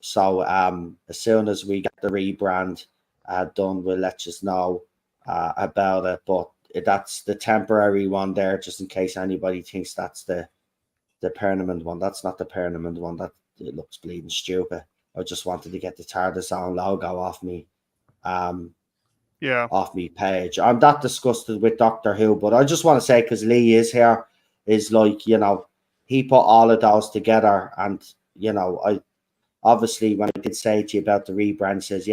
So as soon as we get the rebrand done, we'll let you know about it. But that's the temporary one there, just in case anybody thinks that's the permanent one. That's not the permanent one. That it looks bleeding stupid. I just wanted to get the Tarda Zone logo off me. Off me page. I'm that disgusted with Doctor Who, but I just want to say, because Lee is here, is like, he put all of those together, and I obviously, when I did say to you about the rebrand, says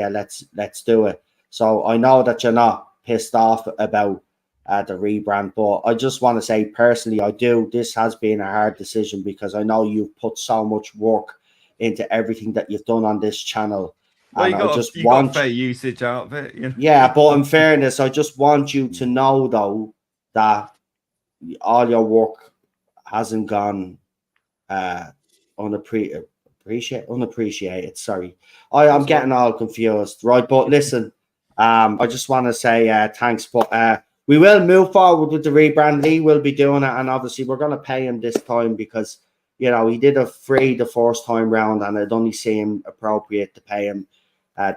let's do it. So I know that you're not pissed off about the rebrand, but I just want to say personally, this has been a hard decision, because I know you've put so much work into everything that you've done on this channel. Well, you got fair usage out of it. Yeah, but in fairness, I just want you to know though that all your work hasn't gone unappreciated. Sorry, I'm getting all confused, right? But listen, I just want to say thanks, but we will move forward with the rebrand. Lee will be doing it, and obviously we're going to pay him this time, because he did a free the first time round, and it only seemed appropriate to pay him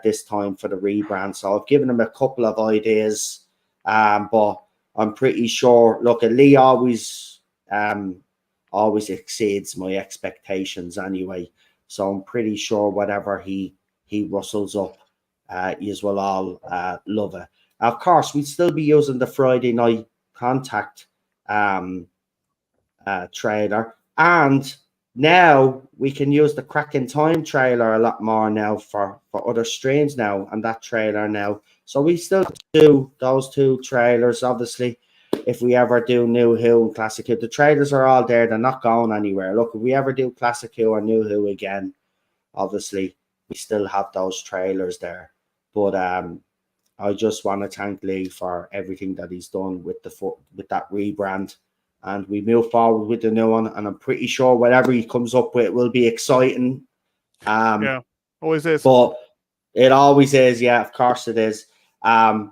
this time for the rebrand. So I've given him a couple of ideas, but I'm pretty sure. Look, Lee always exceeds my expectations anyway. So I'm pretty sure whatever he rustles up, yous will all love it. Of course, we'd still be using the Friday Night Contact trailer, and now we can use the Cracking Time trailer a lot more now for other streams now, and that trailer now. So we still do those two trailers, obviously. if we ever do New Who and Classic Who. The trailers are all there. They're not going anywhere. Look, if we ever do Classic Who or New Who again, obviously, we still have those trailers there. But I just want to thank Lee for everything that he's done with that rebrand. And we move forward with the new one. And I'm pretty sure whatever he comes up with will be exciting. Yeah, always is. But it always is. Yeah, of course it is. But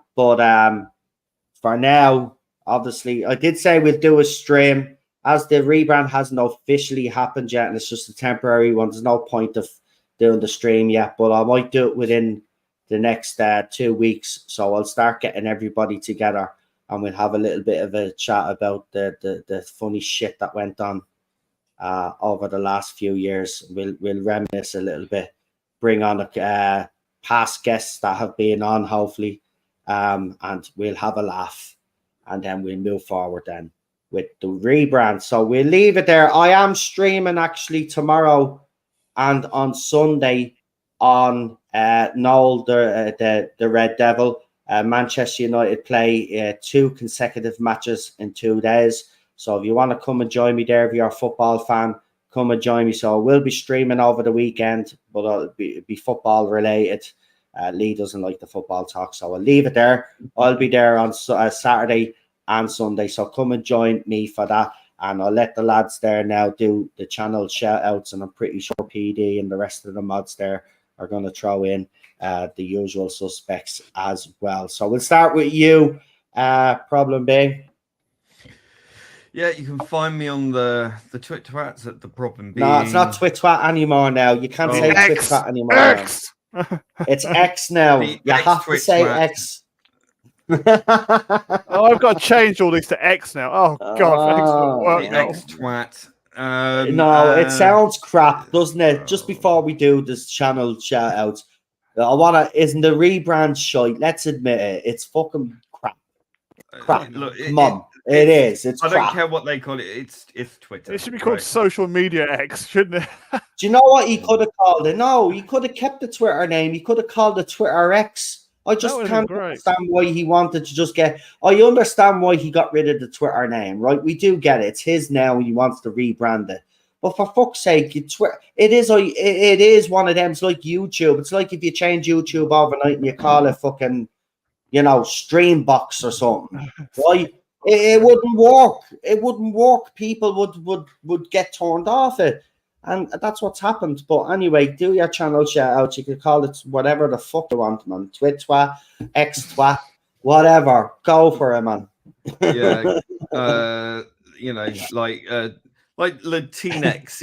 for now, obviously, I did say we'll do a stream, as the rebrand hasn't officially happened yet, and it's just a temporary one. There's no point of doing the stream yet, but I might do it within the next 2 weeks. So I'll start getting everybody together, and we'll have a little bit of a chat about the funny shit that went on over the last few years. We'll reminisce a little bit, bring on past guests that have been on, hopefully, and we'll have a laugh, and then we'll move forward then with the rebrand. So we'll leave it there. I am streaming actually tomorrow and on Sunday on Noel, the Red Devil. Manchester United play 2 consecutive matches in 2 days. So if you want to come and join me there, if you're a football fan, come and join me. So we'll be streaming over the weekend, but it'll be football related. Lee doesn't like the football talk, so I'll leave it there. I'll be there on Saturday and Sunday, so come and join me for that. And I'll let the lads there now do the channel shout outs, and I'm pretty sure PD and the rest of the mods there are going to throw in the usual suspects as well. So we'll start with you, Problem Being. Yeah, you can find me on the Twitterats at The Problem Being. No, it's not Twitwat anymore now. You can't say X, Twitwat anymore. X. It's X now. The You have to say X. Oh, I've got to change all these to X now. Oh God, excellent work, The Noel. X-Twat. No, it sounds crap, doesn't it? Just before we do this channel shout outs, isn't the rebrand shite? Let's admit it. It's fucking crap. Crap. Look, Come on. It is. It's I don't crap. care what they call it. It's Twitter. It should be called right? Social Media X, shouldn't it? Do you know what he could have called it? No, he could have kept the Twitter name. He could have called it Twitter X. I just would've can't been great. understand why he wanted to just get. I understand why he got rid of the Twitter name, right? We do get it. It's his now, and he wants to rebrand it. But for fuck's sake, it is one of them. It's like YouTube. It's like if you change YouTube overnight and you call it fucking, Streambox or something. Right? It wouldn't work. It wouldn't work. People would get turned off it. And that's what's happened. But anyway, do your channel shout out. You can call it whatever the fuck you want, man. Twitwat, X-Twat, whatever. Go for it, man. Yeah. Like Latinx,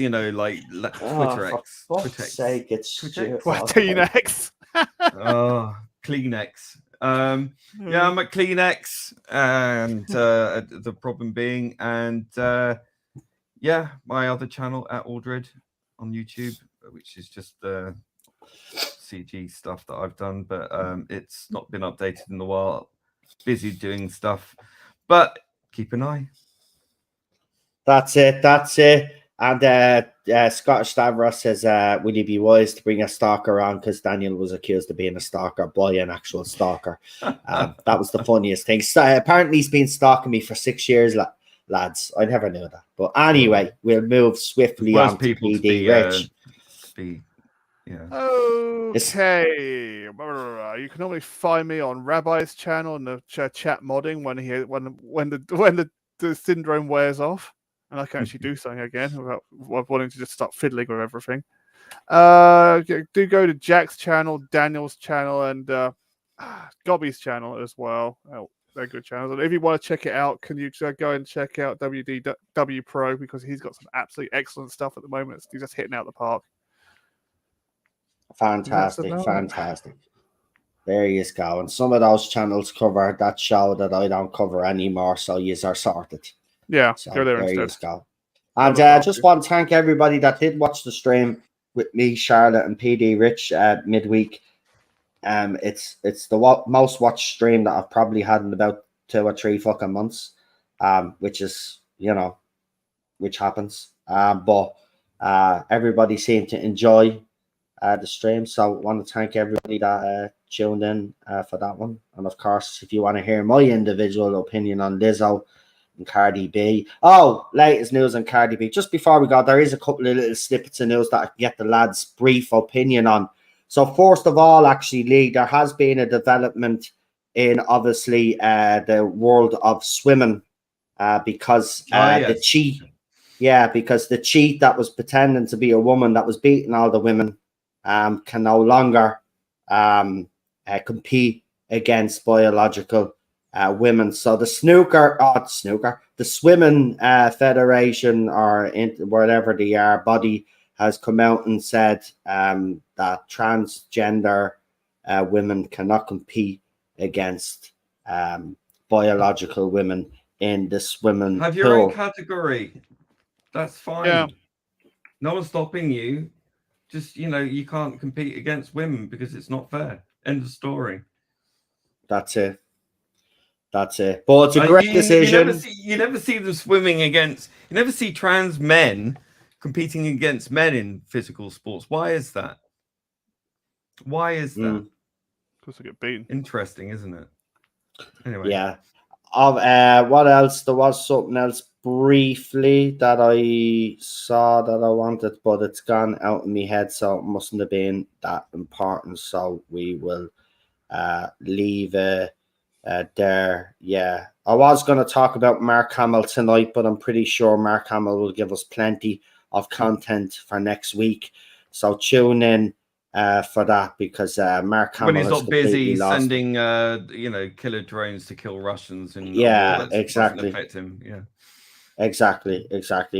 Twitter X. For fuck's sake, it's Twitter X. Latinx. Oh, Kleenex. Yeah, I'm at Kleenex, and The Problem Being, and yeah, my other channel at Aldred on YouTube, which is just the CG stuff that I've done, but it's not been updated in a while. Busy doing stuff, but keep an eye. That's it. And Scottish Stavros says, will you be wise to bring a stalker on? Because Daniel was accused of being a stalker by an actual stalker. That was the funniest thing. So, apparently he's been stalking me for 6 years, lads. I never knew that. But anyway, we'll move swiftly on to PD Rich. Okay. You can normally find me on Rabbi's channel and the chat modding when the syndrome wears off. And I can actually do something again without wanting to just start fiddling with everything. Do go to Jack's channel, Daniel's channel, and Gobby's channel as well. Oh, they're good channels. And if you want to check it out, can you go and check out WDW Pro, because he's got some absolutely excellent stuff at the moment. He's just hitting out the park. Fantastic. There you go. And some of those channels cover that show that I don't cover anymore, so yous are sorted. Yeah, so go there instead. You go. And just want to thank everybody that did watch the stream with me, Charlotte, and PD Rich midweek. It's the most watched stream that I've probably had in about 2 or 3 fucking months, which is, which happens. But everybody seemed to enjoy the stream. So I want to thank everybody that tuned in for that one. And of course, if you want to hear my individual opinion on Lizzo and Cardi B. Oh, latest news on Cardi B. Just before we go, there is a couple of little snippets of news that I can get the lads' brief opinion on. So first of all, actually, Lee, there has been a development in obviously the world of swimming because the cheat. Yeah, because the cheat that was pretending to be a woman that was beating all the women can no longer compete against biological women. So the the swimming federation or whatever they are body has come out and said that transgender women cannot compete against biological women in the swimming Have your pool. own category. That's fine. Yeah. No one's stopping you. Just, you can't compete against women because it's not fair. End of story. That's it. But it's a great decision. You never see them swimming against. You never see trans men competing against men in physical sports. Why is that? Because they get beaten. Interesting, isn't it? Anyway. Yeah. What else? There was something else briefly that I saw that I wanted, but it's gone out of my head, so it mustn't have been that important. So we will leave it there. Yeah. I was going to talk about Mark Hamill tonight, but I'm pretty sure Mark Hamill will give us plenty of content for next week. So tune in for that because Mark Hamill when he's not busy lost. sending killer drones to kill Russians and exactly doesn't affect him. Exactly.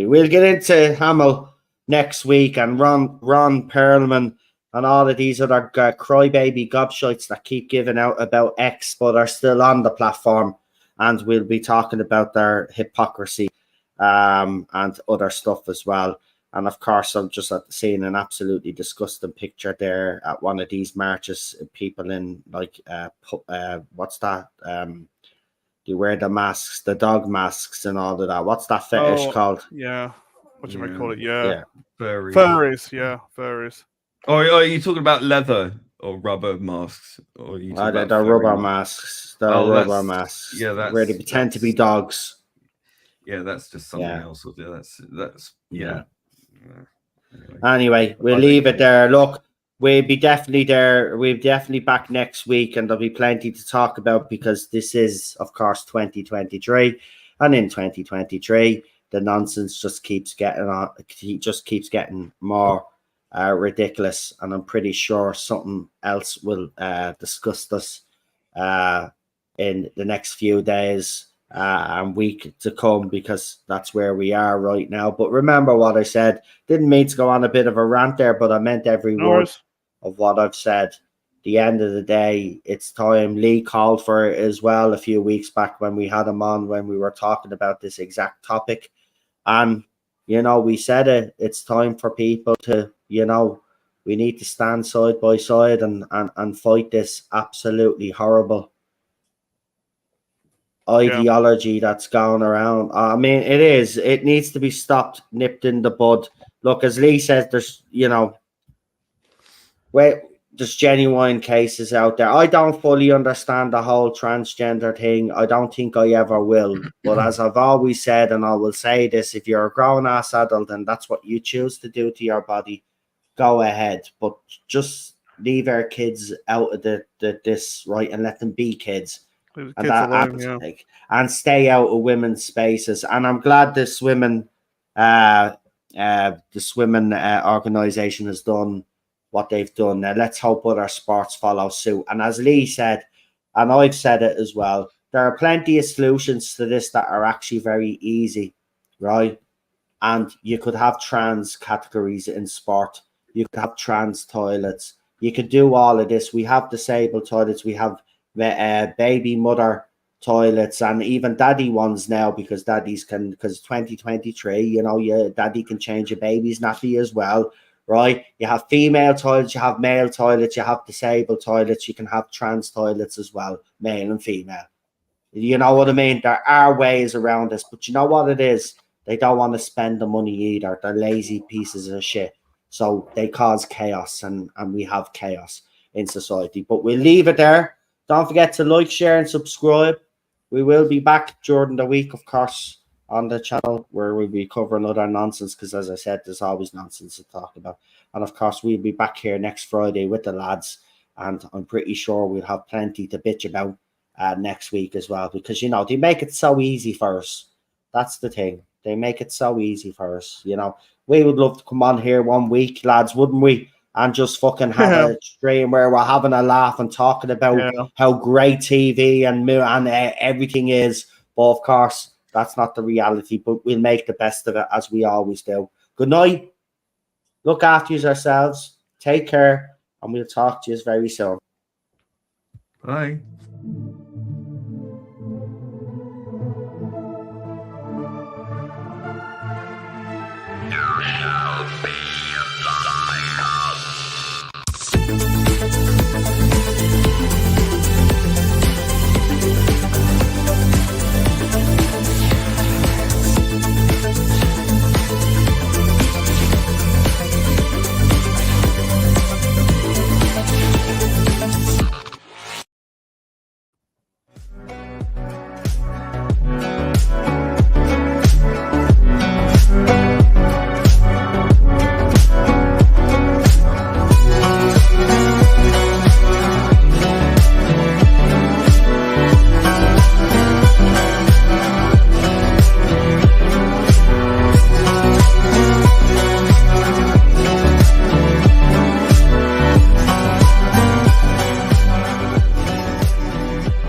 We'll get into Hamill next week and Ron Perlman and all of these other crybaby gobshites that keep giving out about X but are still on the platform, and we'll be talking about their hypocrisy and other stuff as well. And of course, I'm just seeing an absolutely disgusting picture there at one of these marches. People in what's that? They wear the masks, the dog masks, and all of that. What's that fetish called? Yeah, what do you call it? Yeah, furries. Yeah, furries. Oh, are you talking about leather or rubber masks? Or you they're rubber masks. They're rubber masks. Yeah, that's where they pretend to be dogs. Yeah, that's just something else. That's yeah. Anyway, we'll leave it there. Look, we'll be definitely there. We'll definitely back next week, and there'll be plenty to talk about because this is, of course, 2023, and in 2023, the nonsense just keeps getting on. It just keeps getting more ridiculous, and I'm pretty sure something else will discuss this in the next few days. And week to come because that's where we are right now. But remember what I said. Didn't mean to go on a bit of a rant there, but I meant every word of what I've said. The end of the day, it's time. Lee called for it as well a few weeks back when we had him on when we were talking about this exact topic. And, we said it. It's time for people to, we need to stand side by side and fight this absolutely horrible ideology that's going around. I mean, it needs to be stopped, nipped in the bud. Look, as Lee says, there's there's genuine cases out there. I don't fully understand the whole transgender thing. I don't think I ever will. But as I've always said, and I will say this, if you're a grown-ass adult and that's what you choose to do to your body, go ahead. But just leave our kids out of this, right, and let them be kids. And stay out of women's spaces. And I'm glad the swimming organization has done what they've done. Now let's hope other sports follow suit. And as Lee said, and I've said it as well, there are plenty of solutions to this that are actually very easy, right? And you could have trans categories in sport. You could have trans toilets. You could do all of this. We have disabled toilets. We have baby mother toilets and even daddy ones now because 2023, daddy can change a baby's nappy as well, right? You have female toilets, you have male toilets, you have disabled toilets, you can have trans toilets as well, male and female. You know what I mean? There are ways around this, but you know what it is? They don't want to spend the money either. They're lazy pieces of shit. So they cause chaos, and we have chaos in society. But we'll leave it there. Don't forget to like, share, and subscribe. We will be back during the week, of course, on the channel where we'll be covering other nonsense, because as I said, there's always nonsense to talk about. And of course, we'll be back here next Friday with the lads, and I'm pretty sure we'll have plenty to bitch about next week as well, because, you know, they make it so easy for us. That's the thing. They make it so easy for us, you know. We would love to come on here one week, lads, wouldn't we? And just fucking have a stream where we're having a laugh and talking about how great TV and everything is. But of course, that's not the reality. But we'll make the best of it, as we always do. Good night. Look after yourselves. Take care. And we'll talk to you very soon. Bye.